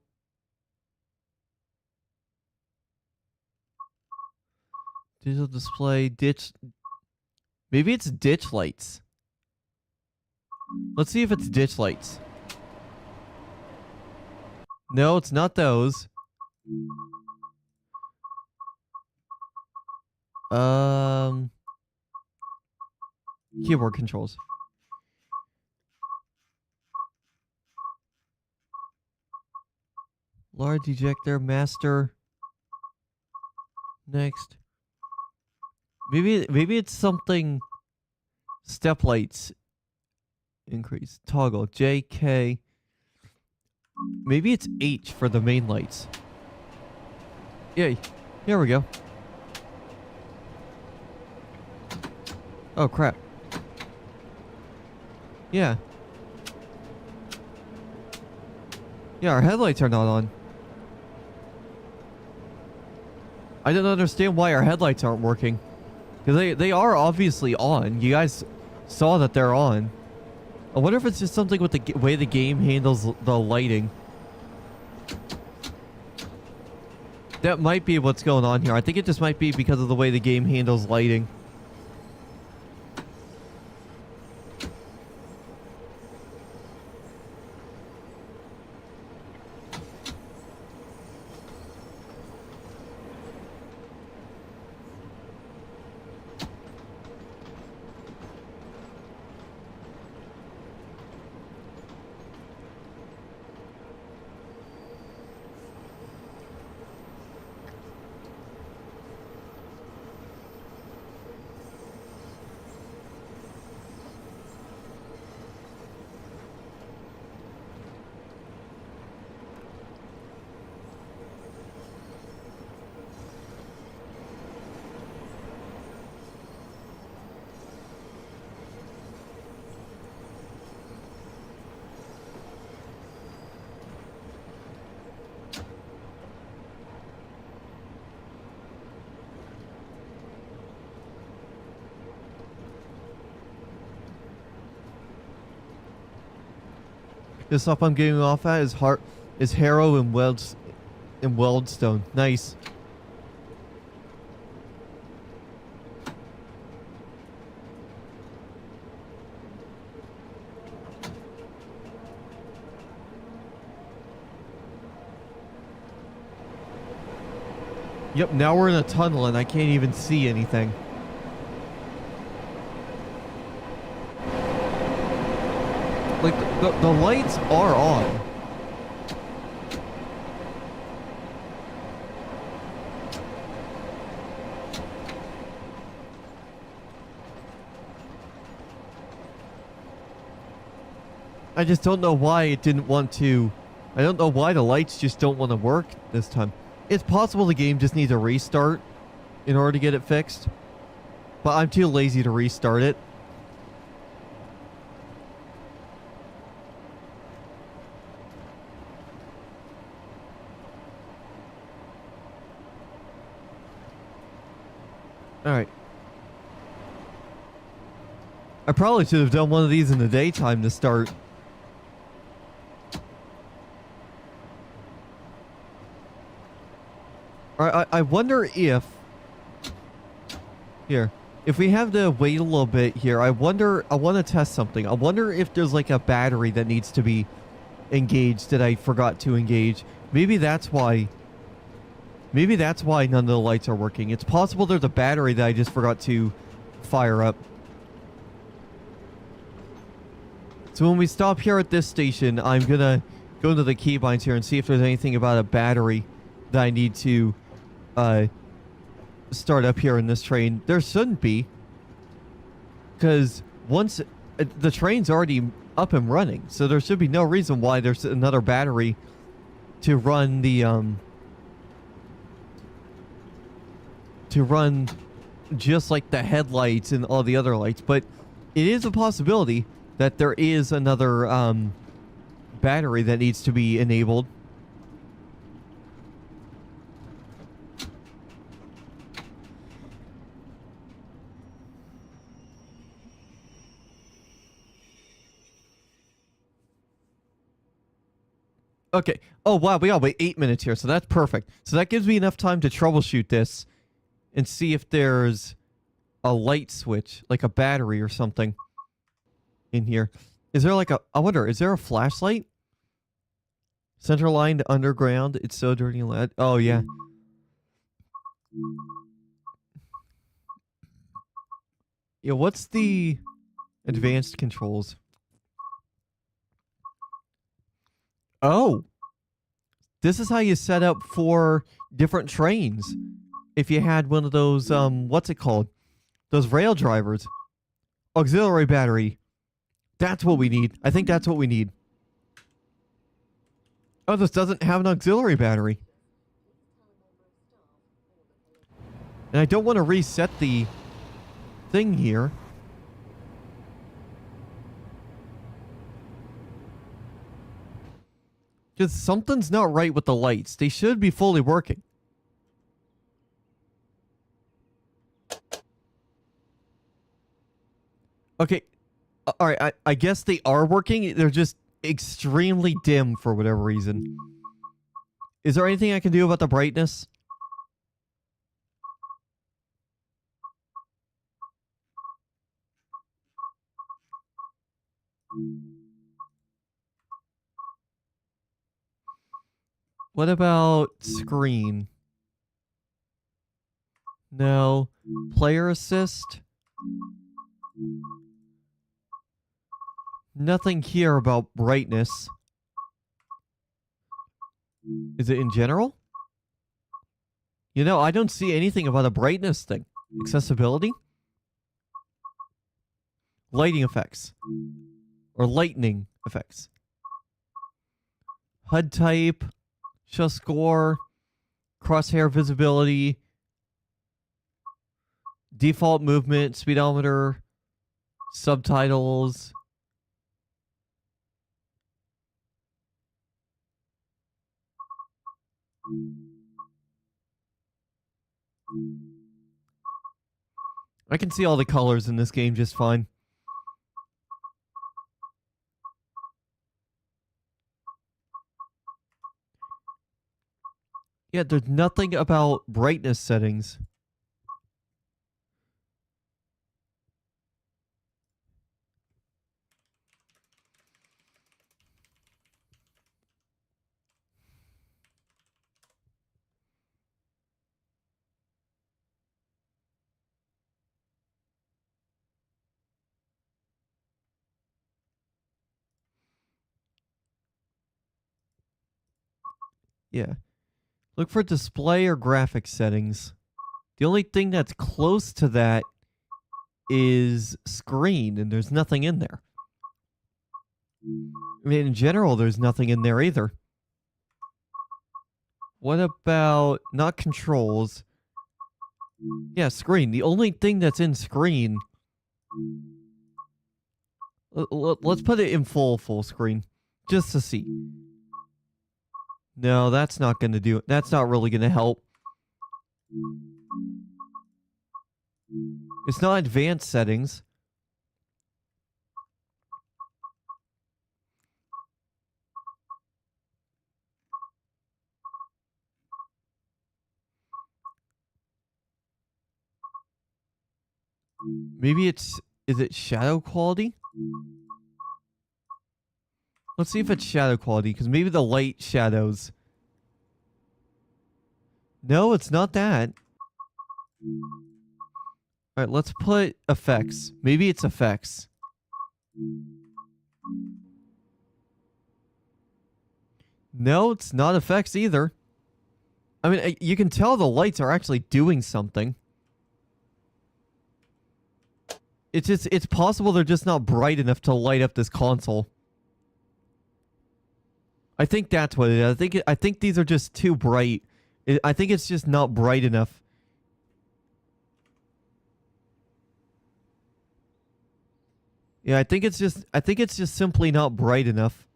Digital display, ditch. Maybe it's ditch lights. Let's see if it's ditch lights. No, it's not those. Keyboard controls. Large ejector, master. Next. Maybe it's something. Step lights. Increase. Toggle. J, K. Maybe it's H for the main lights. Yeah, here we go. Oh, crap. Yeah. Yeah, our headlights are not on. I don't understand why our headlights aren't working. Because they are obviously on. You guys saw that they're on. I wonder if it's just something with the way the game handles the lighting. That might be what's going on here. I think it just might be because of the way the game handles lighting. The stuff I'm getting off at is Harrow and Weldstone. Nice. Yep, now we're in a tunnel and I can't even see anything. Like, the lights are on. I just don't know why it didn't want to. I don't know why the lights just don't want to work this time. It's possible the game just needs a restart in order to get it fixed. But I'm too lazy to restart it. Alright. I probably should have done one of these in the daytime to start. Alright, I wonder if... Here. If we have to wait a little bit here, I want to test something. I wonder if there's like a battery that needs to be engaged that I forgot to engage. Maybe that's why none of the lights are working. It's possible there's a battery that I just forgot to fire up. So when we stop here at this station, I'm gonna go into the keybinds here and see if there's anything about a battery that I need to start up here in this train. There shouldn't be, because once the train's already up and running, so there should be no reason why there's another battery to run the to run just like the headlights and all the other lights. But it is a possibility that there is another battery that needs to be enabled. Okay. Oh, wow. We gotta wait 8 minutes here, so that's perfect. So that gives me enough time to troubleshoot this and see if there's a light switch, like a battery or something in here. Is there like a... I wonder, is there a flashlight? Center line to underground. It's so dirty and loud. Oh, yeah. Yeah, what's the advanced controls? Oh! This is how you set up for different trains. If you had one of those, what's it called? Those rail drivers. Auxiliary battery. That's what we need. I think that's what we need. Oh, this doesn't have an auxiliary battery. And I don't want to reset the thing here. Because something's not right with the lights. They should be fully working. Okay. Alright, I guess they are working. They're just extremely dim for whatever reason. Is there anything I can do about the brightness? What about screen? No. Player assist? Nothing here about brightness. Is it in general? You know, I don't see anything about a brightness thing. Accessibility? Lighting effects. Or lightning effects. HUD type. Show score. Crosshair visibility. Default movement. Speedometer. Subtitles. I can see all the colors in this game just fine. Yeah, there's nothing about brightness settings. Yeah. Look for display or graphics settings. The only thing that's close to that is screen, and there's nothing in there. I mean, in general, there's nothing in there either. What about not controls? Yeah, screen. The only thing that's in screen. Let's put it in full screen, just to see. No, that's not going to do it. That's not really going to help. It's not advanced settings. Maybe it's... Is it shadow quality? Let's see if it's shadow quality, because maybe the light shadows. No, it's not that. Alright, let's put effects. Maybe it's effects. No, it's not effects either. I mean, you can tell the lights are actually doing something. It's possible they're just not bright enough to light up this console. I think that's what it is. I think these are just too bright. I think it's just not bright enough. Yeah, I think it's just simply not bright enough.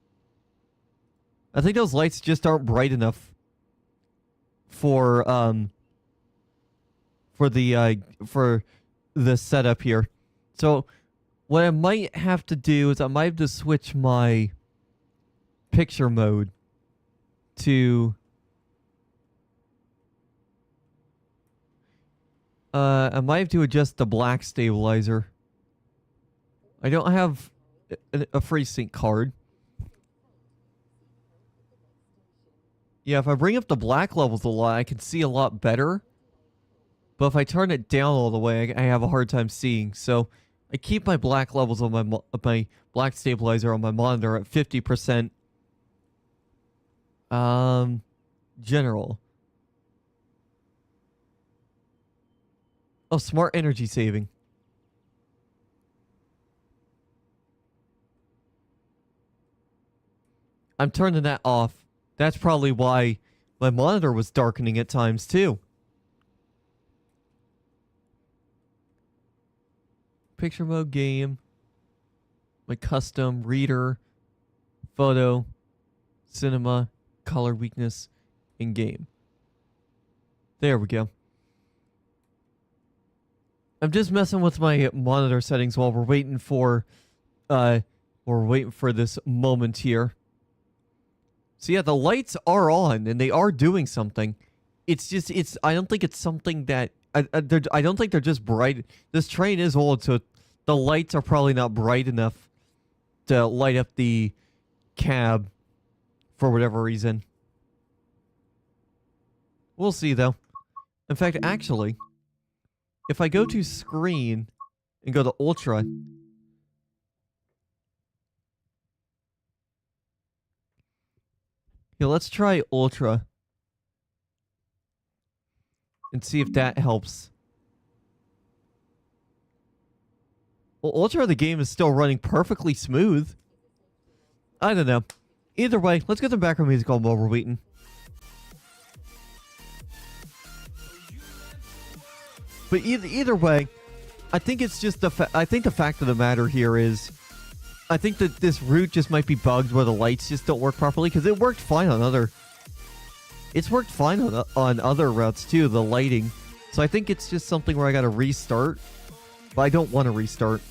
I think those lights just aren't bright enough for the setup here. So what I might have to do is I might have to switch my picture mode to I might have to adjust the black stabilizer. I don't have a free sync card. Yeah, if I bring up the black levels a lot, I can see a lot better. But if I turn it down all the way, I have a hard time seeing. So I keep my black levels on my black stabilizer on my monitor at 50%. General. Oh, smart energy saving. I'm turning that off. That's probably why my monitor was darkening at times too. Picture mode game. My custom reader. Photo. Cinema. Color weakness. In game. There we go. I'm just messing with my monitor settings while we're waiting for this moment here. So yeah, the lights are on and they are doing something. It's just I don't think it's something that I don't think they're just bright. This train is old, so the lights are probably not bright enough to light up the cab for whatever reason. We'll see though. In fact, actually, if I go to screen and go to ultra, here, let's try ultra and see if that helps. Well, ultra, the game is still running perfectly smooth. I don't know. Either way, let's get the background music on while we're waiting. But either way, I think it's just I think the fact of the matter here is, I think that this route just might be bugged where the lights just don't work properly, because it worked fine on other. It's worked fine on other routes too, the lighting. So I think it's just something where I got to restart, but I don't want to restart.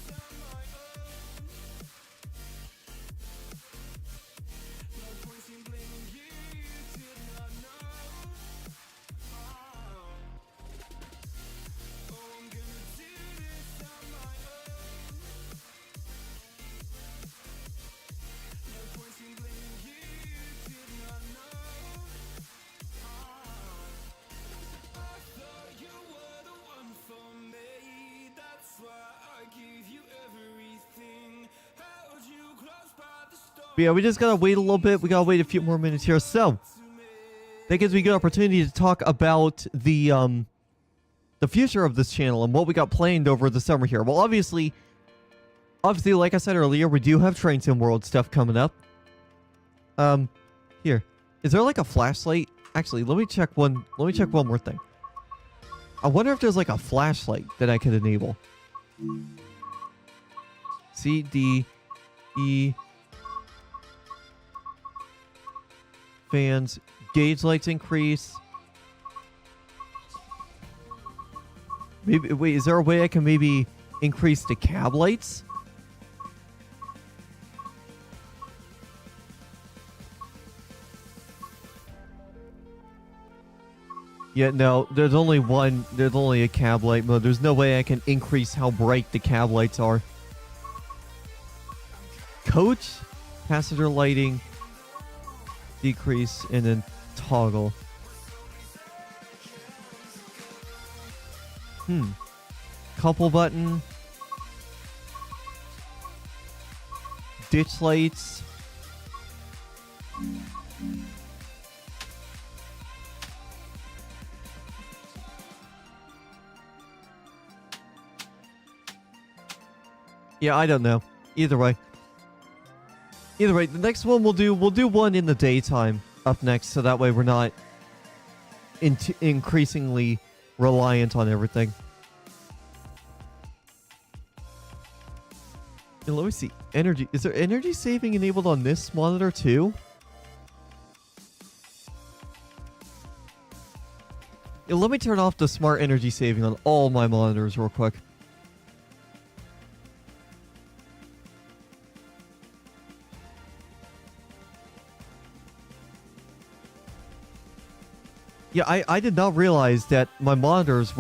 But yeah, we just gotta wait a little bit. We gotta wait a few more minutes here. So that gives me a good opportunity to talk about the future of this channel and what we got planned over the summer here. Well, obviously, like I said earlier, we do have Train Sim World stuff coming up. Here, is there like a flashlight? Actually, let me check one more thing. I wonder if there's like a flashlight that I could enable. C, D, E. Fans, gauge lights increase. Maybe, wait, is there a way I can maybe increase the cab lights? Yeah, no, there's only a cab light mode. There's no way I can increase how bright the cab lights are. Coach, passenger lighting, decrease, and then toggle. Couple button. Ditch lights. Yeah, I don't know. Either way, the next one we'll do one in the daytime up next, so that way we're not increasingly reliant on everything. And let me see. Energy. Is there energy saving enabled on this monitor too? Yeah, let me turn off the smart energy saving on all my monitors real quick. Yeah, I did not realize that my monitors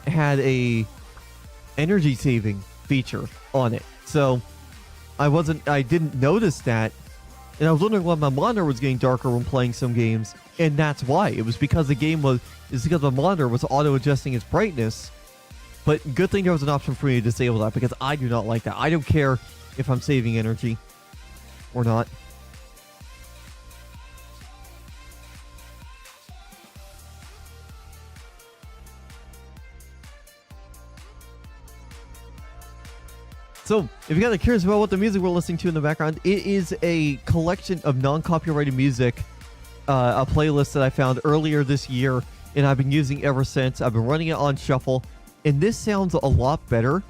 had a energy saving feature on it. So I didn't notice that. And I was wondering why my monitor was getting darker when playing some games. And that's why. It was because it's because the monitor was auto adjusting its brightness. But good thing there was an option for me to disable that, because I do not like that. I don't care if I'm saving energy or not. So, if you guys are curious about what the music we're listening to in the background, it is a collection of non-copyrighted music, a playlist that I found earlier this year, and I've been using ever since. I've been running it on shuffle, and this sounds a lot better.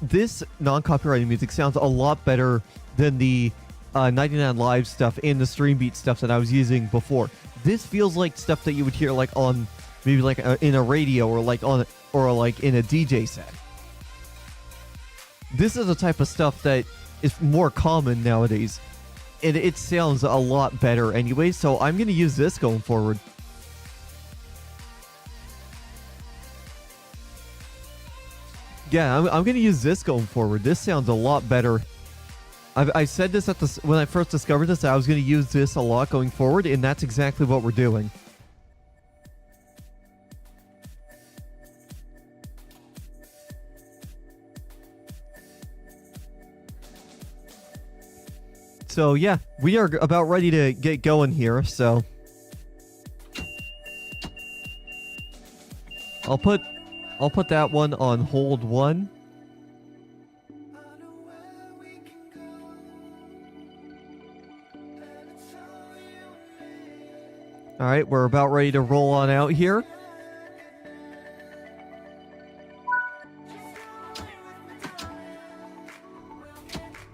This non-copyrighted music sounds a lot better than the 99 Live stuff and the Stream Beat stuff that I was using before. This feels like stuff that you would hear like on maybe like in a radio or like in a DJ set. This is the type of stuff that is more common nowadays, and it sounds a lot better anyway, so I'm going to use this going forward. Yeah, I'm going to use this going forward. This sounds a lot better. I said this when I first discovered this, I was going to use this a lot going forward, and that's exactly what we're doing. So yeah, we are about ready to get going here, so I'll put that one on hold 1. All right, we're about ready to roll on out here.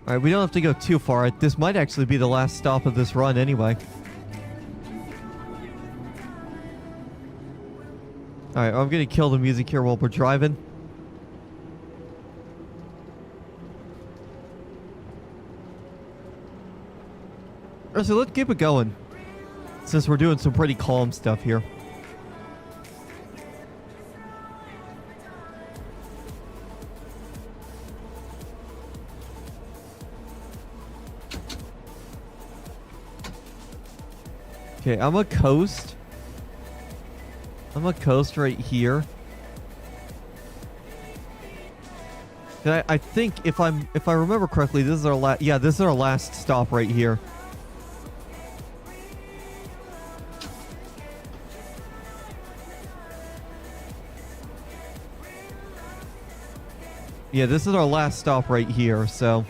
All right, we don't have to go too far. This might actually be the last stop of this run anyway. All right, I'm going to kill the music here while we're driving. All right, so let's keep it going, since we're doing some pretty calm stuff here. Okay, I'm a coast. I'm a coast right here. I think if I remember correctly, this is our last. Yeah, this is our last stop right here. Yeah, this is our last stop right here. So.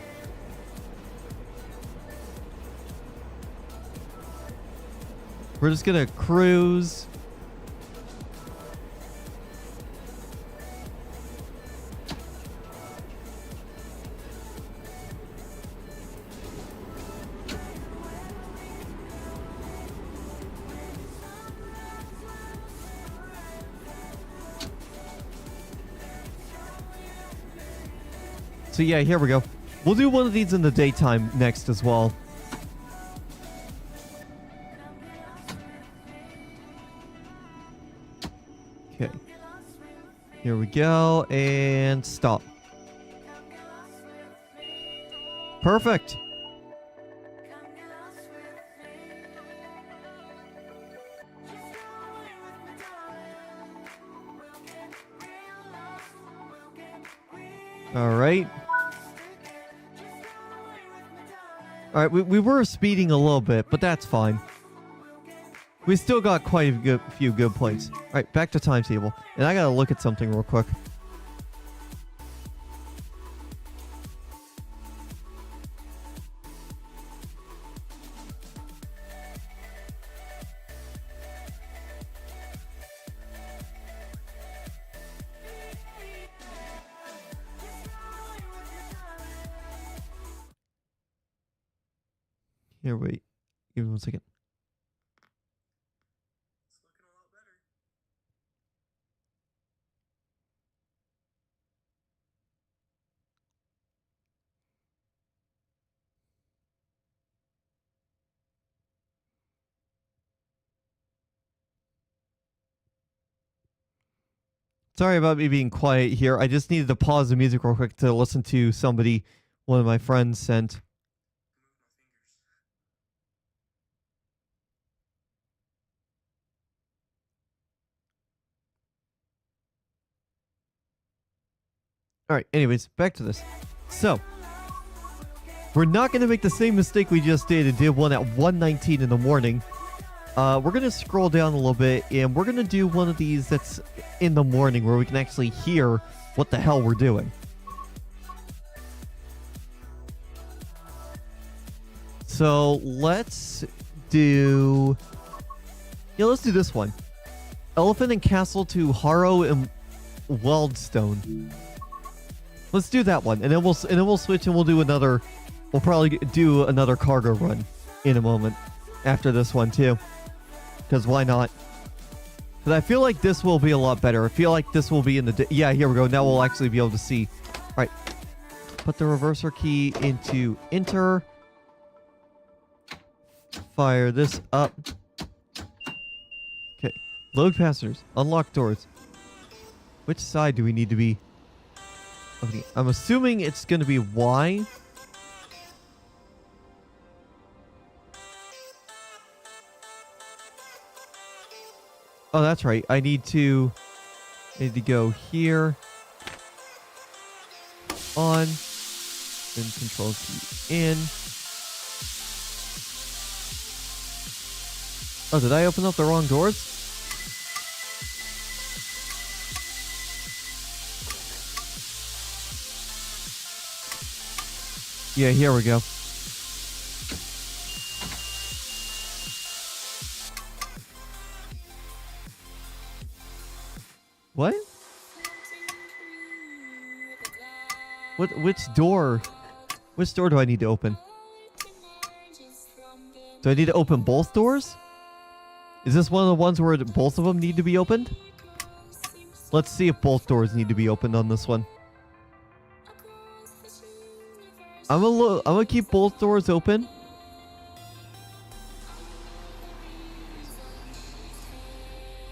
We're just gonna cruise. So yeah, here we go. We'll do one of these in the daytime next as well. Okay. Here we go, and stop. Perfect. All right. All right, we were speeding a little bit, but that's fine. We still got quite a few good points. All right, back to timetable. And I gotta look at something real quick. Here, wait. Give me 1 second. Sorry about me being quiet here. I just needed to pause the music real quick to listen to somebody one of my friends sent. All right, anyways, back to this. So, we're not going to make the same mistake we just did and did one at 1:19 in the morning. We're going to scroll down a little bit, and we're going to do one of these that's in the morning where we can actually hear what the hell we're doing. So, let's do... Yeah, let's do this one. Elephant and Castle to Harrow and Wealdstone. Let's do that one, and then we'll switch and we'll do another. We'll probably do another cargo run in a moment after this one too. Because why not? Because I feel like this will be a lot better. I feel like this will be in the... Yeah, here we go. Now we'll actually be able to see. All right. Put the reverser key into enter. Fire this up. Okay. Load passengers. Unlock doors. Which side do we need to be? Okay. I'm assuming it's going to be Y. Oh, that's right. I need to go here. On. Then control key in. Oh, did I open up the wrong doors? Yeah, here we go. What? Which door? Which door do I need to open? Do I need to open both doors? Is this one of the ones where both of them need to be opened? Let's see if both doors need to be opened on this one. I'm gonna keep both doors open.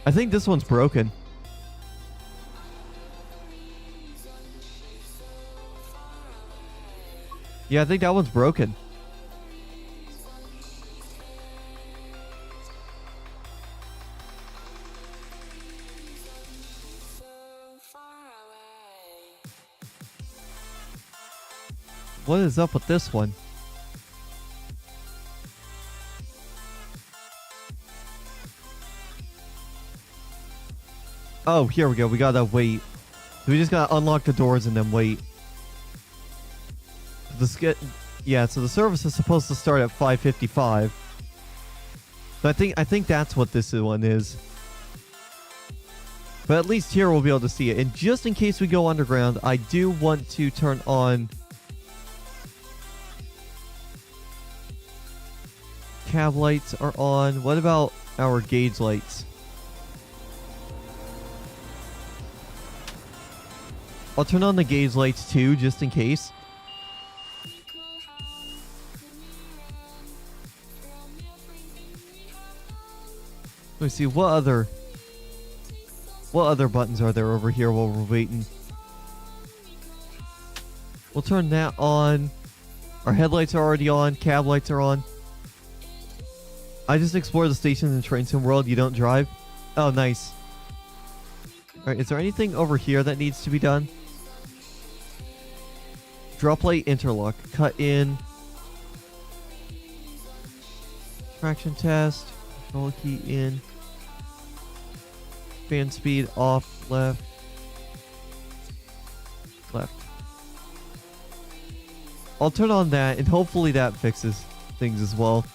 I think this one's broken. Yeah, I think that one's broken. What is up with this one? Oh, here we go. We gotta wait. We just gotta unlock the doors and then wait. Yeah, so the service is supposed to start at 5:55. So I think that's what this one is. But at least here we'll be able to see it. And just in case we go underground, I do want to turn on cab lights are on. What about our gauge lights? I'll turn on the gauge lights too, just in case. Let me see, what other buttons are there over here while we're waiting? We'll turn that on. Our headlights are already on. Cab lights are on. I just explore the stations in Train Sim World. You don't drive? Oh, nice. Alright, is there anything over here that needs to be done? Drop light interlock. Cut in. Traction test. Control key in. Fan speed off. Left. Left. I'll turn on that and hopefully that fixes things as well.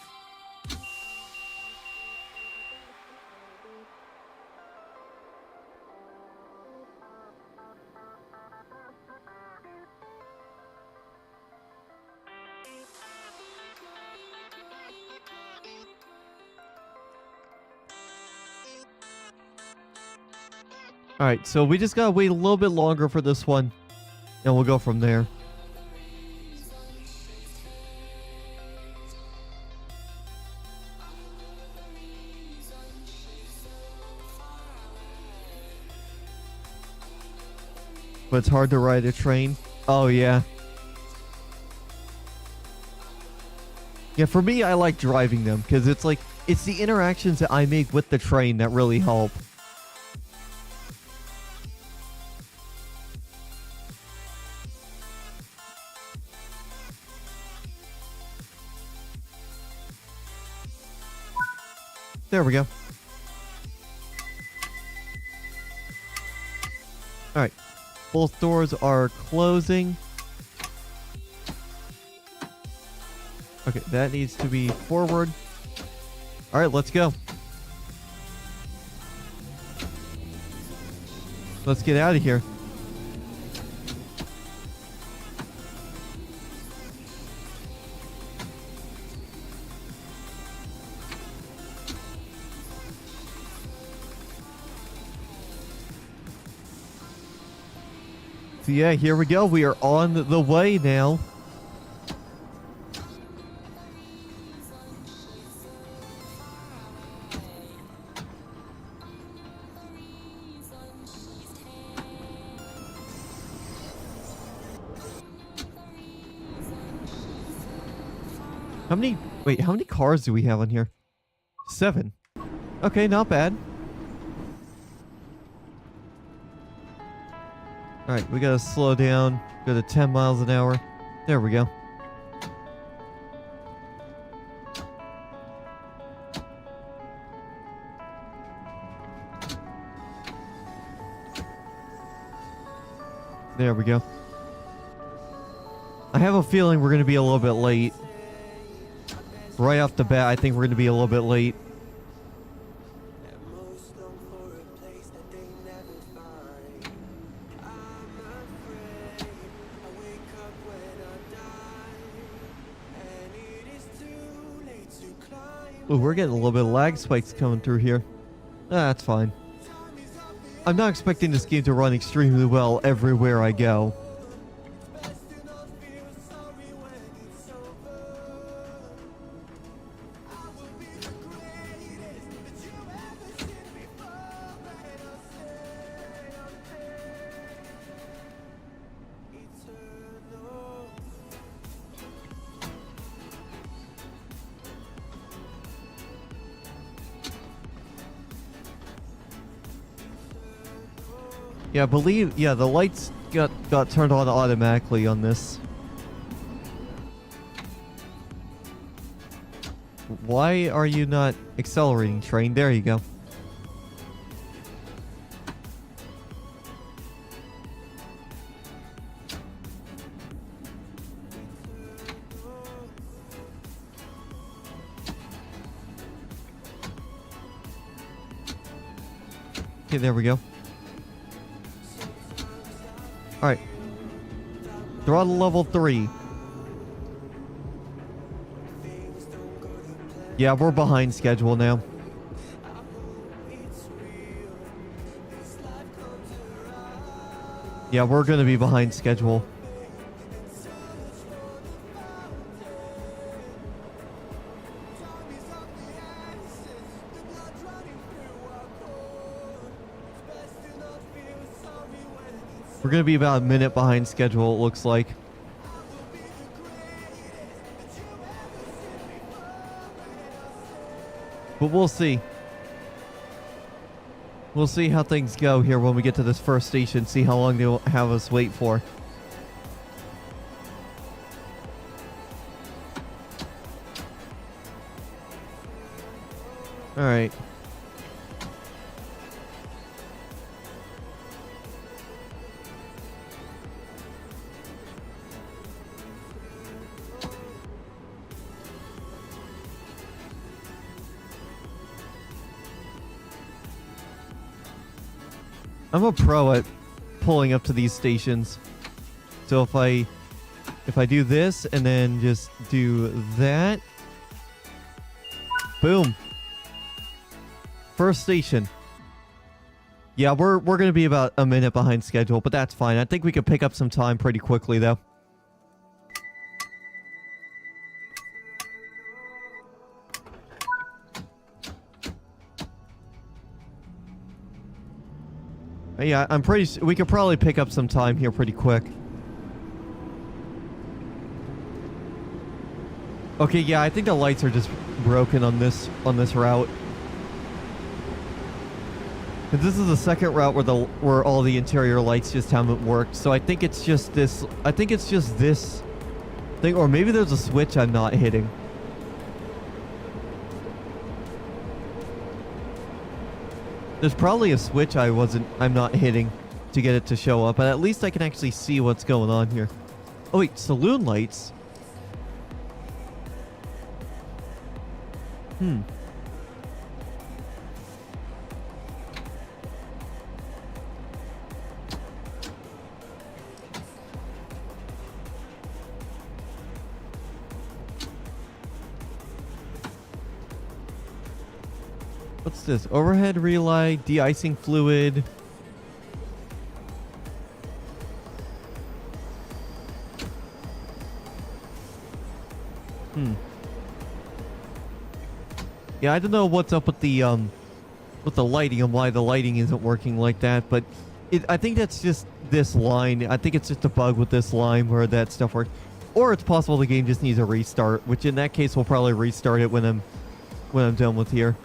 Alright, so we just gotta wait a little bit longer for this one, and we'll go from there. but it's hard to ride a train. Oh, yeah. Yeah, for me, I like driving them because it's like, it's the interactions that I make with the train that really help. There we go. Alright. Both doors are closing. Okay, that needs to be forward. Alright, let's go. Let's get out of here. So yeah, here we go. We are on the way now. How many cars do we have on here? 7. Okay, not bad. Alright, we gotta slow down. Go to 10 miles an hour. There we go. There we go. I have a feeling we're gonna be a little bit late. Right off the bat, I think we're gonna be a little bit late. Ooh, we're getting a little bit of lag spikes coming through here. That's fine. I'm not expecting this game to run extremely well everywhere I go. Yeah, I believe, yeah, the lights got turned on automatically on this. Why are you not accelerating, train? There you go. Okay, there we go. Alright. Throttle level 3. Yeah, we're behind schedule now. Yeah, we're gonna be behind schedule. We're gonna be about a minute behind schedule, it looks like. But we'll see. We'll see how things go here when we get to this first station, see how long they'll have us wait for. Alright. I'm a pro at pulling up to these stations. So if I do this and then just do that. Boom. First station. Yeah, we're going to be about a minute behind schedule, but that's fine. I think we could pick up some time pretty quickly though. Yeah, I'm pretty. We could probably pick up some time here pretty quick. Okay, yeah, I think the lights are just broken on this route. This is the second route where all the interior lights just haven't worked. So I think it's just this. I think it's just this thing, or maybe there's a switch I'm not hitting. There's probably a switch I'm not hitting to get it to show up, but at least I can actually see what's going on here. Oh wait, saloon lights. What's this? Overhead relay, de-icing fluid. Yeah, I don't know what's up with the lighting and why the lighting isn't working like that, but I think that's just this line. I think it's just a bug with this line where that stuff works. Or it's possible the game just needs a restart, which in that case we'll probably restart it when I'm done with here.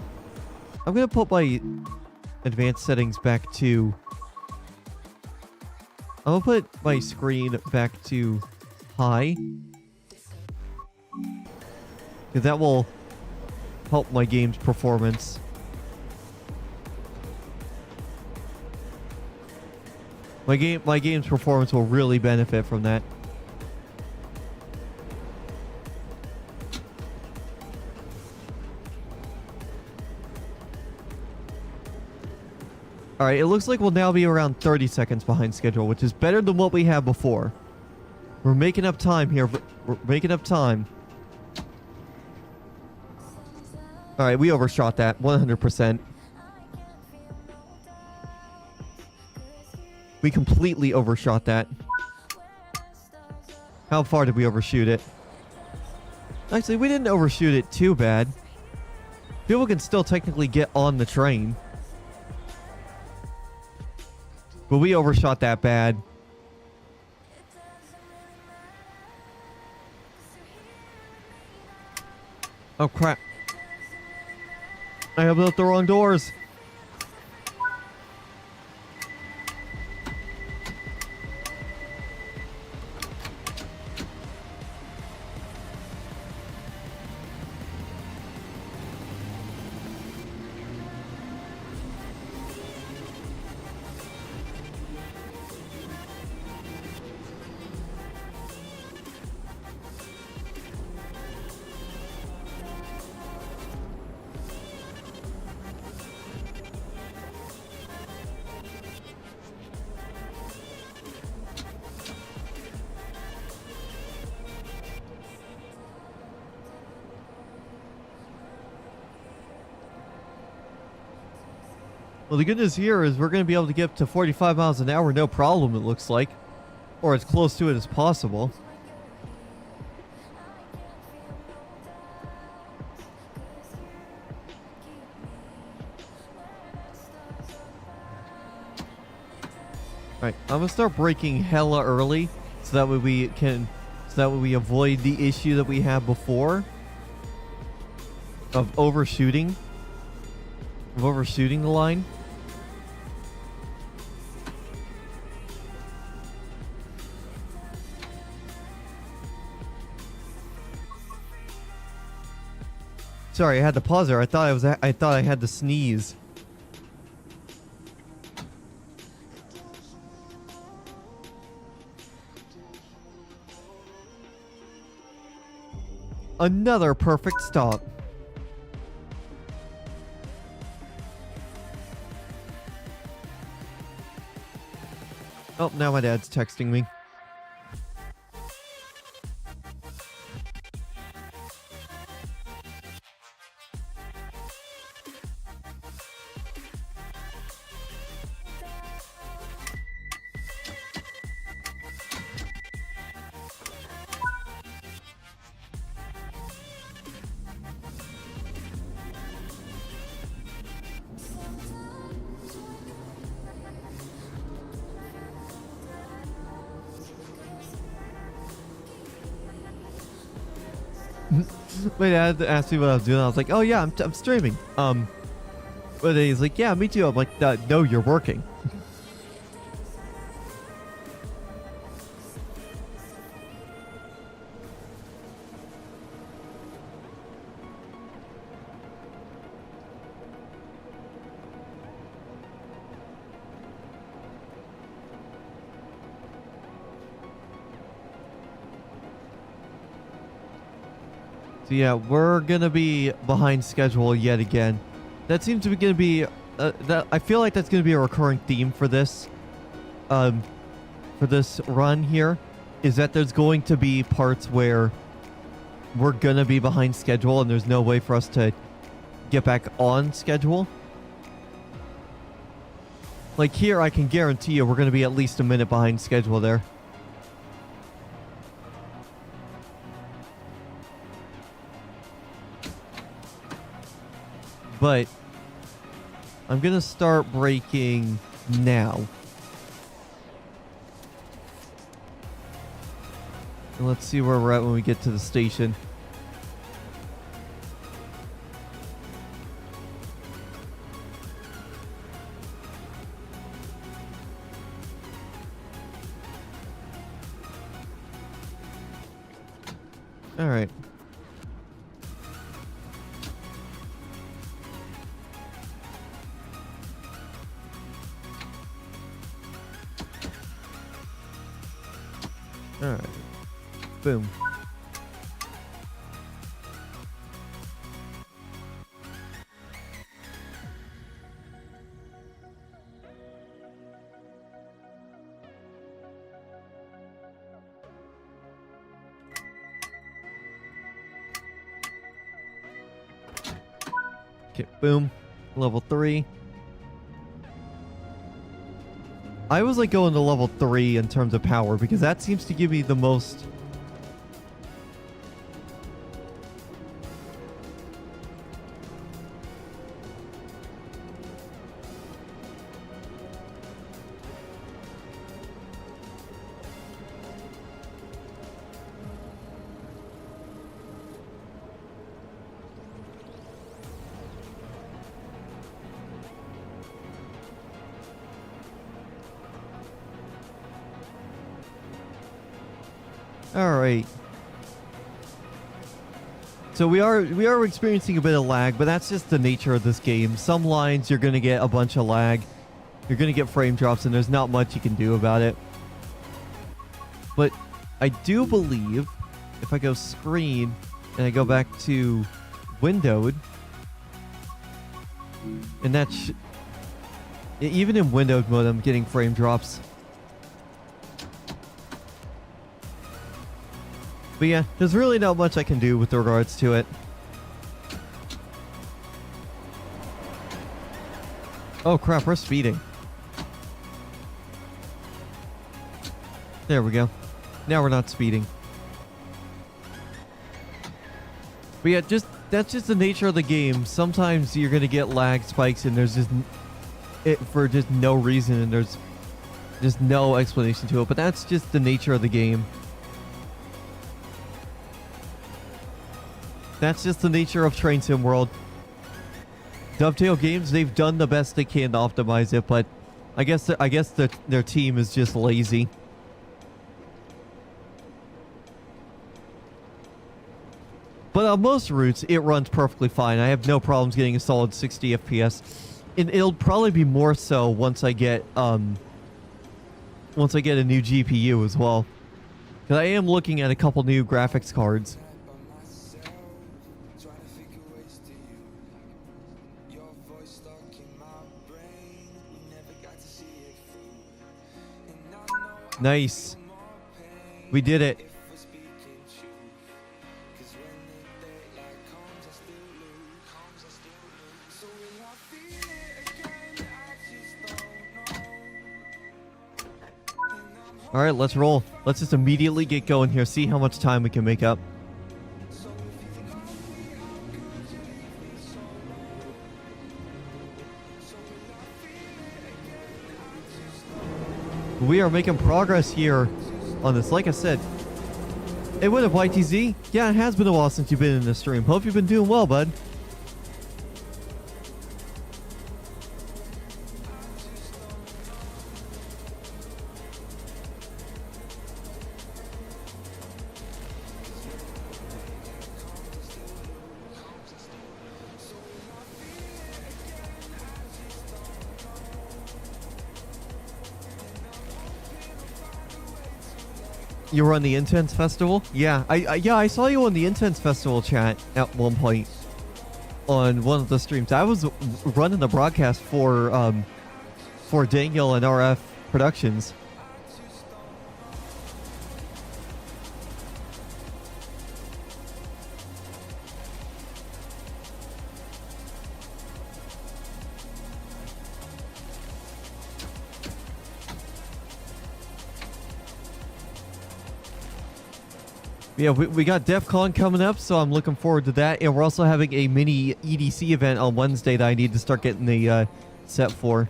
I'm gonna put my advanced settings back to. I'm gonna put my screen back to high, because that will help my game's performance. My game's performance will really benefit from that. Alright, it looks like we'll now be around 30 seconds behind schedule, which is better than what we had before. We're making up time here. We're making up time. Alright, we overshot that 100%. We completely overshot that. How far did we overshoot it? Actually, we didn't overshoot it too bad. People can still technically get on the train. But we overshot that bad. Oh crap. I opened up the wrong doors. Well, the good news here is we're going to be able to get up to 45 miles an hour, no problem, it looks like. Or as close to it as possible. Alright, I'm going to start braking hella early, so that way we avoid the issue that we had before of overshooting the line. Sorry, I had to pause there. I thought I had to sneeze. Another perfect stop. Oh, now my dad's texting me. My dad asked me what I was doing. I was like, oh yeah, I'm streaming. But then he's like, yeah, me too. I'm like, no, you're working. So yeah, we're gonna be behind schedule yet again. That seems to be gonna be I feel like that's gonna be a recurring theme for this run here, is that there's going to be parts where we're gonna be behind schedule and there's no way for us to get back on schedule. Like here, I can guarantee you we're gonna be at least a minute behind schedule there. But I'm going to start braking now. And let's see where we're at when we get to the station. All right. All right. Boom. Okay, boom. Level 3. I was like going to level 3 in terms of power because that seems to give me the most. All right. So we are experiencing a bit of lag, but that's just the nature of this game. Some lines you're going to get a bunch of lag. You're going to get frame drops and there's not much you can do about it. But I do believe if I go screen and I go back to windowed, and that's even in windowed mode I'm getting frame drops. But yeah, there's really not much I can do with regards to it. Oh crap, we're speeding. There we go. Now we're not speeding. But yeah, that's just the nature of the game. Sometimes you're gonna get lag spikes and there's just for just no reason and there's just no explanation to it. But that's just the nature of the game. That's just the nature of Train Sim World. Dovetail Games, they've done the best they can to optimize it, but I guess their team is just lazy. But on most routes, it runs perfectly fine. I have no problems getting a solid 60 FPS. And it'll probably be more so once I get a new GPU as well. Because I am looking at a couple new graphics cards. Nice. We did it. All right, let's roll. Let's just immediately get going here. See how much time we can make up. We are making progress here on this. Like I said, Hey, what up, YTZ? Yeah, it has been a while since you've been in the stream. Hope you've been doing well, bud. You were on the Intense Festival? Yeah, I saw you on the Intense Festival chat at one point on one of the streams. I was running the broadcast for Daniel and RF Productions. Yeah, we got DEF CON coming up, so I'm looking forward to that. And we're also having a mini EDC event on Wednesday that I need to start getting the set for.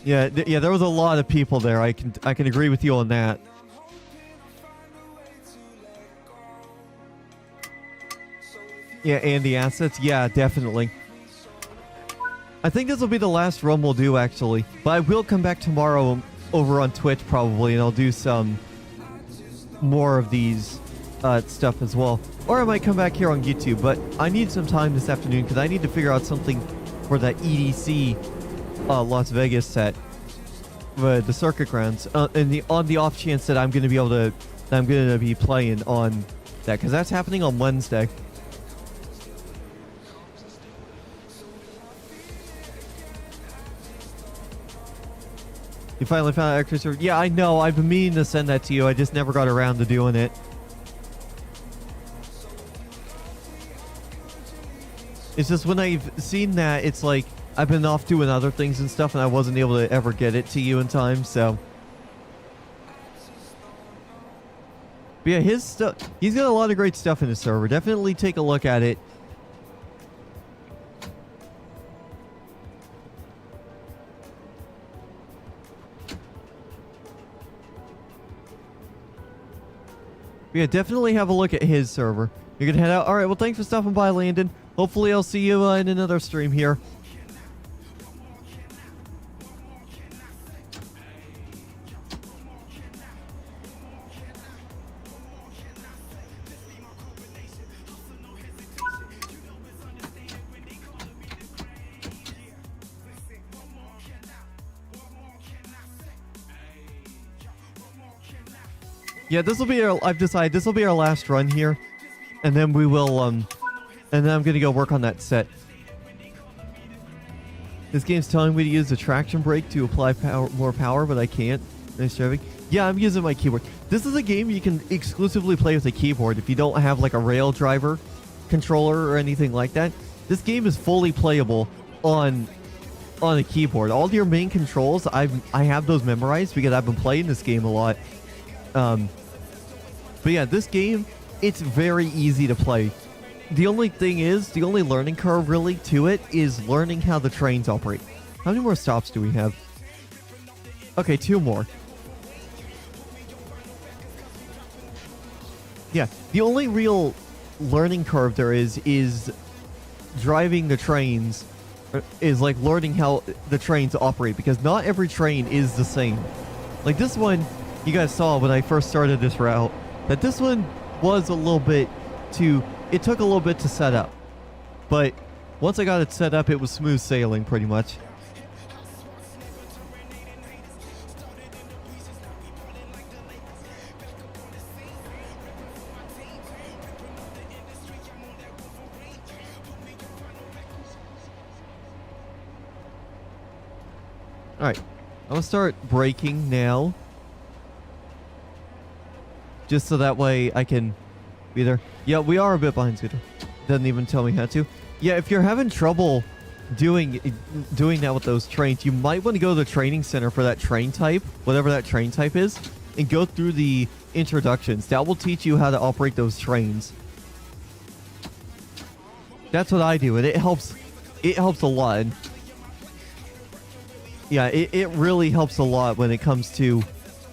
Yeah, there was a lot of people there. I can agree with you on that. Yeah, and the assets. Yeah, definitely. I think this will be the last run we'll do, actually. But I will come back tomorrow over on Twitch, probably, and I'll do some more of these stuff as well. Or I might come back here on YouTube, but I need some time this afternoon because I need to figure out something for that EDC Las Vegas set, the circuit grounds, and on the off chance that I'm going to be playing on that, because that's happening on Wednesday. You finally found out extra. Yeah, I know. I've been meaning to send that to you. I just never got around to doing it. It's just when I've seen that, it's like I've been off doing other things and stuff, and I wasn't able to ever get it to you in time, so. But yeah, his stuff, he's got a lot of great stuff in his server. Definitely take a look at it. But yeah, definitely have a look at his server. You're gonna head out. All right, well, thanks for stopping by, Landon. Hopefully I'll see you in another stream here. Yeah, this will be I've decided this will be our last run here, and then we will and then I'm gonna go work on that set. This game's telling me to use the traction brake to apply more power, but I can't. Nice driving. Yeah, I'm using my keyboard. This is a game you can exclusively play with a keyboard if you don't have like a rail driver controller or anything like that. This game is fully playable on a keyboard. All your main controls, I have those memorized because I've been playing this game a lot. But yeah, this game, it's very easy to play. The only learning curve really to it is learning how the trains operate. How many more stops do we have? Okay, 2 more. Yeah, the only real learning curve there is driving the trains, is like learning how the trains operate, because not every train is the same. Like this one, you guys saw when I first started this route, that this one was a little bit it took a little bit to set up. But once I got it set up, it was smooth sailing pretty much. Alright, I'm gonna start braking now. Just so that way I can be there. Yeah, we are a bit behind schedule. Doesn't even tell me how to. Yeah, if you're having trouble doing that with those trains, you might want to go to the training center for that train type, whatever that train type is, and go through the introductions. That will teach you how to operate those trains. That's what I do, and it helps a lot. Yeah, it really helps a lot when it comes to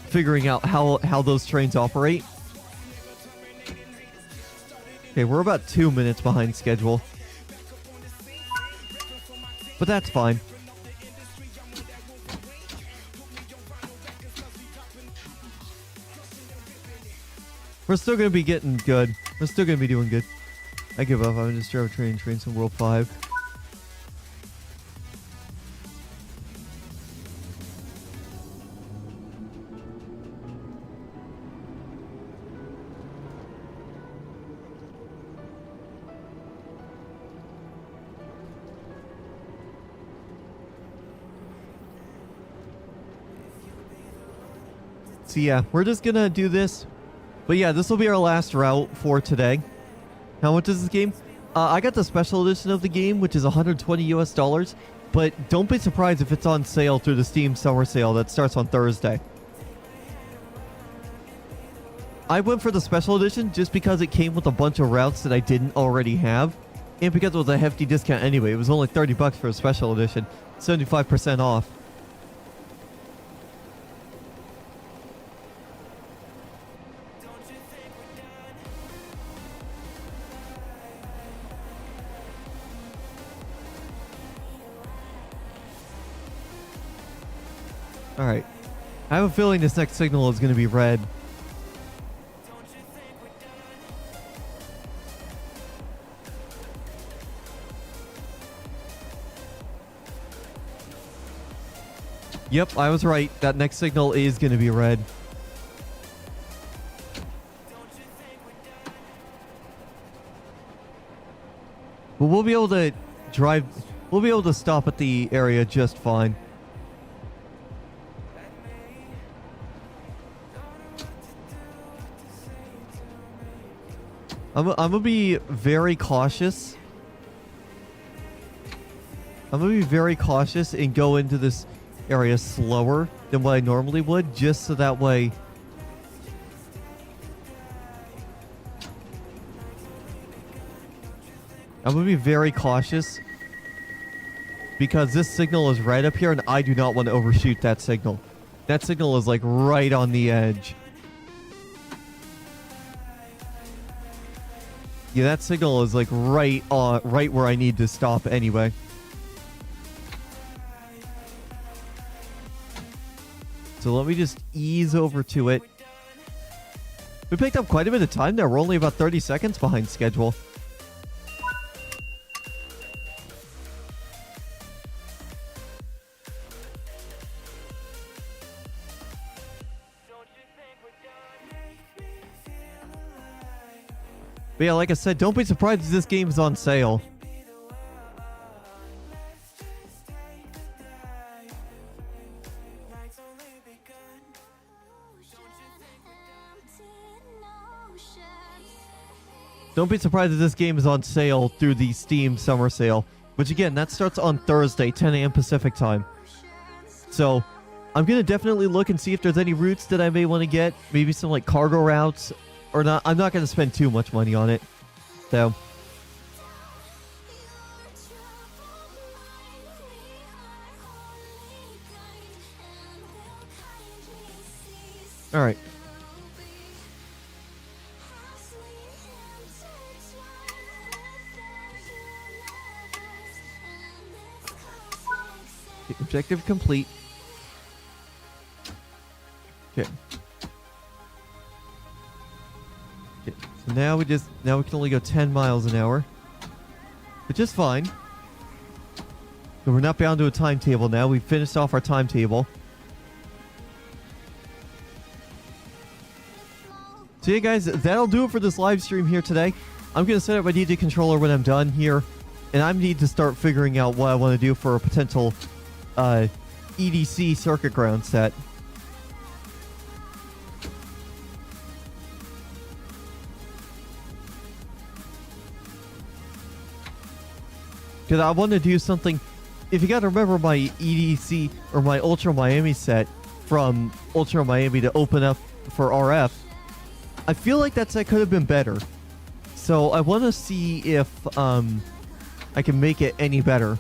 figuring out how those trains operate. Okay, we're about 2 minutes behind schedule. But that's fine. We're still going to be getting good. We're still going to be doing good. I give up. I'm just drive a train some World 5. So yeah, we're just gonna do this. But yeah, this will be our last route for today. How much is this game? I got the special edition of the game, which is $120 US. But don't be surprised if it's on sale through the Steam summer sale that starts on Thursday. I went for the special edition just because it came with a bunch of routes that I didn't already have. And because it was a hefty discount anyway. It was only $30 for a special edition. 75% off. Alright. I have a feeling this next signal is going to be red. Yep, I was right. That next signal is going to be red. But we'll be able to drive... We'll be able to stop at the area just fine. I'm gonna be very cautious. I'm gonna be very cautious and go into this area slower than what I normally would, just so that way I'm gonna be very cautious because this signal is right up here and I do not want to overshoot that signal. That signal is like right on the edge. Yeah, that signal is like right where I need to stop anyway. So let me just ease over to it. We picked up quite a bit of time there. We're only about 30 seconds behind schedule. But yeah, like I said, don't be surprised if this game is on sale. Don't be surprised if this game is on sale through the Steam summer sale. Which again, that starts on Thursday, 10 a.m. Pacific time. So, I'm going to definitely look and see if there's any routes that I may want to get. Maybe some like cargo routes. Or not. I'm not going to spend too much money on it. So. Alright. Objective complete. Okay. So now we can only go 10 miles an hour. Which is fine. So we're not bound to a timetable now. We've finished off our timetable. So yeah guys, that'll do it for this live stream here today. I'm going to set up my DJ controller when I'm done here. And I need to start figuring out what I want to do for a potential EDC circuit ground set. because I want to do something. If you got to remember my EDC or my Ultra Miami set from Ultra Miami to open up for RF, I feel like that set could have been better. So I want to see if I can make it any better.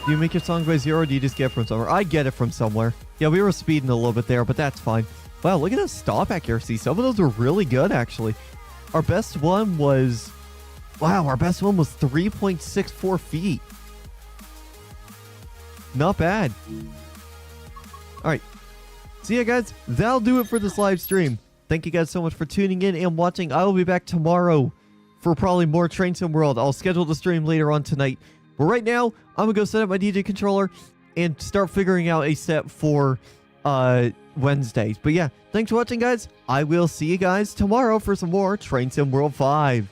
Do you make your song by zero, or do you just get it from somewhere? I get it from somewhere. Yeah, we were speeding a little bit there, but that's fine. Wow, look at the stop accuracy. Some of those were really good, actually. Our best one was... Wow, our best one was 3.64 feet. Not bad. Alright. So yeah, guys, that'll do it for this live stream. Thank you guys so much for tuning in and watching. I will be back tomorrow for probably more Train Sim World. I'll schedule the stream later on tonight. But right now, I'm going to go set up my DJ controller and start figuring out a set for Wednesday. But yeah, thanks for watching, guys. I will see you guys tomorrow for some more Train Sim World 5.